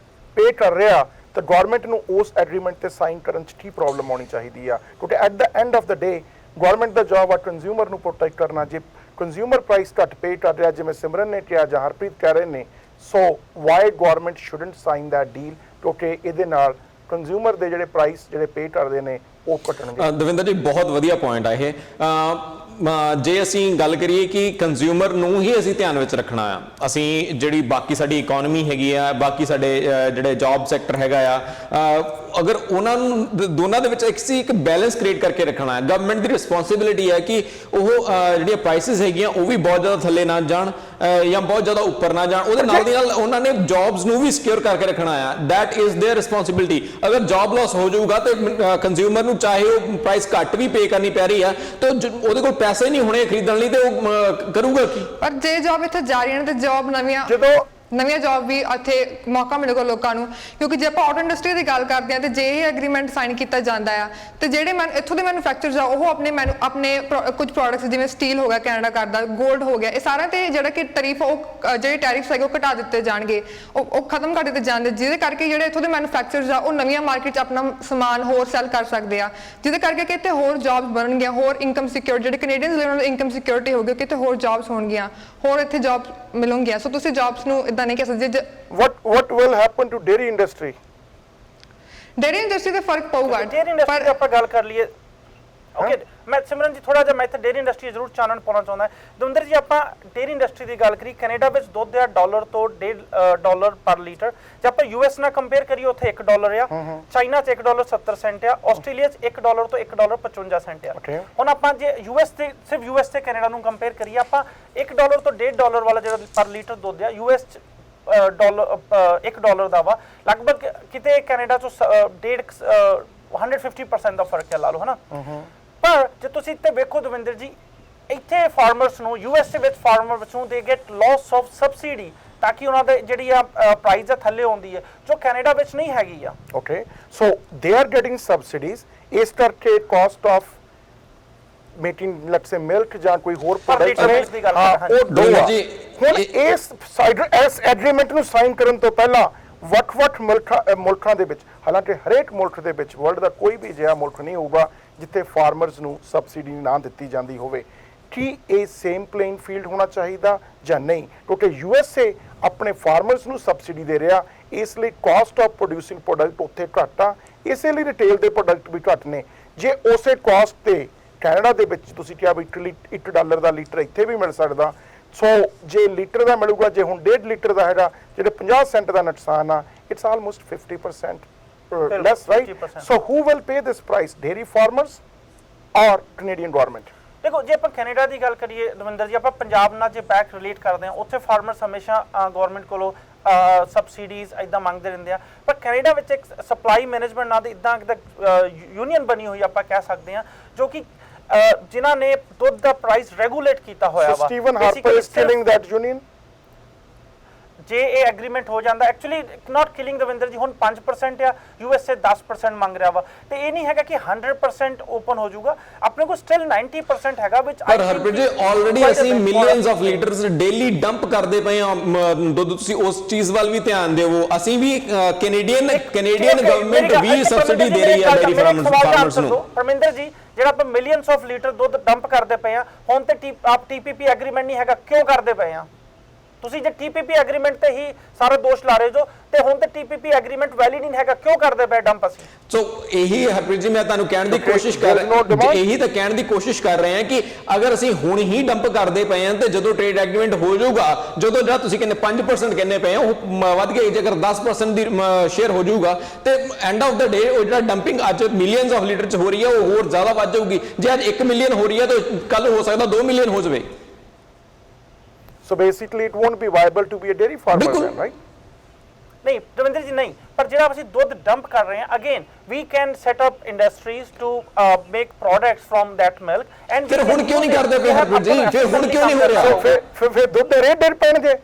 ਪੇ ਕਰ ਰਿਹਾ ਤਾਂ ਗਵਰਨਮੈਂਟ ਨੂੰ ਉਸ ਐਗਰੀਮੈਂਟ ਤੇ ਸਾਈਨ ਕਰਨ 'ਚ ਕੀ ਪ੍ਰੋਬਲਮ ਆਉਣੀ ਚਾਹੀਦੀ ਆ? ਕਿਉਂਕਿ at the end of the day government the job ਆ ਕੰਜ਼ਿਊਮਰ ਨੂੰ ਪ੍ਰੋਟੈਕਟ ਕਰਨਾ। ਜੇ ਕੰਜ਼ਿਊਮਰ ਪ੍ਰਾਈਸ ਘੱਟ ਪੇ ਕਰ ਰਿਹਾ, ਜਿਵੇਂ ਸਿਮਰਨ ਨੇ ਕਿਹਾ ਜਾਂ ਹਰਪ੍ਰੀਤ ਕਹਿ ਰਹੇ ਨੇ, ਸੋ Y government shouldn't sign that deal? ਕਿਉਂਕਿ ਇਹਦੇ ਨਾਲ ਕੰਜ਼ਿਊਮਰ ਦੇ ਜਿਹੜੇ ਪ੍ਰਾਈਸ ਜਿਹੜੇ ਪੇ ਕਰਦੇ ਨੇ ਉਹ ਘਟਣਗੇ? ਦਵਿੰਦਰ ਜੀ ਬਹੁਤ ਵਧੀਆ ਪੁਆਇੰਟ ਆ ਇਹ। ਜੇ ਅਸੀਂ ਗੱਲ ਕਰੀਏ ਕਿ ਕੰਜ਼ਿਊਮਰ ਨੂੰ ਹੀ ਅਸੀਂ ਧਿਆਨ ਵਿੱਚ ਰੱਖਣਾ ਆ, ਅਸੀਂ ਜਿਹੜੀ ਬਾਕੀ ਸਾਡੀ ਇਕਨੋਮੀ ਹੈਗੀ ਆ, ਬਾਕੀ ਸਾਡੇ ਜਿਹੜੇ ਜੌਬ ਸੈਕਟਰ ਹੈਗਾ ਆ, ਅਗਰ ਉਹਨਾਂ ਨੂੰ ਦੋਨਾਂ ਦੇ ਵਿੱਚ ਇੱਕ ਬੈਲੈਂਸ ਕ੍ਰੀਏਟ ਕਰਕੇ ਰੱਖਣਾ ਹੈ। ਗਵਰਨਮੈਂਟ ਦੀ ਰਿਸਪੌਂਸਿਬਿਲਿਟੀ ਹੈ ਕਿ ਉਹ ਜਿਹੜੀਆਂ ਪ੍ਰਾਈਸਿਸ ਹੈਗੀਆਂ ਉਹ ਵੀ ਬਹੁਤ ਜ਼ਿਆਦਾ ਥੱਲੇ ਨਾ ਜਾਣ ਜਾਂ ਬਹੁਤ ਜ਼ਿਆਦਾ ਉੱਪਰ ਨਾ ਜਾਣ, ਉਹਦੇ ਨਾਲ ਦੀ ਨਾਲ ਉਹਨਾਂ ਨੇ ਜੌਬਸ ਨੂੰ ਵੀ ਸਿਕਿਉਰ ਕਰਕੇ ਰੱਖਣਾ ਆ। That is their responsibility. ਅਗਰ ਜੌਬ ਲਾਸ ਹੋ ਜਾਊਗਾ ਤੇ ਕੰਜ਼ਿਊਮਰ ਨੂੰ ਚਾਹੇ ਉਹ ਪ੍ਰਾਈਸ ਘੱਟ ਵੀ ਪੇ ਕਰਨੀ ਪੈ ਰਹੀ ਆ ਤਾਂ ਉਹਦੇ ਕੋਲ ਪੈਸੇ ਨਹੀਂ ਹੋਣੇ ਖਰੀਦਣ ਲਈ, ਤੇ ਉਹ ਕਰੂਗਾ ਕੀ? ਪਰ ਜੇ ਜੌਬ ਇੱਥੇ ਜਾ ਰਹੀਆਂ ਨੇ ਤੇ ਜੌਬ ਨਵੀਆਂ ਜੌਬ ਵੀ ਇੱਥੇ ਮੌਕਾ ਮਿਲੇਗਾ ਲੋਕਾਂ ਨੂੰ, ਕਿਉਂਕਿ ਜੇ ਆਪਾਂ ਆਟੋ ਇੰਡਸਟਰੀ ਦੀ ਗੱਲ ਕਰਦੇ ਹਾਂ ਤੇ ਜੇ ਇਹ ਐਗਰੀਮੈਂਟ ਸਾਈਨ ਕੀਤਾ ਜਾਂਦਾ ਆ ਤੇ ਜਿਹੜੇ ਇੱਥੋਂ ਦੇ ਮੈਨੂਫੈਕਚਰਰਸ ਆ ਉਹ ਆਪਣੇ ਕੁਝ ਪ੍ਰੋਡਕਟਸ ਜਿਵੇਂ ਸਟੀਲ ਹੋ ਗਿਆ ਕੈਨੇਡਾ ਕਰਦਾ, 골ਡ ਹੋ ਗਿਆ, ਇਹ ਸਾਰਿਆਂ ਤੇ ਜਿਹੜਾ ਕਿ ਟੈਰਿਫ ਜਿਹੜੇ ਟੈਰਿਫਸ ਹੈਗੇ ਉਹ ਘਟਾ ਦਿੱਤੇ ਜਾਣਗੇ, ਉਹ ਖਤਮ ਕਰ ਦਿੱਤੇ ਜਾਣਗੇ, ਜਿਹਦੇ ਕਰਕੇ ਜਿਹੜੇ ਇੱਥੋਂ ਦੇ ਮੈਨੂਫੈਕਚਰਰਸ ਆ ਉਹ ਨਵੀਆਂ ਮਾਰਕੀਟ 'ਚ ਆਪਣਾ ਸਮਾਨ ਹੋਰ ਸੈਲ ਕਰ ਸਕਦੇ ਆ, ਜਿਹਦੇ ਕਰਕੇ ਕਿਤੇ ਹੋਰ ਜੌਬਸ ਬਣਨਗੀਆਂ, ਹੋਰ ਇਨਕਮ ਸਿਕਿਉਰ ਜਿਹੜੇ ਕੈਨੇਡੀਅਨਸ ਲਈ ਉਹਨਾਂ ਨੂੰ ਇਨਕਮ ਸਿਕਿਉਰਿਟੀ ਹੋਊਗੀ, ਕਿਤੇ ਹੋਰ ਜੌਬਸ ਹੋਣਗੀਆਂ, ਹੋਰ ਇੱਥੇ ਜੌਬਸ ਮਿਲਣਗੀਆਂ। ਸੋ ਤੁਸੀਂ ਜੌਬਸ ਨੂੰ ਇਦਾਂ ਨਹੀਂ ਕਹਿ ਸਕਦੇ। what will happen to dairy industry? Dairy industry ਤੇ ਫਰਕ ਪਊਗਾ। ਡੇਅਰੀ ਇੰਡਸਟਰੀ ਦੀ ਆਪਾਂ ਗੱਲ ਕਰ ਲਈਏ, ਓਕੇ ਮੈਂ ਸਿਮਰਨ ਜੀ ਥੋੜਾ ਜਿਹਾ ਮੈਂ ਇੱਥੇ ਡੇਅਰੀ ਇੰਡਸਟਰੀ ਜ਼ਰੂਰ ਚਾਨਣ ਪਾਉਣਾ ਚਾਹੁੰਦਾ। ਦਵਿੰਦਰ ਜੀ ਆਪਾਂ ਡੇਅਰੀ ਇੰਡਸਟਰੀ ਦੀ ਗੱਲ ਕਰੀ, ਕੈਨੇਡਾ ਵਿੱਚ ਦੁੱਧ ਆ $1 ਤੋਂ $1.5 ਪਰ ਲੀਟਰ। ਜੇ ਆਪਾਂ ਯੂਐਸ ਨਾਲ ਕੰਪੇਅਰ ਕਰੀਏ ਉੱਥੇ $1 ਆ, ਚਾਈਨਾ 'ਚ $1.70 ਆ, ਆਸਟ੍ਰੇਲੀਆ 'ਚ $1 ਤੋਂ $1.55 ਆ। ਹੁਣ ਆਪਾਂ ਜੇ ਯੂਐਸ ਤੇ ਸਿਰਫ ਯੂਐਸ ਤੇ ਕੈਨੇਡਾ ਨੂੰ ਕੰਪੇਅਰ ਕਰੀਏ, ਆਪਾਂ $1 ਤੋਂ $1.5 ਵਾਲਾ ਜਿਹੜਾ ਪਰ ਲੀਟਰ ਦੁੱਧ ਆ ਯੂਐਸ 'ਚ $1 ਦਾ ਵਾ, ਲਗਭਗ ਕਿਤੇ ਕੈਨੇਡਾ 'ਚ 150% ਦਾ ਫਰਕ ਹੈ ਲਾ ਲਓ, ਹਨਾ। ਪਰ ਜੇ ਤੁਸੀਂ ਇੱਥੇ ਵੇਖੋ ਦਵਿੰਦਰ ਜੀ, ਇੱਥੇ ਫਾਰਮਰਸ ਨੂੰ ਯੂਐਸ ਦੇ ਵਿੱਚ ਫਾਰਮਰਸ ਨੂੰ ਦੇ ਗੈਟ ਲਾਸ ਆਫ ਸਬਸਿਡੀ, ਤਾਂ ਕਿ ਉਹਨਾਂ ਦੇ ਜਿਹੜੀ ਆ ਪ੍ਰਾਈਸ ਆ ਥੱਲੇ ਆਉਂਦੀ ਹੈ, ਜੋ ਕੈਨੇਡਾ ਵਿੱਚ ਨਹੀਂ ਹੈਗੀ ਆ। Okay, so they are getting subsidies, ਇਸ ਕਰਕੇ caste of making let's say milk ਜਾਂ ਕੋਈ ਹੋਰ ਪ੍ਰੋਡਕਟ ਦੀ ਗੱਲ ਜੀ। ਹੁਣ ਇਸ ਐਗਰੀਮੈਂਟ ਨੂੰ ਸਾਈਨ ਕਰਨ ਤੋਂ ਪਹਿਲਾਂ ਵੱਖ-ਵੱਖ ਮੁਲਕਾਂ ਦੇ ਵਿੱਚ, ਹਾਲਾਂਕਿ ਹਰੇਕ ਮੁਲਕ ਦੇ ਵਿੱਚ ਵਰਲਡ ਦਾ ਕੋਈ ਵੀ ਅਜਿਹਾ ਮੁਲਕ ਨਹੀਂ ਹੋਊਗਾ ਜਿੱਥੇ ਫਾਰਮਰਸ ਨੂੰ ਸਬਸਿਡੀ ਨਾ ਦਿੱਤੀ ਜਾਂਦੀ ਹੋਵੇ। ਕੀ ਇਹ ਸੇਮ ਪਲੇਇੰਗ ਫੀਲਡ ਹੋਣਾ ਚਾਹੀਦਾ ਜਾਂ ਨਹੀਂ? ਕਿਉਂਕਿ USA ਆਪਣੇ ਫਾਰਮਰਸ ਨੂੰ ਸਬਸਿਡੀ ਦੇ ਰਿਹਾ, ਇਸ ਲਈ ਕਾਸਟ ਆਫ ਪ੍ਰੋਡਿਊਸਿੰਗ ਪ੍ਰੋਡਕਟ ਉੱਥੇ ਘੱਟ ਆ, ਇਸੇ ਲਈ ਰਿਟੇਲ ਦੇ ਪ੍ਰੋਡਕਟ ਵੀ ਘੱਟ ਨੇ। ਜੇ ਉਸੇ ਕਾਸਟ ਤੇ ਕੈਨੇਡਾ ਦੇ ਵਿੱਚ ਤੁਸੀਂ ਕਿਹਾ ਵੀ $1 ਦਾ ਲੀਟਰ ਇੱਥੇ ਵੀ ਮਿਲ ਸਕਦਾ, ਸੋ ਜੇ ਲੀਟਰ ਦਾ ਮਿਲੂਗਾ, ਜੇ ਹੁਣ 1.5 ਲੀਟਰ ਦਾ ਹੈਗਾ, ਜਿਹੜੇ 50 ਸੈਂਟ ਦਾ ਨੁਕਸਾਨ ਆ, it's almost 50% less, right? 50%. So who will pay this price? Dairy farmers or Canadian government? ਦੇਖੋ ਜੇ ਆਪਾਂ ਕੈਨੇਡਾ ਦੀ ਗੱਲ ਕਰੀਏ ਦਵਿੰਦਰ ਜੀ, ਆਪਾਂ ਪੰਜਾਬ ਨਾਲ ਜੇ ਬੈਕ ਰਿਲੇਟ ਕਰਦੇ ਹਾਂ, ਉੱਥੇ ਫਾਰਮਰਸ ਹਮੇਸ਼ਾ ਗਵਰਨਮੈਂਟ ਕੋਲੋਂ ਸਬਸਿਡੀਜ਼ ਇਦਾਂ ਮੰਗਦੇ ਰਹਿੰਦੇ ਆ। ਪਰ ਕੈਨੇਡਾ ਵਿੱਚ ਇੱਕ ਸਪਲਾਈ ਮੈਨੇਜਮੈਂਟ ਨਾਂ ਦੀ ਇਦਾਂ ਯੂਨੀਅਨ ਬਣੀ ਹੋਈ ਆਪਾਂ ਕਹਿ ਸਕਦੇ ਹਾਂ, ਜੋ ਕਿ ਜਿਨ੍ਹਾਂ ਨੇ ਦੁੱਧ ਦਾ ਪ੍ਰਾਈਸ ਰੈਗੂਲੇਟ ਕੀਤਾ ਹੋਇਆ ਵਾ। Stephen Harper is killing that union? ਜੇ ਇਹ ਐਗਰੀਮੈਂਟ ਹੋ ਜਾਂਦਾ, ਐਕਚੁਅਲੀ ਨਾਟ ਕਿਲਿੰਗ ਦਵਿੰਦਰ ਜੀ, ਹੁਣ 5% ਆ, USA 10% ਮੰਗ ਰਿਹਾ ਵਾ, ਤੇ ਇਹ ਨਹੀਂ ਹੈਗਾ ਕਿ 100% ਓਪਨ ਹੋ ਜਾਊਗਾ, ਆਪਣੇ ਕੋਲ ਸਟਿਲ 90% ਹੈਗਾ ਵਿੱਚ। ਪਰ ਹਰਪ੍ਰੀਤ ਜੀ ਆਲਰੇਡੀ ਅਸੀਂ ਮਿਲੀਅਨਸ ਆਫ ਲੀਟਰਸ ਡੇਲੀ ਡੰਪ ਕਰਦੇ ਪਏ ਆ ਦੁੱਧ, ਤੁਸੀਂ ਉਸ ਚੀਜ਼ ਵੱਲ ਵੀ ਧਿਆਨ ਦਿਓ। ਅਸੀਂ ਵੀ ਕੈਨੇਡੀਅਨ ਗਵਰਨਮੈਂਟ ਵੀ ਸਬਸਿਡੀ ਦੇ ਰਹੀ ਹੈ ਡੇਅਰੀ ਫਾਰਮਰਸ ਨੂੰ। ਪਰਮਿੰਦਰ ਜੀ, ਜਿਹੜਾ ਆਪਾਂ ਮਿਲੀਅਨਸ ਆਫ ਲੀਟਰ ਦੁੱਧ ਡੰਪ ਕਰਦੇ ਪਏ ਆ, ਹੁਣ ਤੇ ਆਪ TPP ਐਗਰੀਮੈਂਟ ਨਹੀਂ ਹੈਗਾ, ਕਿਉਂ ਕਰਦੇ ਪਏ ਆ ਤੁਸੀਂ? ਜੇ TPP ਐਗਰੀਮੈਂਟ ਤੇ ਹੀ ਸਾਰਾ ਦੋਸ਼ ਲਾ ਰਹੇ ਜੋ, ਤੇ ਹੁਣ ਤੇ TPP ਐਗਰੀਮੈਂਟ ਵੈਲਿਡ ਨਹੀਂ ਹੈਗਾ, ਕਿਉਂ ਕਰਦੇ ਪਏ ਡੰਪ ਅਸੀਂ? ਸੋ ਇਹੀ ਹਰਪ੍ਰੀਤ ਜੀ ਮੈਂ ਤੁਹਾਨੂੰ ਕਹਿਣ ਦੀ ਕੋਸ਼ਿਸ਼ ਕਰ ਰਿਹਾ, ਇਹੀ ਤਾਂ ਕਹਿਣ ਦੀ ਕੋਸ਼ਿਸ਼ ਕਰ ਰਹੇ ਹਾਂ ਕਿ ਅਗਰ ਅਸੀਂ ਹੁਣ ਹੀ ਡੰਪ ਕਰਦੇ ਪਏ ਹਾਂ ਤੇ ਜਦੋਂ ਟ੍ਰੇਡ ਐਗਰੀਮੈਂਟ ਹੋ ਜਾਊਗਾ, ਜਦੋਂ ਜਿਹੜਾ ਤੁਸੀਂ ਕਹਿੰਦੇ 5% ਕਹਿੰਦੇ ਪਏ ਹੋ, ਉਹ ਵੱਧ ਕੇ ਜੇਕਰ 10% ਦੀ ਸ਼ੇਅਰ ਹੋ ਜਾਊਗਾ ਤੇ ਐਂਡ ਆਫ ਦਾ ਡੇ ਉਹ ਜਿਹੜਾ ਡੰਪਿੰਗ ਅੱਜ ਮਿਲੀਅਨਸ ਆਫ ਲੀਟਰ ਚ ਹੋ ਰਹੀ ਹੈ ਉਹ ਹੋਰ ਜ਼ਿਆਦਾ ਵੱਧ ਜਾਊਗੀ। ਜੇ ਅੱਜ 1 ਮਿਲੀਅਨ ਹੋ ਰਹੀ ਹੈ ਤਾਂ ਕੱਲ ਹੋ ਸਕਦਾ 2 ਮਿਲੀਅਨ ਹੋ ਜਾਵੇ। So basically it won't be viable to be a dairy farmer then, right? ਨਹੀਂ ਦਵਿੰਦਰ ਜੀ ਨਹੀਂ, ਪਰ ਜਿਹੜਾ ਅਸੀਂ ਦੁੱਧ ਡੰਪ ਕਰ ਰਹੇ ਹਾਂ, again we can set up industries to make products from that milk. And ਫਿਰ ਹੁਣ ਕਿਉਂ ਨਹੀਂ ਕਰਦੇ ਪਏ ਹਰਪ੍ਰੀਤ ਜੀ? ਫਿਰ ਹੁਣ ਕਿਉਂ ਨਹੀਂ ਹੋ ਰਿਹਾ? ਫਿਰ ਦੁੱਧ ਦੇ ਰੇਟ ਪੈਣਗੇ।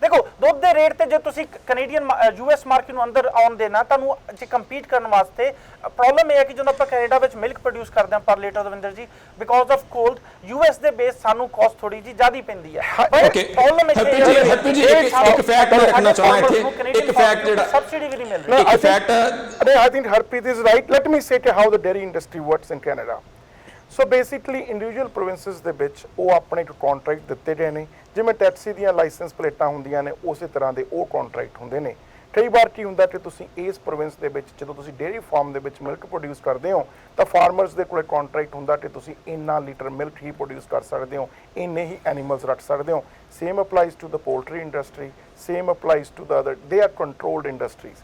ਦੇਖੋ ਦੁੱਧ ਦੇ ਰੇਟ ਤੇ ਜੇ ਤੁਸੀਂ ਕੈਨੇਡੀਅਨ US ਮਾਰਕੀਟ ਨੂੰ ਅੰਦਰ ਆਉਣ ਦੇਣਾ, ਤੁਹਾਨੂੰ ਜੇ ਕੰਪੀਟ ਕਰਨ ਵਾਸਤੇ ਪ੍ਰੋਬਲਮ ਇਹ ਹੈ ਕਿ ਜਦੋਂ ਆਪਾਂ ਕੈਨੇਡਾ ਵਿੱਚ ਮਿਲਕ ਪ੍ਰੋਡਿਊਸ ਕਰਦੇ ਹਾਂ ਪਰ ਲੀਟਰ ਦਵਿੰਦਰ ਜੀ, ਬਿਕੋਜ਼ ਆਫ ਕੋਲਡ US ਦੇ ਬੇਸ ਸਾਨੂੰ ਕਾਸਟ ਥੋੜੀ ਜੀ ਜ਼ਿਆਦਾ ਪੈਂਦੀ ਹੈ। ਓਕੇ ਹਰਪ੍ਰੀਤ ਜੀ ਇੱਕ ਫੈਕਟ ਮੈਂ ਰੱਖਣਾ ਚਾਹੁੰਦਾ ਇੱਥੇ, ਇੱਕ ਫੈਕਟ ਜਿਹੜਾ ਸਬਸਿਡੀ ਵੀ ਨਹੀਂ ਮਿਲ ਰਹੀ। ਇੱਕ fact I think Harpreet is right. Let me say how the dairy industry works in Canada. So basically individual provinces ਦੇ ਵਿੱਚ ਉਹ ਆਪਣੇ ਇੱਕ ਕੰਟਰੈਕਟ ਦਿੱਤੇ ਗਏ ਨੇ, ਜਿਵੇਂ ਟੈਕਸੀ ਦੀਆਂ ਲਾਇਸੈਂਸ ਪਲੇਟਾਂ ਹੁੰਦੀਆਂ ਨੇ ਉਸੇ ਤਰ੍ਹਾਂ ਦੇ ਉਹ ਕੰਟਰੈਕਟ ਹੁੰਦੇ ਨੇ। ਕਈ ਵਾਰ ਕੀ ਹੁੰਦਾ ਕਿ ਤੁਸੀਂ ਇਸ ਪ੍ਰੋਵਿੰਸ ਦੇ ਵਿੱਚ ਜਦੋਂ ਤੁਸੀਂ ਡੇਅਰੀ ਫਾਰਮ ਦੇ ਵਿੱਚ ਮਿਲਕ ਪ੍ਰੋਡਿਊਸ ਕਰਦੇ ਹੋ ਤਾਂ ਫਾਰਮਰਸ ਦੇ ਕੋਲੇ ਕੰਟਰੈਕਟ ਹੁੰਦਾ ਕਿ ਤੁਸੀਂ ਇੰਨਾ ਲੀਟਰ ਮਿਲਕ ਹੀ ਪ੍ਰੋਡਿਊਸ ਕਰ ਸਕਦੇ ਹੋ, ਇੰਨੇ ਹੀ ਐਨੀਮਲਸ ਰੱਖ ਸਕਦੇ ਹੋ। Same applies to the poultry industry, same applies to the other, they are controlled industries.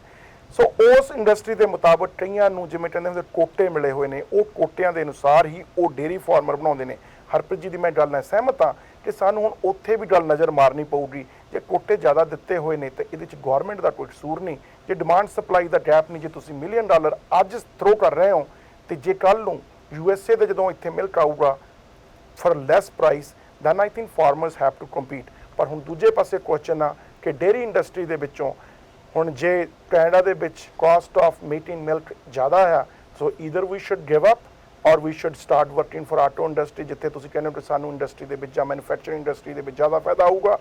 So ਉਸ ਇੰਡਸਟਰੀ ਦੇ ਮੁਤਾਬਕ ਕਈਆਂ ਨੂੰ ਜਿਵੇਂ ਕਹਿੰਦੇ ਹੁੰਦੇ ਕੋਟੇ ਮਿਲੇ ਹੋਏ ਨੇ, ਉਹ ਕੋਟਿਆਂ ਦੇ ਅਨੁਸਾਰ ਹੀ ਉਹ ਡੇਅਰੀ ਫਾਰਮਰ ਬਣਾਉਂਦੇ ਨੇ। ਹਰਪ੍ਰੀਤ ਜੀ ਦੀ ਮੈਂ ਗੱਲ ਨਾਲ ਸਹਿਮਤ ਹਾਂ ਕਿ ਸਾਨੂੰ ਹੁਣ ਉੱਥੇ ਵੀ ਗੱਲ ਨਜ਼ਰ ਮਾਰਨੀ ਪਊਗੀ। ਜੇ ਕੋਟੇ ਜ਼ਿਆਦਾ ਦਿੱਤੇ ਹੋਏ ਨੇ ਤਾਂ ਇਹਦੇ 'ਚ ਗੌਰਮੈਂਟ ਦਾ ਕੋਈ ਕਸੂਰ ਨਹੀਂ, ਜੇ ਡਿਮਾਂਡ ਸਪਲਾਈ ਦਾ ਗੈਪ ਨਹੀਂ, ਜੇ ਤੁਸੀਂ $1 ਮਿਲੀਅਨ ਅੱਜ ਥਰੋ ਕਰ ਰਹੇ ਹੋ ਤੇ ਜੇ ਕੱਲ ਨੂੰ USA ਦੇ ਜਦੋਂ ਇੱਥੇ ਮਿਲਕ ਆਊਗਾ for less price then I think farmers have to compete. ਪਰ ਹੁਣ ਦੂਜੇ ਪਾਸੇ ਕੁਐਸਚਨ ਆ ਕਿ ਡੇਅਰੀ ਇੰਡਸਟਰੀ ਦੇ ਵਿੱਚੋਂ ਹੁਣ ਜੇ ਕੈਨੇਡਾ ਦੇ ਵਿੱਚ ਕਾਸਟ ਆਫ ਮੇਕਿੰਗ ਮਿਲਕ ਜ਼ਿਆਦਾ ਆ, so either we should give up or we should start working for auto industry, ਜਿੱਥੇ ਤੁਸੀਂ ਕਹਿੰਦੇ ਹੋ ਕਿ ਸਾਨੂੰ ਇੰਡਸਟਰੀ ਦੇ ਵਿੱਚ ਜਾਂ ਮੈਨੂਫੈਕਚਰਿੰਗ ਇੰਡਸਟਰੀ ਦੇ ਵਿੱਚ ਜ਼ਿਆਦਾ ਫਾਇਦਾ ਹੋਊਗਾ।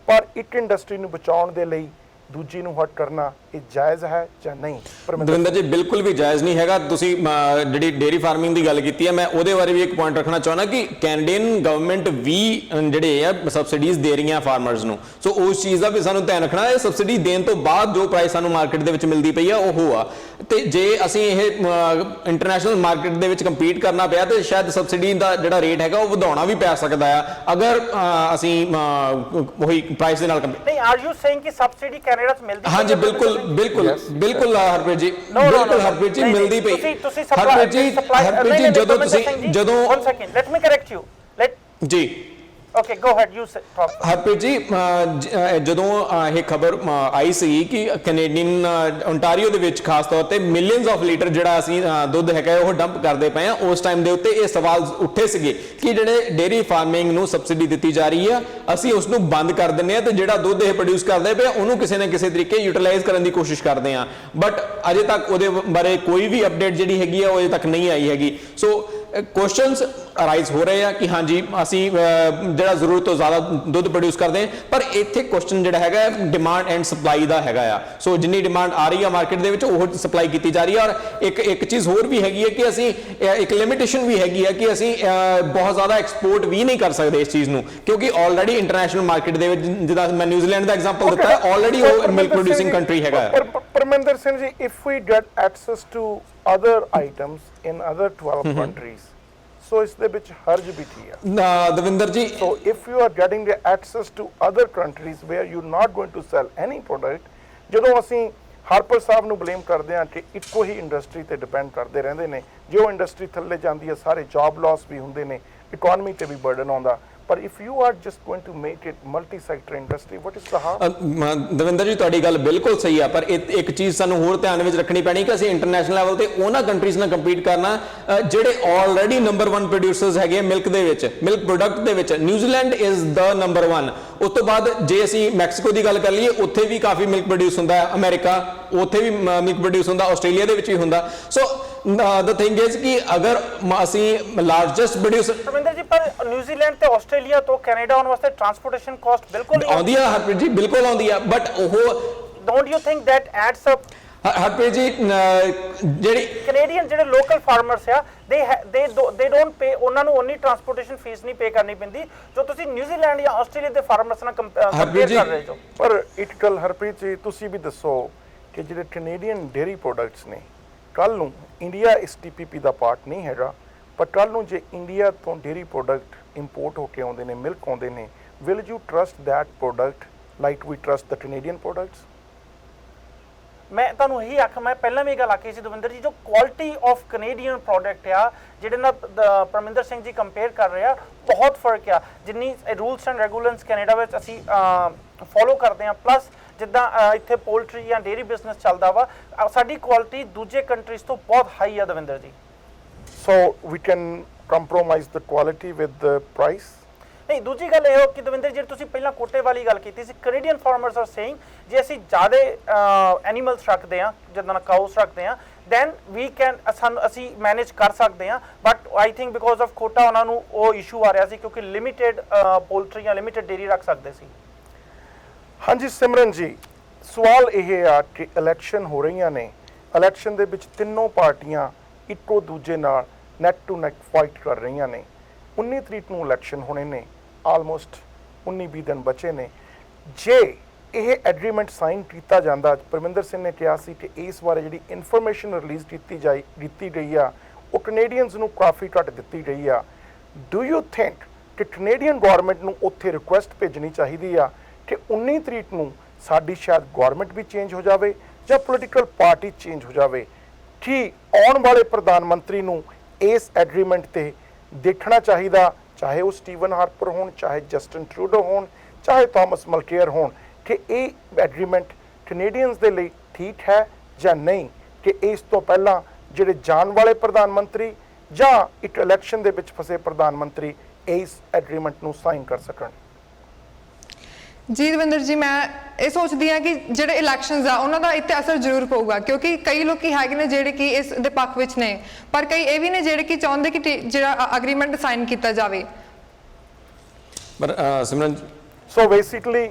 ਪਰ ਇੱਕ ਇੰਡਸਟਰੀ ਨੂੰ ਬਚਾਉਣ ਦੇ ਲਈ ਦੂਜੀ ਨੂੰ ਹਟ ਕਰਨਾ ਇਹ ਜਾਇਜ਼ ਹੈ ਜਾਂ ਨਹੀਂ? ਦਵਿੰਦਰ ਜੀ ਬਿਲਕੁਲ ਵੀ ਜਾਇਜ਼ ਨਹੀਂ ਹੈਗਾ। ਤੁਸੀਂ ਜਿਹੜੀ ਡੇਅਰੀ ਫਾਰਮਿੰਗ ਦੀ ਗੱਲ ਕੀਤੀ ਹੈ, ਮੈਂ ਉਹਦੇ ਬਾਰੇ ਵੀ ਇੱਕ ਪੁਆਇੰਟ ਰੱਖਣਾ ਚਾਹੁੰਦਾ ਕਿ ਕੈਨੇਡੀਅਨ ਗਵਰਨਮੈਂਟ ਵੀ ਜਿਹੜੇ ਆ ਸਬਸਿਡੀਜ਼ ਦੇ ਰਹੀਆਂ ਫਾਰਮਰਸ ਨੂੰ, ਸੋ ਉਸ ਚੀਜ਼ ਦਾ ਵੀ ਸਾਨੂੰ ਧਿਆਨ ਰੱਖਣਾ ਹੈ। ਸਬਸਿਡੀ ਦੇਣ ਤੋਂ ਬਾਅਦ ਜੋ ਪ੍ਰਾਈਸ ਸਾਨੂੰ ਮਾਰਕੀਟ ਦੇ ਵਿੱਚ ਮਿਲਦੀ ਪਈ ਆ ਉਹ ਆ, ਤੇ ਜੇ ਅਸੀਂ ਇਹ ਇੰਟਰਨੈਸ਼ਨਲ ਮਾਰਕੀਟ ਦੇ ਵਿੱਚ ਕੰਪੀਟ ਕਰਨਾ ਪਿਆ ਤੇ ਸ਼ਾਇਦ ਸਬਸਿਡੀ ਦਾ ਜਿਹੜਾ ਰੇਟ ਹੈਗਾ ਉਹ ਵਧਾਉਣਾ ਵੀ ਪੈ ਸਕਦਾ ਆ ਅਗਰ ਅਸੀਂ ਉਹੀ ਪ੍ਰਾਈਸ ਦੇ ਨਾਲ ਕੰਪੀਟ। ਨਹੀਂ, ਆਰ ਯੂ ਸੇਇੰਗ ਕਿ ਸਬਸਿਡੀ ਕੈਨੇਡਾ 'ਚ ਮਿਲਦੀ? ਹਾਂਜੀ ਬਿਲਕੁਲ ਬਿਲਕੁਲ ਬਿਲਕੁਲ ਹਰਪ੍ਰੀਤ ਜੀ, ਬਿਲਕੁਲ ਹਰਪ੍ਰੀਤ ਜੀ ਮਿਲਦੀ ਪਈ। ਹਰਪ੍ਰੀਤ ਜੀ ਜਦੋਂ one second, let me correct you, ਜੀ okay, go ahead, you talk. Harpreet ji ਜਦੋਂ ਇਹ ਖਬਰ ਆਈ ਸੀ ਕਿ ਕੈਨੇਡੀਅਨ ਓਨਟਾਰੀਓ ਦੇ ਵਿੱਚ ਖਾਸ ਤੌਰ ਤੇ ਮਿਲੀਅਨਸ ਆਫ ਲੀਟਰ ਜਿਹੜਾ ਅਸੀਂ ਦੁੱਧ ਹੈਗਾ ਉਹ ਡੰਪ ਕਰਦੇ ਪਏ ਆ, ਉਸ ਟਾਈਮ ਦੇ ਉੱਤੇ ਇਹ ਸਵਾਲ ਉੱਠੇ ਸੀਗੇ ਕਿ ਜਿਹੜੇ ਡੇਅਰੀ ਫਾਰਮਿੰਗ ਨੂੰ ਸਬਸਿਡੀ ਦਿੱਤੀ ਜਾ ਰਹੀ ਆ ਅਸੀਂ ਉਸ ਨੂੰ ਬੰਦ ਕਰ ਦਿੰਨੇ ਆ ਤੇ ਜਿਹੜਾ ਦੁੱਧ ਇਹ ਪ੍ਰੋਡਿਊਸ ਕਰਦੇ ਪਏ ਉਹਨੂੰ ਕਿਸੇ ਨਾ ਕਿਸੇ ਤਰੀਕੇ ਯੂਟਿਲਾਈਜ਼ ਕਰਨ ਦੀ ਕੋਸ਼ਿਸ਼ ਕਰਦੇ ਆ। ਬਟ ਅਜੇ ਤੱਕ ਉਹਦੇ ਬਾਰੇ ਕੋਈ ਵੀ ਅਪਡੇਟ ਜਿਹੜੀ ਹੈਗੀ ਆ ਉਹ ਅਜੇ ਤੱਕ ਨਹੀਂ ਆਈ ਹੈਗੀ। ਸੋ ਕੁਐਸਚਨਸ ਅਰਾਈਜ਼ ਹੋ ਰਹੇ ਆ ਕਿ ਹਾਂਜੀ ਅਸੀਂ ਜਿਹੜਾ ਜ਼ਰੂਰਤ ਤੋਂ ਜ਼ਿਆਦਾ ਦੁੱਧ ਪ੍ਰੋਡਿਊਸ ਕਰਦੇ ਹਾਂ, ਪਰ ਇੱਥੇ ਕੁਐਸਚਨ ਜਿਹੜਾ ਹੈਗਾ ਡਿਮਾਂਡ ਐਂਡ ਸਪਲਾਈ ਦਾ ਹੈਗਾ ਆ। ਸੋ ਜਿੰਨੀ ਡਿਮਾਂਡ ਆ ਰਹੀ ਆ ਮਾਰਕੀਟ ਦੇ ਵਿੱਚ ਉਹ ਸਪਲਾਈ ਕੀਤੀ ਜਾ ਰਹੀ ਹੈ। ਔਰ ਇੱਕ ਚੀਜ਼ ਹੋਰ ਵੀ ਹੈਗੀ ਹੈ ਕਿ ਅਸੀਂ ਇੱਕ ਲਿਮਿਟੇਸ਼ਨ ਵੀ ਹੈਗੀ ਹੈ ਕਿ ਅਸੀਂ ਬਹੁਤ ਜ਼ਿਆਦਾ ਐਕਸਪੋਰਟ ਵੀ ਨਹੀਂ ਕਰ ਸਕਦੇ ਇਸ ਚੀਜ਼ ਨੂੰ, ਕਿਉਂਕਿ ਆਲਰੇਡੀ ਇੰਟਰਨੈਸ਼ਨਲ ਮਾਰਕੀਟ ਦੇ ਵਿੱਚ ਜਿੱਦਾਂ ਮੈਂ ਨਿਊਜ਼ੀਲੈਂਡ ਦਾ ਐਗਜ਼ਾਮਪਲ ਦਿੱਤਾ ਆਲਰੇਡੀ ਉਹ ਮਿਲਕ ਪ੍ਰੋਡਿਊਸਿੰਗ ਕੰਟਰੀ ਹੈਗਾ। Parminder Singh ji, if we get access to other items in other 12 countries, so ਇਸ ਦੇ ਵਿੱਚ ਹਰਜ ਵੀ ਕੀ ਆ ਦਵਿੰਦਰ ਜੀ? So if you are getting the access to other countries where you're not going to sell any product, ਜਦੋਂ ਅਸੀਂ Harper ਸਾਹਿਬ ਨੂੰ blame ਕਰਦੇ ਹਾਂ ਕਿ ਇੱਕੋ ਹੀ ਇੰਡਸਟਰੀ ਤੇ ਡਿਪੈਂਡ ਕਰਦੇ ਰਹਿੰਦੇ ਨੇ, ਜੇ ਉਹ ਇੰਡਸਟਰੀ ਥੱਲੇ ਜਾਂਦੀ ਹੈ ਸਾਰੇ ਜੌਬ ਲਾਸ ਵੀ ਹੁੰਦੇ ਨੇ, ਇਕਨੋਮੀ ਤੇ ਵੀ ਬਰਡਨ ਆਉਂਦਾ। ਪਰ if you are just going to make it multi-sector industry, what is the harm? Davinder ਜੀ ਤੁਹਾਡੀ ਗੱਲ ਬਿਲਕੁਲ ਸਹੀ ਆ, ਪਰ ਇੱਕ ਚੀਜ਼ ਸਾਨੂੰ ਹੋਰ ਧਿਆਨ ਵਿੱਚ ਰੱਖਣੀ ਪੈਣੀ ਕਿ ਅਸੀਂ ਇੰਟਰਨੈਸ਼ਨਲ ਲੈਵਲ ਤੇ ਉਹਨਾਂ ਕੰਟਰੀਜ਼ ਨਾਲ ਕੰਪੀਟ ਕਰਨਾ ਜਿਹੜੇ ਆਲਰੇਡੀ ਨੰਬਰ 1 ਪ੍ਰੋਡਿਊਸਰਸ ਹੈਗੇ ਮਿਲਕ ਦੇ ਵਿੱਚ, ਮਿਲਕ ਪ੍ਰੋਡਕਟ ਦੇ ਵਿੱਚ। New Zealand is the number 1। ਉਸ ਤੋਂ ਬਾਅਦ ਜੇ ਅਸੀਂ ਮੈਕਸੀਕੋ ਦੀ ਗੱਲ ਕਰ ਲਈਏ ਉੱਥੇ ਵੀ ਕਾਫੀ ਮਿਲਕ ਪ੍ਰੋਡਿਊਸ ਹੁੰਦਾ ਹੈ, ਅਮਰੀਕਾ ਉੱਥੇ ਵੀ ਮਿਲਕ ਪ੍ਰੋਡਿਊਸ ਹੁੰਦਾ, ਆਸਟ੍ਰੇਲੀਆ ਦੇ ਵਿੱਚ ਵੀ ਹੁੰਦਾ। ਸੋ the thing is ਕਿ ਅਗਰ ਅਸੀਂ ਲਾਰਜੈਸਟ ਪ੍ਰੋਡਿਊਸਰ ਰਵਿੰਦਰ ਜੀ, ਪਰ ਨਿਊਜ਼ੀਲੈਂਡ ਤੇ ਆਸਟ੍ਰੇਲੀਆ ਤੋਂ ਕੈਨੇਡਾ ਆਉਣ ਵਾਸਤੇ ਟਰਾਂਸਪੋਰਟੇਸ਼ਨ ਕਾਸਟ ਬਿਲਕੁਲ ਆਉਂਦੀ ਆ ਹਰਪ੍ਰੀਤ ਜੀ, ਬਿਲਕੁਲ ਆਉਂਦੀ ਆ, ਬਟ ਉਹ don't you think that ads up? Harpreet ji ਜਿਹੜੀ ਕੈਨੇਡੀਅਨ ਜਿਹੜੇ ਲੋਕਲ ਫਾਰਮਰਸ ਆ they don't pay, ਉਹਨਾਂ ਨੂੰ ਉਨੀ ਟਰਾਂਸਪੋਰਟੇਸ਼ਨ ਫੀਸ ਨਹੀਂ ਪੇ ਕਰਨੀ ਪੈਂਦੀ ਜੋ ਤੁਸੀਂ ਨਿਊਜ਼ੀਲੈਂਡ ਜਾਂ ਆਸਟ੍ਰੇਲੀਆ ਦੇ ਫਾਰਮਰਸ ਨਾਲ ਕੰਪੇਅਰ ਕਰ ਰਹੇ ਹੋ। ਪਰ ਇੱਕ ਗੱਲ ਹਰਪ੍ਰੀਤ ਜੀ ਤੁਸੀਂ ਵੀ ਦੱਸੋ ਕਿ ਜਿਹੜੇ ਕੈਨੇਡੀਅਨ ਡੇਅਰੀ ਪ੍ਰੋਡਕਟਸ ਨੇ, ਕੱਲ ਨੂੰ ਇੰਡੀਆ ਇਸ TPP ਦਾ ਪਾਰਟ ਨਹੀਂ ਹੈਗਾ, ਪਰ ਕੱਲ ਨੂੰ ਜੇ ਇੰਡੀਆ ਤੋਂ ਡੇਅਰੀ ਪ੍ਰੋਡਕਟ ਇੰਪੋਰਟ ਹੋ ਕੇ ਆਉਂਦੇ ਨੇ, ਮਿਲਕ ਆਉਂਦੇ ਨੇ, will you trust that product like we trust the Canadian products? ਮੈਂ ਤੁਹਾਨੂੰ ਇਹੀ ਆਖਾਂ, ਮੈਂ ਪਹਿਲਾਂ ਵੀ ਗੱਲ ਆਖੀ ਸੀ ਦਵਿੰਦਰ ਜੀ, ਜੋ ਕੁਆਲਿਟੀ ਆਫ ਕੈਨੇਡੀਅਨ ਪ੍ਰੋਡਕਟ ਆ ਜਿਹੜੇ ਨਾਲ ਪਰਮਿੰਦਰ ਸਿੰਘ ਜੀ ਕੰਪੇਅਰ ਕਰ ਰਹੇ ਆ, ਬਹੁਤ ਫਰਕ ਆ। ਜਿੰਨੀ ਰੂਲਸ ਐਂਡ ਰੈਗੂਲੇਸ਼ਨਸ ਕੈਨੇਡਾ ਵਿੱਚ ਅਸੀਂ ਫੋਲੋ ਕਰਦੇ ਆ, ਪਲੱਸ ਜਿੱਦਾਂ ਇੱਥੇ ਪੋਲਟਰੀ ਜਾਂ ਡੇਅਰੀ ਬਿਜ਼ਨਸ ਚੱਲਦਾ ਵਾ, ਸਾਡੀ ਕੁਆਲਿਟੀ ਦੂਜੇ ਕੰਟਰੀਜ਼ ਤੋਂ ਬਹੁਤ ਹਾਈ ਆ Davinder ji. So we can compromise the quality with the price? ਨਹੀਂ, ਦੂਜੀ ਗੱਲ ਇਹ ਹੋ ਕਿ ਦਵਿੰਦਰ ਜੀ ਤੁਸੀਂ ਪਹਿਲਾਂ ਕੋਟੇ ਵਾਲੀ ਗੱਲ ਕੀਤੀ ਸੀ, ਕੈਨੇਡੀਅਨ ਫਾਰਮਰਸ ਆਰ ਸੇਇੰਗ ਜੇ ਅਸੀਂ ਜ਼ਿਆਦਾ ਐਨੀਮਲਸ ਰੱਖਦੇ ਹਾਂ, ਜਿੱਦਾਂ ਕਾਊਸ ਰੱਖਦੇ ਹਾਂ, ਦੈਨ ਵੀ ਕੈਨ ਅਸੀਂ ਮੈਨੇਜ ਕਰ ਸਕਦੇ ਹਾਂ। But I think because of quota ਉਹਨਾਂ ਨੂੰ ਉਹ ਇਸ਼ੂ ਆ ਰਿਹਾ ਸੀ ਕਿਉਂਕਿ ਲਿਮਿਟਿਡ ਪੋਲਟਰੀ ਜਾਂ ਲਿਮਿਟਿਡ ਡੇਅਰੀ ਰੱਖ ਸਕਦੇ ਸੀ। ਹਾਂਜੀ ਸਿਮਰਨ ਜੀ, ਸਵਾਲ ਇਹ ਆ ਕਿ ਇਲੈਕਸ਼ਨ ਹੋ ਰਹੀਆਂ ਨੇ, ਇਲੈਕਸ਼ਨ ਦੇ ਵਿੱਚ ਤਿੰਨੋਂ ਪਾਰਟੀਆਂ ਇੱਕੋ ਦੂਜੇ ਨਾਲ ਨੈਕ ਟੂ ਨੈਕ ਫਾਈਟ ਕਰ ਰਹੀਆਂ ਨੇ। 19 ਤਰੀਕ ਨੂੰ ਇਲੈਕਸ਼ਨ ਹੋਣੇ ਨੇ, ਆਲਮੋਸਟ 19-20 ਦਿਨ ਬਚੇ ਨੇ। ਜੇ ਇਹ ਐਗਰੀਮੈਂਟ ਸਾਈਨ ਕੀਤਾ ਜਾਂਦਾ, ਪਰਮਿੰਦਰ ਸਿੰਘ ਨੇ ਕਿਹਾ ਸੀ ਕਿ ਇਸ ਬਾਰੇ ਜਿਹੜੀ ਇਨਫੋਰਮੇਸ਼ਨ ਰਿਲੀਜ਼ ਕੀਤੀ ਗਈ ਆ ਉਹ ਕੈਨੇਡੀਅਨਸ ਨੂੰ ਕਾਫੀ ਘੱਟ ਦਿੱਤੀ ਗਈ ਆ। ਡੂ ਯੂ ਥਿੰਕ ਕਿ ਕੈਨੇਡੀਅਨ ਗਵਰਨਮੈਂਟ ਨੂੰ ਉੱਥੇ ਰਿਕੁਐਸਟ ਭੇਜਣੀ ਚਾਹੀਦੀ ਆ ਕਿ 19 ਤਰੀਕ ਨੂੰ ਸਾਡੀ ਸ਼ਾਇਦ ਗਵਰਨਮੈਂਟ ਵੀ ਚੇਂਜ ਹੋ ਜਾਵੇ ਜਾਂ ਪੋਲੀਟੀਕਲ ਪਾਰਟੀ ਚੇਂਜ ਹੋ ਜਾਵੇ, ਕਿ ਆਉਣ ਵਾਲੇ ਪ੍ਰਧਾਨ ਮੰਤਰੀ ਨੂੰ ਇਸ ਐਗਰੀਮੈਂਟ ਤੇ ਦੇਖਣਾ ਚਾਹੀਦਾ, ਚਾਹੇ ਉਹ ਸਟੀਵਨ ਹਾਰਪਰ ਹੋਣ, ਚਾਹੇ ਜਸਟਿਨ ਟਰੂਡੋ ਹੋਣ, ਚਾਹੇ ਥਾਮਸ ਮਲਕੇਅਰ ਹੋਣ, ਕਿ ਇਹ ਐਗਰੀਮੈਂਟ ਕੈਨੇਡੀਅਨਸ ਦੇ ਲਈ ਠੀਕ ਹੈ ਜਾਂ ਨਹੀਂ, ਕਿ ਇਸ ਤੋਂ ਪਹਿਲਾਂ ਜਿਹੜੇ ਜਾਣ ਵਾਲੇ ਪ੍ਰਧਾਨ ਮੰਤਰੀ ਜਾਂ ਇੱਕ ਇਲੈਕਸ਼ਨ ਦੇ ਵਿੱਚ ਫਸੇ ਪ੍ਰਧਾਨ ਮੰਤਰੀ ਇਸ ਐਗਰੀਮੈਂਟ ਨੂੰ ਸਾਈਨ ਕਰ ਸਕਣ। ਜੀ ਦਵਿੰਦਰ ਜੀ, ਮੈਂ ਇਹ ਸੋਚਦੀ ਹਾਂ ਕਿ ਜਿਹੜੇ ਇਲੈਕਸ਼ਨਸ ਆ ਉਹਨਾਂ ਦਾ ਇੱਥੇ ਅਸਰ ਜ਼ਰੂਰ ਪਊਗਾ, ਕਿਉਂਕਿ ਕਈ ਲੋਕੀ ਹੈਗੇ ਨੇ ਜਿਹੜੇ ਕਿ ਇਸ ਦੇ ਪੱਖ ਵਿੱਚ ਨੇ, ਪਰ ਕਈ ਇਹ ਵੀ ਨੇ ਜਿਹੜੇ ਕਿ ਚਾਹੁੰਦੇ ਕਿ ਜਿਹੜਾ ਅਗਰੀਮੈਂਟ ਸਾਈਨ ਕੀਤਾ ਜਾਵੇ। ਪਰ ਸਿਮਰਨ, ਸੋ ਬੇਸਿਕਲੀ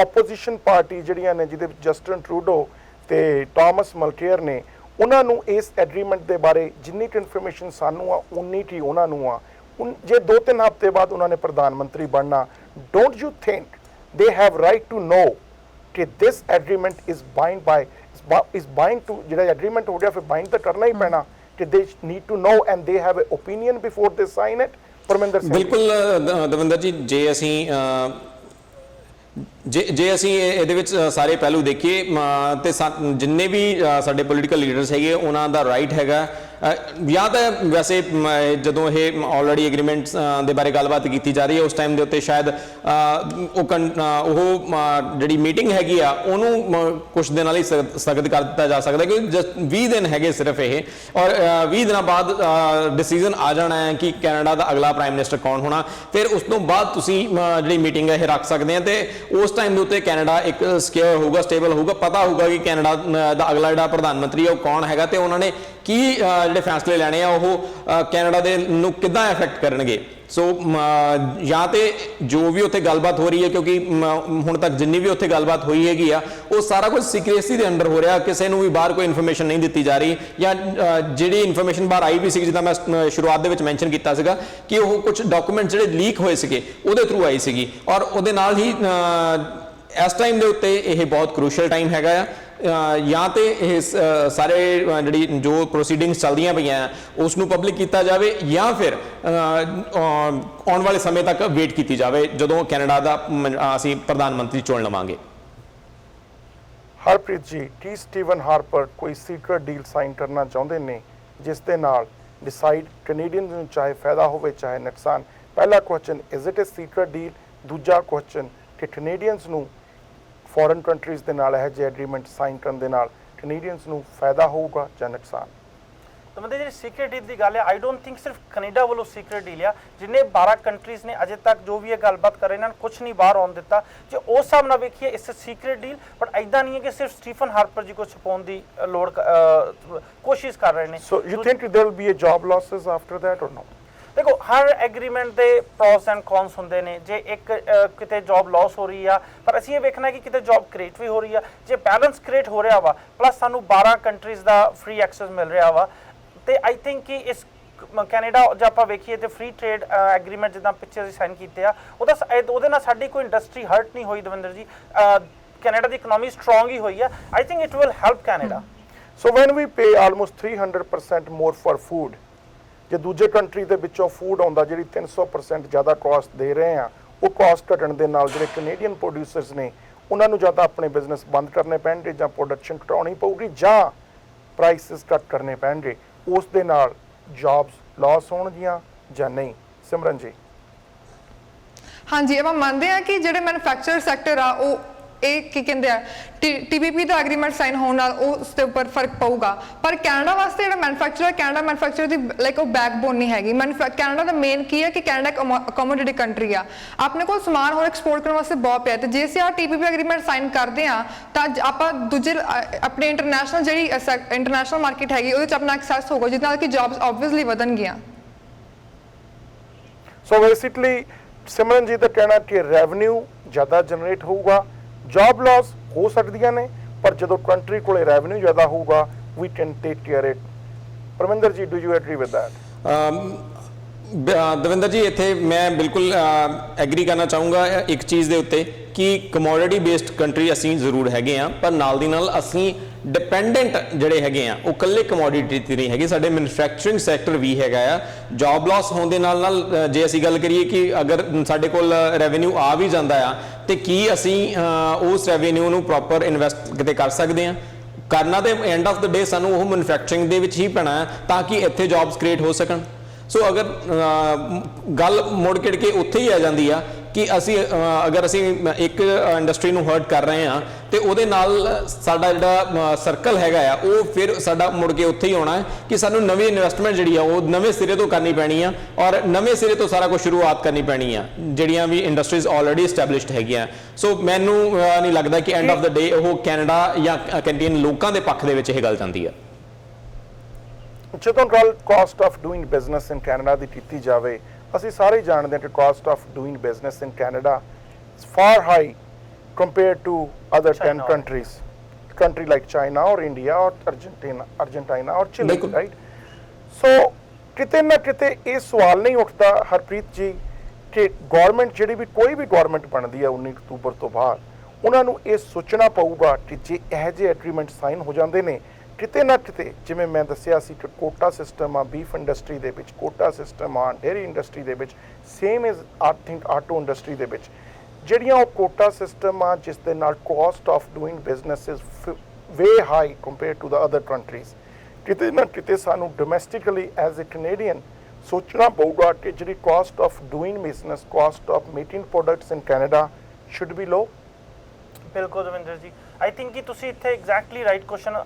ਆਪੋਜੀਸ਼ਨ ਪਾਰਟੀ ਜਿਹੜੀਆਂ ਨੇ ਜਿਹਦੇ ਵਿੱਚ ਜਸਟਿਨ ਟਰੂਡੋ ਤੇ ਥਾਮਸ ਮਲਕੇਅਰ ਨੇ, ਉਹਨਾਂ ਨੂੰ ਇਸ ਐਗਰੀਮੈਂਟ ਦੇ ਬਾਰੇ ਜਿੰਨੀ ਕੁ ਇਨਫੋਰਮੇਸ਼ਨ ਸਾਨੂੰ ਆ ਉਨੀ ਕੀ ਉਹਨਾਂ ਨੂੰ ਆ। ਜੇ 2-3 ਹਫ਼ਤੇ ਬਾਅਦ ਉਹਨਾਂ ਨੇ ਪ੍ਰਧਾਨ ਮੰਤਰੀ ਬਣਨਾ, don't you think they have right to know कि this agreement is bind to ਜਿਹੜਾ agreement ਹੋ ਗਿਆ ਫਿਰ bind ਤਾਂ ਕਰਨਾ ਹੀ ਪੈਣਾ, ਕਿ they need to know and they have an opinion before they sign it। Parminder Singh, ਬਿਲਕੁਲ ਦਵਿੰਦਰ ਜੀ, ਜੇ ਅਸੀਂ ਇਹਦੇ ਵਿੱਚ ਸਾਰੇ ਪਹਿਲੂ ਦੇਖੀਏ ਤੇ ਜਿੰਨੇ ਵੀ ਸਾਡੇ ਪੋਲੀਟੀਕਲ ਲੀਡਰਸ ਹੈਗੇ ਉਹਨਾਂ ਦਾ ਰਾਈਟ ਹੈਗਾ, ਜਾਂ ਤਾਂ ਵੈਸੇ ਜਦੋਂ ਇਹ ਆਲਰੇਡੀ ਐਗਰੀਮੈਂਟਸ ਦੇ ਬਾਰੇ ਗੱਲਬਾਤ ਕੀਤੀ ਜਾ ਰਹੀ ਹੈ ਉਸ ਟਾਈਮ ਦੇ ਉੱਤੇ ਸ਼ਾਇਦ ਉਹ ਜਿਹੜੀ ਮੀਟਿੰਗ ਹੈਗੀ ਆ ਉਹਨੂੰ ਕੁਝ ਦਿਨਾਂ ਲਈ ਸਥਗਿਤ ਕਰ ਦਿੱਤਾ ਜਾ ਸਕਦਾ, ਕਿਉਂਕਿ ਜਸਟ 20 ਦਿਨ ਹੈਗੇ ਸਿਰਫ ਇਹ, ਔਰ 20 ਦਿਨਾਂ ਬਾਅਦ ਡਿਸੀਜਨ ਆ ਜਾਣਾ ਹੈ ਕਿ ਕੈਨੇਡਾ ਦਾ ਅਗਲਾ ਪ੍ਰਾਈਮ ਮਿਨਿਸਟਰ ਕੌਣ ਹੋਣਾ। ਫਿਰ ਉਸ ਤੋਂ ਬਾਅਦ ਤੁਸੀਂ ਜਿਹੜੀ ਮੀਟਿੰਗ ਹੈ ਇਹ ਰੱਖ ਸਕਦੇ ਆ ਤੇ ਉਸ ਟਾਈਮ ਦੇ ਉੱਤੇ ਕੈਨੇਡਾ ਇੱਕ ਸਿਕਿਉਰ ਹੋਊਗਾ, ਸਟੇਬਲ ਹੋਊਗਾ, ਪਤਾ ਹੋਊਗਾ ਕਿ ਕੈਨੇਡਾ ਦਾ ਅਗਲਾ ਜਿਹੜਾ ਪ੍ਰਧਾਨ ਮੰਤਰੀ ਹੈ ਉਹ ਕੌਣ ਹੈਗਾ ਤੇ ਉਹਨਾਂ ਨੇ ਕੀ ਜਿਹੜੇ ਫੈਸਲੇ ਲੈਣੇ ਆ ਉਹ ਕੈਨੇਡਾ ਦੇ ਨੂੰ ਕਿੱਦਾਂ ਇਫੈਕਟ ਕਰਨਗੇ। ਸੋ ਜਾਂ ਤੇ ਜੋ ਵੀ ਉੱਥੇ ਗੱਲਬਾਤ ਹੋ ਰਹੀ ਹੈ, ਕਿਉਂਕਿ ਹੁਣ ਤੱਕ ਜਿੰਨੀ ਵੀ ਉੱਥੇ ਗੱਲਬਾਤ ਹੋਈ ਹੈਗੀ ਆ ਉਹ ਸਾਰਾ ਕੁਝ ਸੀਕ੍ਰੇਸੀ ਦੇ ਅੰਡਰ ਹੋ ਰਿਹਾ, ਕਿਸੇ ਨੂੰ ਵੀ ਬਾਹਰ ਕੋਈ ਇਨਫੋਰਮੇਸ਼ਨ ਨਹੀਂ ਦਿੱਤੀ ਜਾ ਰਹੀ, ਜਾਂ ਜਿਹੜੀ ਇਨਫੋਰਮੇਸ਼ਨ ਬਾਹਰ ਆਈ ਵੀ ਸੀ, ਜਿੱਦਾਂ ਮੈਂ ਸ਼ੁਰੂਆਤ ਦੇ ਵਿੱਚ ਮੈਂਸ਼ਨ ਕੀਤਾ ਸੀਗਾ ਕਿ ਉਹ ਕੁਝ ਡਾਕੂਮੈਂਟ ਜਿਹੜੇ ਲੀਕ ਹੋਏ ਸੀਗੇ ਉਹਦੇ ਥਰੂ ਆਈ ਸੀਗੀ, ਔਰ ਉਹਦੇ ਨਾਲ ਹੀ ਇਸ ਟਾਈਮ ਦੇ ਉੱਤੇ ਇਹ ਬਹੁਤ ਕ੍ਰੂਸ਼ੀਅਲ ਟਾਈਮ ਹੈਗਾ ਆ। ਜਾਂ ਤੇ ਇਹ ਸਾਰੇ ਜਿਹੜੀ ਜੋ ਪ੍ਰੋਸੀਡਿੰਗਸ ਚੱਲਦੀਆਂ ਪਈਆਂ ਉਸ ਨੂੰ ਪਬਲਿਕ ਕੀਤਾ ਜਾਵੇ, ਜਾਂ ਫਿਰ ਆਉਣ ਵਾਲੇ ਸਮੇਂ ਤੱਕ ਵੇਟ ਕੀਤੀ ਜਾਵੇ ਜਦੋਂ ਕੈਨੇਡਾ ਦਾ ਅਸੀਂ ਪ੍ਰਧਾਨ ਮੰਤਰੀ ਚੁਣ ਲਵਾਂਗੇ। ਹਰਪ੍ਰੀਤ ਜੀ, ਕੀ ਸਟੀਵਨ ਹਾਰਪਰ ਕੋਈ ਸੀਕ੍ਰੇਟ ਡੀਲ ਸਾਈਨ ਕਰਨਾ ਚਾਹੁੰਦੇ ਨੇ ਜਿਸ ਦੇ ਨਾਲ ਡਿਸਾਈਡ ਕੈਨੇਡੀਅਨਸ ਨੂੰ ਚਾਹੇ ਫਾਇਦਾ ਹੋਵੇ ਚਾਹੇ ਨੁਕਸਾਨ? ਪਹਿਲਾ question, is it a secret deal? ਦੂਜਾ ਕੁਐਸਚਨ ਕਿ ਕੈਨੇਡੀਅਨਸ ਨੂੰ ਫੋਰਨ ਕੰਟਰੀਜ਼ ਦੇ ਨਾਲ ਇਹ ਜਿਹੇ ਐਗਰੀਮੈਂਟ ਸਾਈਨ ਕਰਨ ਦੇ ਨਾਲ ਕੈਨੇਡੀਅਨਸ ਨੂੰ ਫਾਇਦਾ ਹੋਊਗਾ ਜਾਂ ਨੁਕਸਾਨ? ਤਾਂ ਮਤਲਬ ਜਿਹੜੀ ਸੀਕ੍ਰੇਟ ਡੀਲ ਦੀ ਗੱਲ ਹੈ, ਆਈ ਡੋਂਟ ਥਿੰਕ ਸਿਰਫ ਕੈਨੇਡਾ ਵੱਲੋਂ ਸੀਕ੍ਰੇਟ ਡੀਲ ਆ, ਜਿੰਨੇ 12 ਕੰਟਰੀਜ਼ ਨੇ ਅਜੇ ਤੱਕ ਜੋ ਵੀ ਇਹ ਗੱਲਬਾਤ ਕਰ ਰਹੇ ਇਹਨਾਂ ਨੇ ਕੁਝ ਨਹੀਂ ਬਾਹਰ ਆਉਣ ਦਿੱਤਾ। ਜੇ ਉਸ ਹਿਸਾਬ ਨਾਲ ਵੇਖੀਏ ਇਸ ਸੀਕ੍ਰੇਟ ਡੀਲ, ਬਟ ਐਦਾਂ ਨਹੀਂ ਹੈ ਕਿ ਸਿਰਫ ਸਟੀਫਨ ਹਾਰਪਰ ਜੀ को ਛੁਪਾਉਣ ਦੀ ਲੋੜ ਕੋਸ਼ਿਸ਼ ਕਰ ਰਹੇ ਨੇ। So you think there will be a job losses after that or no? देखो, हर एग्रीमेंट के प्रॉस एंड कॉन्स होंगे ने। जे एक किते जॉब लॉस हो रही है, पर असीं ये वेखना है कि किते जॉब क्रिएट भी हो रही है। जे बैलेंस क्रिएट हो रहा वा, प्लस सानू 12 कंट्रीज़ का फ्री एक्सेस मिल रहा वा, तो आई थिंक कि इस कैनेडा जो आप वेखिए तो फ्री ट्रेड एग्रीमेंट जिदा पिछे असीं साइन किए ਉਹਦੇ ਨਾਲ ਸਾਡੀ ਕੋਈ इंडस्ट्री हर्ट नहीं हुई दविंदर जी। कैनेडा की इकोनॉमी स्ट्रोंग ही हुई है। I think it will help Canada. So when we pay almost 300% more for food, ਜੇ ਦੂਜੇ ਕੰਟਰੀ ਦੇ ਵਿੱਚੋਂ ਫੂਡ ਆਉਂਦਾ ਜਿਹੜੀ 300% ਜ਼ਿਆਦਾ ਕਾਸਟ ਦੇ ਰਹੇ ਆ, ਉਹ ਕਾਸਟ ਘਟਣ ਦੇ ਨਾਲ ਜਿਹੜੇ ਕੈਨੇਡੀਅਨ ਪ੍ਰੋਡਿਊਸਰਸ ਨੇ ਉਹਨਾਂ ਨੂੰ ਜਾਂ ਤਾਂ ਆਪਣੇ ਬਿਜ਼ਨਸ ਬੰਦ ਕਰਨੇ ਪੈਣਗੇ ਜਾਂ ਪ੍ਰੋਡਕਸ਼ਨ ਘਟਾਉਣੀ ਪਊਗੀ ਜਾਂ ਪ੍ਰਾਈਸਿਸ ਕੱਟ ਕਰਨੇ ਪੈਣਗੇ। ਉਸ ਦੇ ਨਾਲ ਜੌਬਸ ਲਾਸ ਹੋਣਗੀਆਂ ਜਾਂ ਨਹੀਂ? ਸਿਮਰਨ ਜੀ। ਹਾਂਜੀ, ਆਪਾਂ ਮੰਨਦੇ ਆ ਕਿ ਜਿਹੜੇ ਮੈਨੂਫੈਕਚਰ ਸੈਕਟਰ ਆ ਉਹ ਇਹ ਕੀ ਕਹਿੰਦੇ ਆ TPP ਦਾ ਐਗਰੀਮੈਂਟ ਸਾਈਨ ਹੋਣ ਨਾਲ ਉਸ ਦੇ ਉੱਪਰ ਫਰਕ ਪਊਗਾ, ਪਰ ਕੈਨੇਡਾ ਵਾਸਤੇ ਜਿਹੜਾ ਮੈਨੂਫੈਕਚਰ, ਕੈਨੇਡਾ ਮੈਨੂਫੈਕਚਰ ਦੀ ਲਾਈਕ ਉਹ ਬੈਕਬੋਨ ਨਹੀਂ ਹੈਗੀ। ਕੈਨੇਡਾ ਦਾ ਮੇਨ ਕੀ ਹੈ ਕਿ ਕੈਨੇਡਾ ਇੱਕ ਕਮੋਡਿਟੀ ਕੰਟਰੀ ਆ, ਆਪਣੇ ਕੋਲ ਸਮਾਨ ਹੋਰ ਐਕਸਪੋਰਟ ਕਰਨ ਵਾਸਤੇ ਬਹੁਤ ਪਿਆ, ਤੇ ਜੇ ਅਸੀਂ TPP ਐਗਰੀਮੈਂਟ ਸਾਈਨ ਕਰਦੇ ਆ ਤਾਂ ਆਪਾਂ ਦੂਜੇ ਆਪਣੇ ਇੰਟਰਨੈਸ਼ਨਲ ਜਿਹੜੀ ਇੰਟਰਨੈਸ਼ਨਲ ਮਾਰਕੀਟ ਹੈਗੀ ਉਹਦੇ 'ਚ ਆਪਣਾ ਐਕਸੈਸ ਹੋਊਗਾ, ਜਿਹਦੇ ਨਾਲ ਕਿ ਜੌਬਸ ਆਬਵੀਅਸਲੀ ਵਧਣਗੀਆਂ। ਸੋ ਬੇਸਿਕਲੀ ਸਿਮਰਨ ਜੀ ਦਾ ਕਹਿਣਾ ਕਿ ਰੈਵਨਿਊ ਜ਼ਿਆਦਾ ਜਨਰੇਟ ਹੋਊਗਾ, ਜੌਬ ਲਾਸ ਹੋ ਸਕਦੀਆਂ ਨੇ, ਪਰ ਜਦੋਂ ਕੰਟਰੀ ਕੋਲੇ ਰੈਵਨਿਊ ਜ਼ਿਆਦਾ ਹੋਊਗਾ we can take care it. Parminder ji, do you agree with that? Davinder ji ਇੱਥੇ ਮੈਂ ਬਿਲਕੁਲ ਐਗਰੀ ਕਰਨਾ ਚਾਹੂੰਗਾ ਇੱਕ ਚੀਜ਼ ਦੇ ਉੱਤੇ ਕਿ ਕਮੋਡਿਟੀ ਬੇਸਡ ਕੰਟਰੀ ਅਸੀਂ ਜ਼ਰੂਰ ਹੈਗੇ ਆ, ਪਰ ਨਾਲ ਦੀ ਨਾਲ ਅਸੀਂ ਡਿਪੈਂਡੈਂਟ ਜਿਹੜੇ ਹੈਗੇ ਆ ਉਹ ਇਕੱਲੇ ਕਮੋਡਿਟੀ ਤੇ ਨਹੀਂ ਹੈਗੇ, ਸਾਡੇ ਮੈਨੂਫੈਕਚਰਿੰਗ ਸੈਕਟਰ ਵੀ ਹੈਗਾ ਆ। ਜੌਬ ਲਾਸ ਹੋਣ ਦੇ ਨਾਲ ਨਾਲ ਜੇ ਅਸੀਂ ਗੱਲ ਕਰੀਏ ਕਿ ਅਗਰ ਸਾਡੇ ਕੋਲ ਰੈਵਨਿਊ ਆ ਵੀ ਜਾਂਦਾ ਆ ਤੇ ਕੀ ਅਸੀਂ ਉਸ ਰੈਵਨਿਊ ਨੂੰ ਪ੍ਰੋਪਰ ਇਨਵੈਸਟ ਕਿਤੇ ਕਰ ਸਕਦੇ ਆ? ਕਰਨਾ ਤੇ ਐਂਡ ਆਫ ਦ ਡੇ ਸਾਨੂੰ ਉਹ ਮੈਨੂਫੈਕਚਰਿੰਗ ਦੇ ਵਿੱਚ ਹੀ ਪੈਣਾ ਹੈ ਤਾਂ ਕਿ ਇੱਥੇ ਜੌਬਸ ਕ੍ਰੀਏਟ ਹੋ ਸਕਣ। ਸੋ ਅਗਰ ਗੱਲ ਮੁੜ ਕੇ ਉੱਥੇ ਹੀ ਆ ਜਾਂਦੀ ਆ ਕਿ ਅਸੀਂ ਅਗਰ ਅਸੀਂ ਇੱਕ ਇੰਡਸਟਰੀ ਨੂੰ ਹਰਟ ਕਰ ਰਹੇ ਹਾਂ ਤੇ ਉਹਦੇ ਨਾਲ ਸਾਡਾ ਜਿਹੜਾ ਸਰਕਲ ਹੈਗਾ ਆ ਉਹ ਫਿਰ ਸਾਡਾ ਮੁੜ ਕੇ ਉੱਥੇ ਹੀ ਆਉਣਾ ਹੈ ਕਿ ਸਾਨੂੰ ਨਵੀਂ ਇਨਵੈਸਟਮੈਂਟ ਜਿਹੜੀ ਆ ਉਹ ਨਵੇਂ ਸਿਰੇ ਤੋਂ ਕਰਨੀ ਪੈਣੀ ਆ ਔਰ ਨਵੇਂ ਸਿਰੇ ਤੋਂ ਸਾਰਾ ਕੁਝ ਸ਼ੁਰੂਆਤ ਕਰਨੀ ਪੈਣੀ ਆ ਜਿਹੜੀਆਂ ਵੀ ਇੰਡਸਟਰੀਜ਼ ਆਲਰੇਡੀ ਐਸਟੈਬਲਿਸ਼ਡ ਹੈਗੀਆਂ। ਸੋ ਮੈਨੂੰ ਨਹੀਂ ਲੱਗਦਾ ਕਿ ਐਂਡ ਆਫ ਦ ਡੇ ਉਹ ਕੈਨੇਡਾ ਜਾਂ ਕੈਨੇਡੀਅਨ ਲੋਕਾਂ ਦੇ ਪੱਖ ਦੇ ਵਿੱਚ ਇਹ ਗੱਲ ਜਾਂਦੀ ਆ। ਜਦੋਂ ਗੱਲ cost of doing business in Canada ਦੀ ਕੀਤੀ ਜਾਵੇ, ਅਸੀਂ ਸਾਰੇ ਜਾਣਦੇ ਹਾਂ ਕਿ cost of doing business in Canada is far high compared to other 10 countries, country like China or India or Argentina or Chile, ਬਿਲਕੁਲ। right? ਸੋ ਕਿਤੇ ਨਾ ਕਿਤੇ ਇਹ ਸਵਾਲ ਨਹੀਂ ਉੱਠਦਾ ਹਰਪ੍ਰੀਤ ਜੀ ਕਿ ਗਵਰਨਮੈਂਟ ਜਿਹੜੀ ਵੀ ਕੋਈ ਵੀ ਗਵਰਨਮੈਂਟ ਬਣਦੀ ਹੈ 19 ਅਕਤੂਬਰ ਤੋਂ ਬਾਅਦ ਉਹਨਾਂ ਨੂੰ ਇਹ ਸੋਚਣਾ ਪਊਗਾ ਕਿ ਜੇ ਇਹੋ ਜਿਹੇ ਐਗਰੀਮੈਂਟ ਸਾਈਨ ਹੋ ਜਾਂਦੇ ਨੇ ਕਿਤੇ ਨਾ ਕਿਤੇ, ਜਿਵੇਂ ਮੈਂ ਦੱਸਿਆ ਸੀ ਕਿ ਕੋਟਾ ਸਿਸਟਮ ਆ ਬੀਫ ਇੰਡਸਟਰੀ ਦੇ ਵਿੱਚ, ਕੋਟਾ ਸਿਸਟਮ ਆ ਡੇਅਰੀ ਇੰਡਸਟਰੀ ਦੇ ਵਿੱਚ, same is I think auto industry ਦੇ ਵਿੱਚ, ਜਿਹੜੀਆਂ ਉਹ ਕੋਟਾ ਸਿਸਟਮ ਆ ਜਿਸ ਦੇ ਨਾਲ cost of doing business is way high compare to the other countries. ਕਿਤੇ ਨਾ ਕਿਤੇ ਸਾਨੂੰ ਡੋਮੈਸਟਿਕਲੀ ਐਜ਼ ਅ ਕੈਨੇਡੀਅਨ ਸੋਚਣਾ ਪਊਗਾ ਕਿ ਜਿਹੜੀ cost of doing business, cost of making products in Canada should be low. ਬਿਲਕੁਲ ਦਵਿੰਦਰ ਜੀ, ਆਈ ਥਿੰਕ ਕਿ ਤੁਸੀਂ ਇੱਥੇ ਐਗਜ਼ੈਕਟਲੀ ਰਾਈਟ ਕੁਐਸਚਨ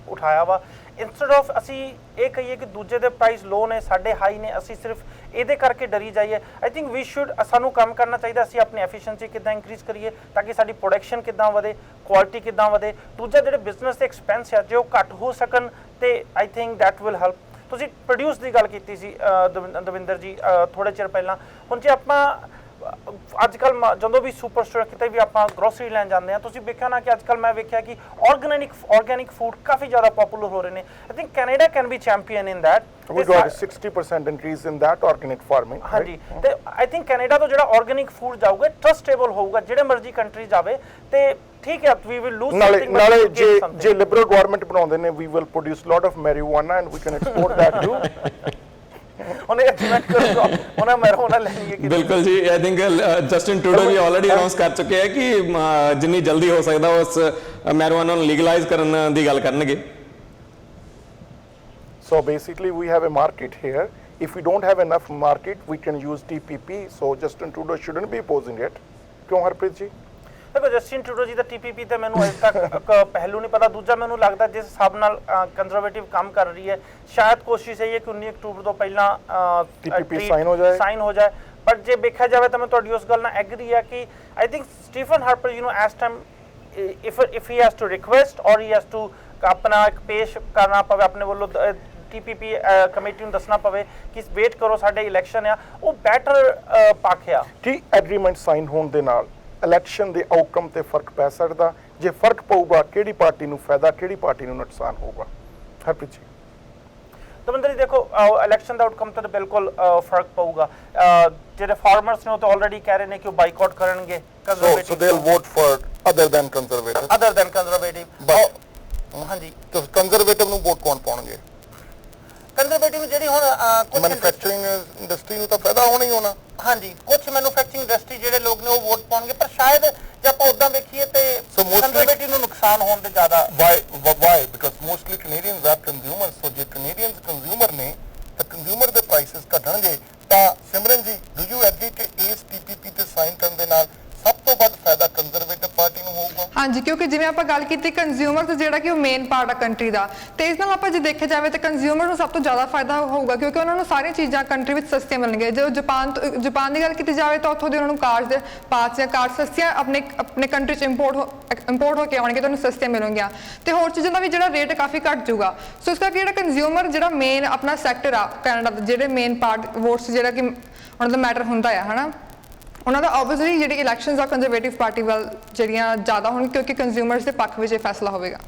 ਉਠਾਇਆ ਵਾ। ਇੰਸਟੈਡ ਆਫ ਅਸੀਂ ਇਹ ਕਹੀਏ ਕਿ ਦੂਜੇ ਦੇ ਪ੍ਰਾਈਸ ਲੋ ਨੇ ਸਾਡੇ ਹਾਈ ਨੇ, ਅਸੀਂ ਸਿਰਫ ਇਹਦੇ ਕਰਕੇ ਡਰੀ ਜਾਈਏ। ਆਈ ਥਿੰਕ ਵੀ ਸ਼ੁੱਡ ਸਾਨੂੰ ਕੰਮ ਕਰਨਾ ਚਾਹੀਦਾ, ਅਸੀਂ ਆਪਣੀ ਐਫੀਸ਼ੀਐਂਸੀ ਕਿੱਦਾਂ ਇੰਕਰੀਜ਼ ਕਰੀਏ ਤਾਂ ਕਿ ਸਾਡੀ ਪ੍ਰੋਡਕਸ਼ਨ ਕਿੱਦਾਂ ਵਧੇ, ਕੁਆਲਿਟੀ ਕਿੱਦਾਂ ਵਧੇ। ਦੂਜਾ ਜਿਹੜੇ ਬਿਜ਼ਨਸ ਦੇ ਐਕਸਪੈਂਸ ਆ ਜੇ ਉਹ ਘੱਟ ਹੋ ਸਕਣ ਤੇ I think that will help. ਤੁਸੀਂ ਪ੍ਰੋਡਿਊਸ ਦੀ ਗੱਲ ਕੀਤੀ ਸੀ ਦਵਿੰਦਰ ਜੀ ਥੋੜੇ ਚਿਰ ਪਹਿਲਾਂ। ਹੁਣ ਜੇ ਆਪਾਂ ਅੱਜ ਕੱਲ੍ਹ ਜਦੋਂ ਵੀ ਸੁਪਰ ਸਟੋਰ ਕਿਤੇ ਵੀ ਆਪਾਂ ਗਰੋਸਰੀ ਲੈਣ ਜਾਂਦੇ ਹਾਂ, ਤੁਸੀਂ ਵੇਖਿਆ ਨਾ ਕਿ ਅੱਜ ਕੱਲ੍ਹ ਮੈਂ ਵੇਖਿਆ ਕਿ ਆਰਗੈਨਿਕ ਫੂਡ ਕਾਫੀ ਜ਼ਿਆਦਾ ਪਪੂਲਰ ਹੋ ਰਹੇ ਨੇ। I think Canada can be champion in that. We got a 60% increase in that organic farming. ਹਾਂਜੀ, ਤੇ ਆਈ ਥਿੰਕ ਕੈਨੇਡਾ ਤੋਂ ਜਿਹੜਾ ਆਰਗੈਨਿਕ ਫੂਡ ਜਾਊਗਾ ਟਰਸਟੇਬਲ ਹੋਊਗਾ, ਜਿਹੜੇ ਮਰਜ਼ੀ ਕੰਟਰੀ ਜਾਵੇ ਤੇ ਠੀਕ ਹੈ ਵੀ ਵਿਲ ਲੂਜ਼ ਸਮਥਿੰਗ। ਨਾਲੇ ਜੇ ਲਿਬਰਲ ਗਵਰਨਮੈਂਟ ਬਣਾਉਂਦੇ ਨੇ we will produce lot of marijuana and we can export that too. ਉਹਨੇ ਐਕਸਪੈਕਟ ਕਰੂਗਾ ਉਹਨਾਂ ਮੈਰਿਜੂਆਨਾ ਲੈਣੀ ਹੈ ਕਿ ਬਿਲਕੁਲ ਜੀ। ਆਈ ਥਿੰਕ ਜਸਟਿਨ ਟਰੂਡੋ ਵੀ ਆਲਰੇਡੀ ਅਨਾਉਂਸ ਕਰ ਚੁੱਕੇ ਹੈ ਕਿ ਜਿੰਨੀ ਜਲਦੀ ਹੋ ਸਕਦਾ ਉਸ ਮੈਰਿਜੂਆਨਾ ਨੂੰ ਲੀਗਲਾਈਜ਼ ਕਰਨ ਦੀ ਗੱਲ ਕਰਨਗੇ। So basically we have a market here. If we don't have enough market, we can use TPP. So Justin Trudeau shouldn't be opposing it. ਕਿਉਂ ਹਰਪ੍ਰੀਤ ਜੀ? ਦੇਖੋ ਜਸਟਿਨ ਟਰੂਡੋ ਜੀ ਦਾ TPP ਤੇ ਮੈਨੂੰ ਅਜੇ ਤੱਕ ਪਹਿਲੂ ਨਹੀਂ ਪਤਾ। ਦੂਜਾ ਮੈਨੂੰ ਲੱਗਦਾ ਜਿਸ ਹਿਸਾਬ ਨਾਲ ਕੰਜ਼ਰਵੇਟਿਵ ਕੰਮ ਕਰ ਰਹੀ ਹੈ, ਸ਼ਾਇਦ ਕੋਸ਼ਿਸ਼ ਇਹ ਹੈ ਕਿ 19 ਅਕਤੂਬਰ ਤੋਂ ਪਹਿਲਾਂ TPP ਸਾਈਨ ਹੋ ਜਾਏ। ਪਰ ਜੇ ਵੇਖਿਆ ਜਾਵੇ ਤਾਂ ਮੈਂ ਤੁਹਾਡੀ ਉਸ ਗੱਲ ਨਾਲ ਐਗਰੀ ਹੈ ਕਿ ਆਈ ਥਿੰਕ ਸਟੀਫਨ ਹਾਰਪਰ ਜੀ ਨੂੰ ਇਸ time if he has to request or he has to ਆਪਣਾ ਇੱਕ ਪੇਸ਼ ਕਰਨਾ ਪਵੇ ਆਪਣੇ ਵੱਲੋਂ TPP ਕਮੇਟੀ ਨੂੰ ਦੱਸਣਾ ਪਵੇ ਕਿ ਵੇਟ ਕਰੋ ਸਾਡੇ ਇਲੈਕਸ਼ਨ ਆ, ਉਹ ਬੈਟਰ ਪੱਖ ਆ ਕਿ ਐਗਰੀਮੈਂਟ ਸਾਈਨ ਹੋਣ ਦੇ ਨਾਲ ਇਲੈਕਸ਼ਨ ਦੇ ਆਊਟਕਮ ਤੇ ਫਰਕ ਪੈ ਸਕਦਾ। ਜੇ ਫਰਕ ਪਊਗਾ ਕਿਹੜੀ ਪਾਰਟੀ ਨੂੰ ਫਾਇਦਾ, ਕਿਹੜੀ ਪਾਰਟੀ ਨੂੰ ਨੁਕਸਾਨ ਹੋਊਗਾ? ਹਰਪ੍ਰੀਤ ਜੀ ਦਵਿੰਦਰ ਜੀ ਦੇਖੋ ਇਲੈਕਸ਼ਨ ਦਾ ਆਊਟਕਮ ਤਾਂ ਬਿਲਕੁਲ ਫਰਕ ਪਊਗਾ। ਜਿਹੜੇ ਫਾਰਮਰਸ ਨੇ ਉਹ ਤਾਂ ਆਲਰੇਡੀ ਕਹਿ ਰਹੇ ਨੇ ਕਿ ਉਹ ਬਾਈਕਾਟ ਕਰਨਗੇ conservative. So they'll vote for other than conservative. ਹਾਂਜੀ, ਤੇ ਕੰਜ਼ਰਵੇਟਿਵ ਨੂੰ ਵੋਟ ਕੌਣ ਪਾਉਣਗੇ? ਕੰਜ਼ਰਵੇਟਿਵ ਜਿਹੜੀ ਹੁਣ ਕੁਝ ਮੈਨੂਫੈਕਚਰਿੰਗ ਇੰਡਸਟਰੀ ਨੂੰ ਤਾਂ ਫਾਇਦਾ ਹੋਣਾ ਹੀ ਹੋਣਾ। ਹਾਂਜੀ, ਕੁਝ ਮੈਨੂਫੈਕਚਰਿੰਗ ਇੰਡਸਟਰੀ ਜਿਹੜੇ ਲੋਕ ਨੇ ਉਹ ਵੋਟ ਪਾਉਣਗੇ, ਪਰ ਸ਼ਾਇਦ ਜੇ ਆਪਾਂ ਉਦਾਂ ਵੇਖੀਏ ਤੇ ਕੰਜ਼ਰਵੇਟਿਵ ਨੂੰ ਨੁਕਸਾਨ ਹੋਣ ਦੇ ਜ਼ਿਆਦਾ। Why? Because mostly Canadians are consumers. So ਜੇ Canadians consumer ਨੇ ਤਾਂ consumer ਦੇ prices ਘਟਣਗੇ। ਤਾਂ ਸਿਮਰਨ ਜੀ, do you agree ਕਿ ਇਸ TPP ਤੇ ਸਾਈਨ ਕਰਨ ਦੇ ਨਾਲ ਸਭ ਤੋਂ ਵੱਧ ਫਾਇਦਾ ਕੰਜ਼ਰਵੇਟਿਵ ਪਾਰਟੀ ਨੂੰ ਹੋਊਗਾ? ਹਾਂਜੀ, ਕਿਉਂਕਿ ਜਿਵੇਂ ਆਪਾਂ ਗੱਲ ਕੀਤੀ ਕੰਜ਼ਿਊਮਰ ਤੇ ਜਿਹੜਾ ਕਿ ਉਹ ਮੇਨ ਪਾਰਟ ਆ ਕੰਟਰੀ ਦਾ, ਤੇ ਇਸ ਨਾਲ ਆਪਾਂ ਜੇ ਦੇਖਿਆ ਜਾਵੇ ਤਾਂ ਕੰਜ਼ਿਊਮਰ ਨੂੰ ਸਭ ਤੋਂ ਜ਼ਿਆਦਾ ਫਾਇਦਾ ਹੋਊਗਾ ਕਿਉਂਕਿ ਉਹਨਾਂ ਨੂੰ ਸਾਰੀਆਂ ਚੀਜ਼ਾਂ ਕੰਟਰੀ ਵਿੱਚ ਸਸਤੀਆਂ ਮਿਲਣਗੀਆਂ। ਜੇ ਜਾਪਾਨ ਦੀ ਗੱਲ ਕੀਤੀ ਜਾਵੇ ਤਾਂ ਉੱਥੋਂ ਦੇ ਉਹਨਾਂ ਨੂੰ ਕਾਰਸ ਦੇ ਪਾਰਟਸ ਜਾਂ ਕਾਰ ਸਸਤੀਆਂ ਆਪਣੇ ਕੰਟਰੀ 'ਚ ਇੰਪੋਰਟ ਹੋ ਕੇ ਆਉਣਗੇ ਤਾਂ ਉਹਨੂੰ ਸਸਤੀਆਂ ਮਿਲਣਗੀਆਂ ਤੇ ਹੋਰ ਚੀਜ਼ਾਂ ਦਾ ਵੀ ਜਿਹੜਾ ਰੇਟ ਕਾਫੀ ਘੱਟ ਜਾਊਗਾ। ਸੋ ਇਸ ਕਰਕੇ ਜਿਹੜਾ ਕੰਜ਼ਿਊਮਰ ਜਿਹੜਾ ਮੇਨ ਆਪਣਾ ਸੈਕਟਰ ਆ ਕੈਨੇਡਾ ਦਾ, ਜਿਹੜੇ ਮੇਨ ਪਾਰਟ ਵੋਟਸ ਜਿਹੜਾ ਕਿ ਉਹਨਾਂ ਦਾ ਮੈਟਰ ਹੁੰਦਾ ਆ ਹਨਾ, ਉਹਨਾਂ ਦਾ ਆਬਵੀਅਸਲੀ ਜਿਹੜੀ ਇਲੈਕਸ਼ਨਸ ਆ ਕੰਜ਼ਰਵੇਟਿਵ ਪਾਰਟੀ ਵੱਲ ਜਿਹੜੀਆਂ ਜ਼ਿਆਦਾ ਹੋਣ ਕਿਉਂਕਿ ਕੰਜ਼ਿਊਮਰਸ ਦੇ ਪੱਖ ਵਿੱਚ ਇਹ ਫੈਸਲਾ ਹੋਵੇਗਾ।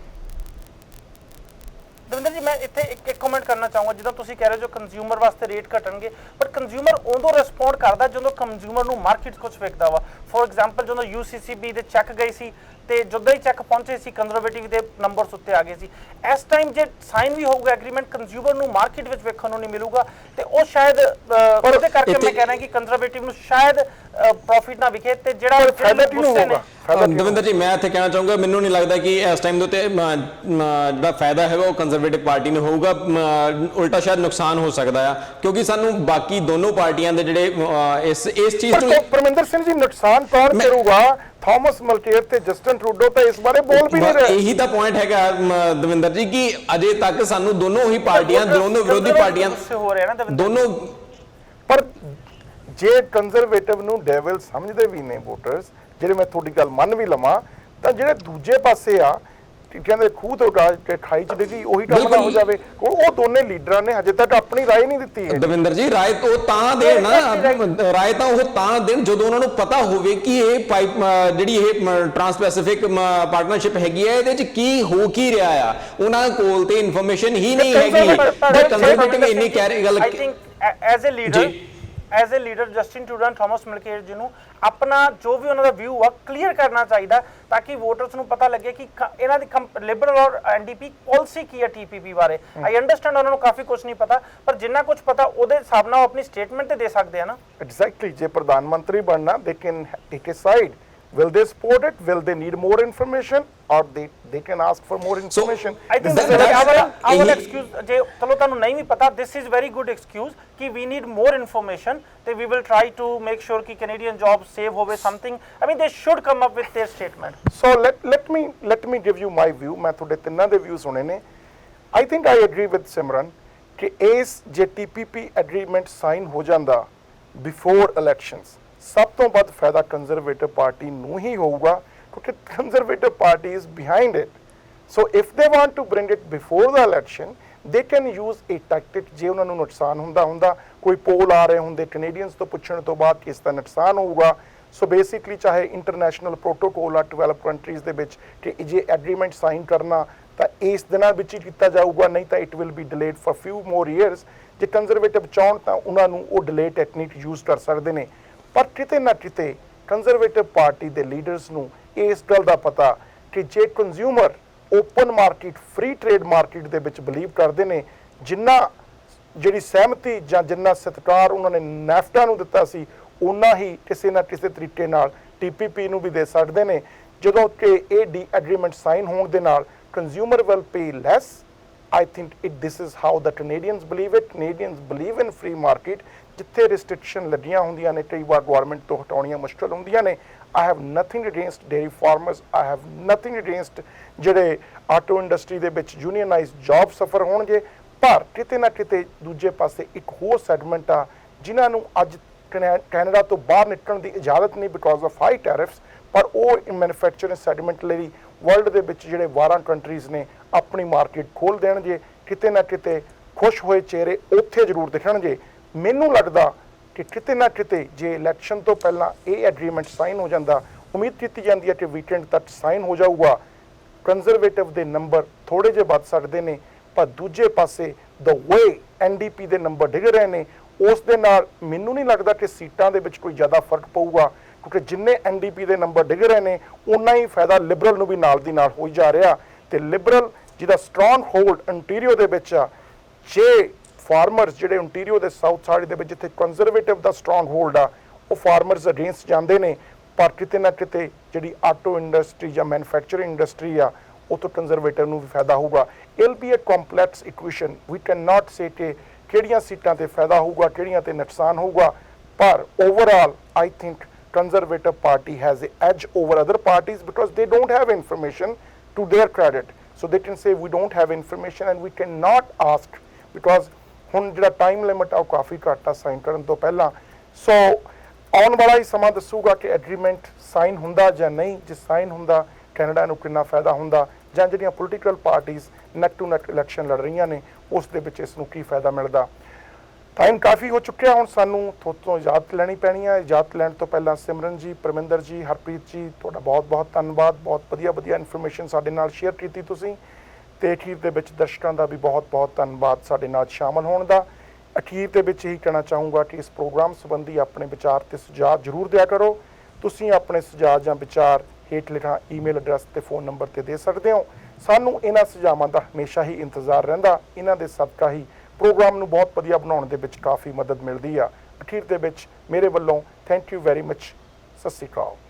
ਦਵਿੰਦਰ ਜੀ ਮੈਂ ਇੱਥੇ ਇੱਕ ਕਮੈਂਟ ਕਰਨਾ ਚਾਹੂੰਗਾ, ਜਿੱਦਾਂ ਤੁਸੀਂ ਕਹਿ ਰਹੇ ਹੋ ਕੰਜ਼ਿਊਮਰ ਵਾਸਤੇ ਰੇਟ ਘਟਣਗੇ, ਪਰ ਕੰਜ਼ਿਊਮਰ ਉਦੋਂ ਰਿਸਪੌਂਡ ਕਰਦਾ ਜਦੋਂ ਕੰਜ਼ਿਊਮਰ ਨੂੰ ਮਾਰਕੀਟ ਕੁਝ ਵਿਕਦਾ ਵਾ। ਫੋਰ ਐਗਜ਼ਾਮਪਲ ਜਦੋਂ UCCB ਦੇ ਚੈੱਕ ਗਏ ਸੀ ਤੇ ਜਦੋਂ ਹੀ ਚੈੱਕ ਪਹੁੰਚੇ ਸੀ ਕੰਜ਼ਰਵੇਟਿਵ ਦੇ ਨੰਬਰਸ ਉੱਤੇ ਆ ਗਏ ਸੀ। ਇਸ ਟਾਈਮ ਜੇ ਸਾਈਨ ਵੀ ਹੋਊਗਾ ਐਗਰੀਮੈਂਟ, ਕੰਜ਼ਿਊਮਰ ਨੂੰ ਮਾਰਕੀਟ ਵਿੱਚ ਵੇਖਣ ਨੂੰ ਨਹੀਂ ਮਿਲੂਗਾ ਤੇ ਉਹ ਸ਼ਾਇਦ ਉਹਦੇ ਕਰਕੇ ਮੈਂ ਕਹਿ ਰਿਹਾ ਕਿ ਕੰਜ਼ਰਵੇਟਿਵ ਨੂੰ ਸ਼ਾਇਦ ਪ੍ਰੋਫਿਟ ਨਾ ਵਿਖੇ ਤੇ ਜਿਹੜਾ ਫਾਇਦਾ ਕੀ ਹੋਊਗਾ? ਦਵਿੰਦਰ ਜੀ ਮੈਂ ਇੱਥੇ ਕਹਿਣਾ ਚਾਹੂੰਗਾ, ਮੈਨੂੰ ਨਹੀਂ ਲੱਗਦਾ ਕਿ ਇਸ ਟਾਈਮ ਦੇ ਉੱਤੇ ਜਿਹੜਾ ਫਾਇਦਾ ਹੈਗਾ ਉਹ ਕੰਜ਼ਰਵੇਟਿਵ ਪਾਰਟੀ ਨੂੰ ਹੋਊਗਾ, ਉਲਟਾ ਸ਼ਾਇਦ ਨੁਕਸਾਨ ਹੋ ਸਕਦਾ ਆ, ਕਿਉਂਕਿ ਸਾਨੂੰ ਬਾਕੀ ਦੋਨੋਂ ਪਾਰਟੀਆਂ ਦੇ ਜਿਹੜੇ ਇਸ ਚੀਜ਼ ਨੂੰ ਪਰਮਿੰਦਰ ਸਿੰਘ ਜੀ ਨੁਕਸਾਨ ਕੌਣ ਕਰੂਗਾ? ਥਾਮਸ ਮਲਕੇਰ ਤੇ ਜਸਟਨ ਟਰੂਡੋ ਤਾਂ ਇਸ ਬਾਰੇ ਬੋਲ ਵੀ ਨਹੀਂ ਰਹੇ। ਇਹੀ ਤਾਂ ਪੁਆਇੰਟ ਹੈਗਾ ਦਵਿੰਦਰ ਜੀ ਕਿ ਅਜੇ ਤੱਕ ਸਾਨੂੰ ਦੋਨੋਂ ਹੀ ਪਾਰਟੀਆਂ, ਦੋਨੋਂ ਵਿਰੋਧੀ ਪਾਰਟੀਆਂ ਹੋ ਰਹੇ ਨਾ ਦੋਨੋਂ, ਪਰ ਜੇ ਕੰਜ਼ਰਵੇਟਿਵ ਨੂੰ ਡੈਵਲ ਸਮਝਦੇ ਵੀ ਨੇ ਵੋਟਰਸ, ਜਿਹੜੇ ਮੈਂ ਤੁਹਾਡੀ ਗੱਲ ਮੰਨ ਵੀ ਲਵਾਂ, ਤਾਂ ਜਿਹੜੇ ਦੂਜੇ ਪਾਸੇ ਆ ਕਹਿੰਦੇ ਖੂਹ ਤੋਂ ਖਾਈ ਚ ਡਿੱਗੀ ਉਹੀ ਕੰਮ ਨਾ ਹੋ ਜਾਵੇ। ਉਹ ਦੋਨੇ ਲੀਡਰਾਂ ਨੇ ਹਜੇ ਤੱਕ ਆਪਣੀ ਰਾਏ ਨਹੀਂ ਦਿੱਤੀ ਹੈ। ਦਵਿੰਦਰ ਜੀ ਰਾਏ ਉਹ ਤਾਂ ਦੇਣ ਨਾ, ਰਾਏ ਤਾਂ ਉਹ ਤਾਂ ਦੇਣ ਜਦੋਂ ਉਹਨਾਂ ਨੂੰ ਪਤਾ ਹੋਵੇ ਕਿ ਇਹ ਪਾਈਪ ਜਿਹੜੀ ਇਹ ਟ੍ਰਾਂਸ ਪੈਸੀਫਿਕ ਪਾਰਟਨਰਸ਼ਿਪ ਹੈਗੀ ਹੈ, ਇਹਦੇ ਚ ਕੀ ਰਿਹਾ ਆ। ਉਹਨਾਂ ਕੋਲ ਤੇ ਇਨਫੋਰਮੇਸ਼ਨ ਹੀ ਨਹੀਂ ਹੈਗੀ। ਕੰਜ਼ਰਵੇਟਿਵ ਇੰਨੀ ਕਹਿ ਰਹੀ ਗੱਲ, I think as a leader Justin Trudeau and Thomas Mulcair ji ਨੂੰ ਆਪਣਾ ਜੋ ਵੀ ਉਹਨਾਂ ਦਾ ਵਿਊ ਆ ਕਲੀਅਰ ਕਰਨਾ ਚਾਹੀਦਾ, ਤਾਂ ਕਿ ਵੋਟਰਸ ਨੂੰ ਪਤਾ ਲੱਗੇ ਕਿ ਇਹਨਾਂ ਦੀ ਲਿਬਰਲ ਔਰ NDP ਪਾਲਿਸੀ ਕੀ ਹੈ TPP ਬਾਰੇ। ਆਈ ਅੰਡਰਸਟੈਂਡ ਉਹਨਾਂ ਨੂੰ ਕਾਫੀ ਕੁਝ ਨਹੀਂ ਪਤਾ, ਪਰ ਜਿੰਨਾ ਕੁਝ ਪਤਾ ਉਹਦੇ ਹਿਸਾਬ ਨਾਲ ਉਹ ਆਪਣੀ ਸਟੇਟਮੈਂਟ ਤੇ ਦੇ ਸਕਦੇ ਆ ਨਾ। ਐਗਜ਼ੈਕਟਲੀ, ਜੇ ਪ੍ਰਧਾਨ ਮੰਤਰੀ ਬਣਨਾ they can take a side. Will they support it? Will they need more information, or they can ask for more information? I think this is our excuse. ਜੇ ਚਲੋ ਤੁਹਾਨੂੰ ਨਹੀਂ ਵੀ ਪਤਾ, this is very good excuse ਕਿ we need more information ਤੇ we will try to make sure ਕਿ Canadian jobs save ਹੋਵੇ something. I mean they should come up with their statement. So let me give you my view. ਮੈਂ ਤੁਹਾਡੇ ਤਿੰਨਾਂ ਦੇ views ਸੁਣੇ ਨੇ। I think I agree with Simran ਕਿ ਇਸ ਜੇ TPP agreement sign ਹੋ ਜਾਂਦਾ before elections, ਸਭ ਤੋਂ ਵੱਧ ਫਾਇਦਾ ਕੰਜ਼ਰਵੇਟਿਵ ਪਾਰਟੀ ਨੂੰ ਹੀ ਹੋਊਗਾ, ਕਿਉਂਕਿ conservative party is behind it. So if they want to bring it before the election, they can use a tactic. ਜੇ ਉਹਨਾਂ ਨੂੰ ਨੁਕਸਾਨ ਹੁੰਦਾ ਕੋਈ ਪੋਲ ਆ ਰਹੇ ਹੁੰਦੇ ਕੈਨੇਡੀਅਨਸ ਤੋਂ ਪੁੱਛਣ ਤੋਂ ਬਾਅਦ ਕਿਸ ਦਾ ਨੁਕਸਾਨ ਹੋਊਗਾ, ਸੋ ਬੇਸਿਕਲੀ ਚਾਹੇ ਇੰਟਰਨੈਸ਼ਨਲ ਪ੍ਰੋਟੋਕੋਲ ਆ ਡਿਵੈਲਪ ਕੰਟਰੀਜ਼ ਦੇ ਵਿੱਚ ਕਿ ਜੇ ਐਗਰੀਮੈਂਟ ਸਾਈਨ ਕਰਨਾ ਤਾਂ ਇਸ ਦਿਨਾਂ ਵਿੱਚ ਹੀ ਕੀਤਾ ਜਾਊਗਾ, ਨਹੀਂ ਤਾਂ it will be delayed for ਫਿਊ more years. ਜੇ ਕੰਜ਼ਰਵੇਟਿਵ ਚਾਹਣ ਤਾਂ ਉਹਨਾਂ ਨੂੰ ਉਹ ਡਿਲੇ ਟੈਕਨੀਕ ਯੂਜ਼ ਕਰ ਸਕਦੇ ਨੇ। ਪਰ ਕਿਤੇ ਨਾ ਕਿਤੇ ਕੰਜ਼ਰਵੇਟਿਵ ਪਾਰਟੀ ਦੇ ਲੀਡਰਸ ਨੂੰ ਇਸ ਗੱਲ ਦਾ ਪਤਾ ਕਿ ਜੇ consumer open market, free trade market ਦੇ ਵਿੱਚ ਬਲੀਵ ਕਰਦੇ ਨੇ, ਜਿੰਨਾ ਜਿਹੜੀ ਸਹਿਮਤੀ ਜਾਂ ਜਿੰਨਾ ਸਤਿਕਾਰ ਉਹਨਾਂ ਨੇ ਨੈਫਟਾ ਨੂੰ ਦਿੱਤਾ ਸੀ, ਉਨਾ ਹੀ ਕਿਸੇ ਨਾ ਕਿਸੇ ਤਰੀਕੇ ਨਾਲ TPP ਨੂੰ ਵੀ ਦੇ ਸਕਦੇ ਨੇ। ਜਦੋਂ ਕਿ ਇਹ ਐਗਰੀਮੈਂਟ ਸਾਈਨ ਹੋਣ ਦੇ ਨਾਲ consumer will pay less. I think this is how the Canadians believe it. Canadians believe in free market. ਜਿੱਥੇ ਰਿਸਟ੍ਰਿਕਸ਼ਨ ਲੱਗੀਆਂ ਹੁੰਦੀਆਂ ਨੇ, ਕਈ ਵਾਰ ਗਵਰਨਮੈਂਟ ਤੋਂ ਹਟਾਉਣੀਆਂ ਮੁਸ਼ਕਲ ਹੁੰਦੀਆਂ ਨੇ। I have nothing against dairy farmers. I have nothing against ਜਿਹੜੇ ਆਟੋ ਇੰਡਸਟਰੀ ਦੇ ਵਿੱਚ ਯੂਨੀਅਨਾਈਜ਼ਡ ਜੌਬ ਸਫਰ ਹੋਣਗੇ, ਪਰ ਕਿਤੇ ਨਾ ਕਿਤੇ ਦੂਜੇ ਪਾਸੇ ਇੱਕ ਹੋਰ ਸੈਗਮੈਂਟ ਆ ਜਿਨ੍ਹਾਂ ਨੂੰ ਅੱਜ ਕੈਨੇਡਾ ਤੋਂ ਬਾਹਰ ਨਿਕਲਣ ਦੀ ਇਜਾਜ਼ਤ ਨਹੀਂ ਬਿਕੋਜ਼ ਆਫ ਹਾਈ ਟੈਰਿਫਸ, ਪਰ ਉਹ ਮੈਨੂਫੈਕਚਰਿੰਗ ਸੈਗਮੈਂਟ ਲਈ ਵਰਲਡ ਦੇ ਵਿੱਚ ਜਿਹੜੇ 12 ਕੰਟਰੀਜ਼ ਨੇ ਆਪਣੀ ਮਾਰਕੀਟ ਖੋਲ੍ਹ ਦੇਣਗੇ। ਕਿਤੇ ਨਾ ਕਿਤੇ ਖੁਸ਼ ਹੋਏ ਚਿਹਰੇ ਉੱਥੇ ਜ਼ਰੂਰ ਦਿਖਣਗੇ। ਮੈਨੂੰ ਲੱਗਦਾ ਕਿ ਕਿਤੇ ਨਾ ਕਿਤੇ ਜੇ ਇਲੈਕਸ਼ਨ ਤੋਂ ਪਹਿਲਾਂ ਇਹ ਐਗਰੀਮੈਂਟ ਸਾਈਨ ਹੋ ਜਾਂਦਾ, ਉਮੀਦ ਕੀਤੀ ਜਾਂਦੀ ਹੈ ਕਿ ਵੀਕਐਂਡ ਤੱਕ ਸਾਈਨ ਹੋ ਜਾਊਗਾ, ਕੰਜ਼ਰਵੇਟਿਵ ਦੇ ਨੰਬਰ ਥੋੜੇ ਜਿਹੇ ਵੱਧ ਸਕਦੇ ਨੇ। ਪਰ ਦੂਜੇ ਪਾਸੇ ਦ ਵੇ NDP ਦੇ ਨੰਬਰ ਡਿੱਗ ਰਹੇ ਨੇ, ਉਸ ਦੇ ਨਾਲ ਮੈਨੂੰ ਨਹੀਂ ਲੱਗਦਾ ਕਿ ਸੀਟਾਂ ਦੇ ਵਿੱਚ ਕੋਈ ਜ਼ਿਆਦਾ ਫਰਕ ਪਊਗਾ, ਕਿਉਂਕਿ ਜਿੰਨੇ NDP ਦੇ ਨੰਬਰ ਡਿੱਗ ਰਹੇ ਨੇ ਉਨਾ ਹੀ ਫਾਇਦਾ ਲਿਬਰਲ ਨੂੰ ਵੀ ਨਾਲ ਦੀ ਨਾਲ ਹੋਈ ਜਾ ਰਿਹਾ। ਤੇ ਲਿਬਰਲ ਜਿਹਦਾ ਸਟਰੋਂਗ ਹੋਲਡ ਇੰਟੀਰੀਓ ਦੇ ਵਿੱਚ ਆ, ਜੇ ਫਾਰਮਰਸ ਜਿਹੜੇ ਇੰਟੀਰੀਓ ਦੇ ਸਾਊਥ ਸਾਈਡ ਦੇ ਵਿੱਚ ਜਿੱਥੇ ਕੰਜ਼ਰਵੇਟਿਵ ਦਾ ਸਟਰੋਂਗ ਹੋਲਡ ਆ, ਉਹ ਫਾਰਮਰਸ ਅਗੇਂਸਟ ਜਾਂਦੇ ਨੇ। ਪਰ ਕਿਤੇ ਨਾ ਕਿਤੇ ਜਿਹੜੀ ਆਟੋ ਇੰਡਸਟਰੀ ਜਾਂ ਮੈਨੂਫੈਕਚਰਿੰਗ ਇੰਡਸਟਰੀ ਆ, ਉਹ ਤੋਂ ਕੰਜ਼ਰਵੇਟਿਵ ਨੂੰ ਵੀ ਫਾਇਦਾ ਹੋਊਗਾ। It be a complex equation. We can not say ਕਿ ਕਿਹੜੀਆਂ ਸੀਟਾਂ ਤੇ ਫਾਇਦਾ ਹੋਊਗਾ, ਕਿਹੜੀਆਂ ਤੇ ਨੁਕਸਾਨ ਹੋਊਗਾ। ਪਰ overall I think Conservative Party has an edge over other parties because they don't have information to their credit. So they can say we don't have information and we cannot ask because ਹੁਣ ਜਿਹੜਾ time limit ਆ ਉਹ ਕਾਫੀ ਘੱਟ ਆ sign ਕਰਨ ਤੋਂ ਪਹਿਲਾਂ। ਸੋ ਆਉਣ ਵਾਲਾ ਹੀ ਸਮਾਂ ਦੱਸੂਗਾ ਕਿ ਐਗਰੀਮੈਂਟ ਸਾਈਨ ਹੁੰਦਾ ਜਾਂ ਨਹੀਂ। ਜੇ ਸਾਈਨ ਹੁੰਦਾ ਕੈਨੇਡਾ ਨੂੰ ਕਿੰਨਾ ਫਾਇਦਾ ਹੁੰਦਾ, ਜਾਂ ਜਿਹੜੀਆਂ political parties neck to neck election ਲੜ ਰਹੀਆਂ ਨੇ ਉਸ ਦੇ ਵਿੱਚ ਇਸ ਨੂੰ ਕੀ ਫਾਇਦਾ ਮਿਲਦਾ। ਟਾਈਮ ਕਾਫੀ ਹੋ ਚੁੱਕਿਆ, ਹੁਣ ਸਾਨੂੰ ਤੁਹਾਡੇ ਤੋਂ ਇਜਾਜ਼ਤ ਲੈਣੀ ਪੈਣੀ ਹੈ। ਇਜਾਜ਼ਤ ਲੈਣ ਤੋਂ ਪਹਿਲਾਂ ਸਿਮਰਨ ਜੀ, ਪਰਮਿੰਦਰ ਜੀ, ਹਰਪ੍ਰੀਤ ਜੀ, ਤੁਹਾਡਾ ਬਹੁਤ ਬਹੁਤ ਧੰਨਵਾਦ। ਬਹੁਤ ਵਧੀਆ ਇਨਫੋਰਮੇਸ਼ਨ ਸਾਡੇ ਨਾਲ ਸ਼ੇਅਰ ਕੀਤੀ ਤੁਸੀਂ। ਤੇ ਅਖੀਰ ਦੇ ਵਿੱਚ ਦਰਸ਼ਕਾਂ ਦਾ ਵੀ ਬਹੁਤ-ਬਹੁਤ ਧੰਨਵਾਦ ਸਾਡੇ ਨਾਲ ਸ਼ਾਮਲ ਹੋਣ ਦਾ। ਅਖੀਰ ਦੇ ਵਿੱਚ ਇਹੀ ਕਹਿਣਾ ਚਾਹੂੰਗਾ ਕਿ ਇਸ ਪ੍ਰੋਗਰਾਮ ਸੰਬੰਧੀ ਆਪਣੇ ਵਿਚਾਰ ਤੇ ਸੁਝਾਅ ਜ਼ਰੂਰ ਦਿਆ ਕਰੋ। ਤੁਸੀਂ ਆਪਣੇ ਸੁਝਾਅ ਜਾਂ ਵਿਚਾਰ ਹੇਠ ਲਿਖਾ ਈਮੇਲ ਐਡਰੈਸ ਤੇ ਫੋਨ ਨੰਬਰ ਤੇ ਦੇ ਸਕਦੇ ਹੋ। ਸਾਨੂੰ ਇਹਨਾਂ ਸੁਝਾਵਾਂ ਦਾ ਹਮੇਸ਼ਾ ਹੀ ਇੰਤਜ਼ਾਰ ਰਹਿੰਦਾ। ਇਹਨਾਂ ਦੇ ਸਦਕਾ ਹੀ ਪ੍ਰੋਗਰਾਮ ਨੂੰ ਬਹੁਤ ਵਧੀਆ ਬਣਾਉਣ ਦੇ ਵਿੱਚ ਕਾਫੀ ਮਦਦ ਮਿਲਦੀ ਆ। ਅਖੀਰ ਦੇ ਵਿੱਚ ਮੇਰੇ ਵੱਲੋਂ ਥੈਂਕ ਯੂ ਵੈਰੀ ਮਚ। ਸਤਿ ਸ਼੍ਰੀ ਅਕਾਲ।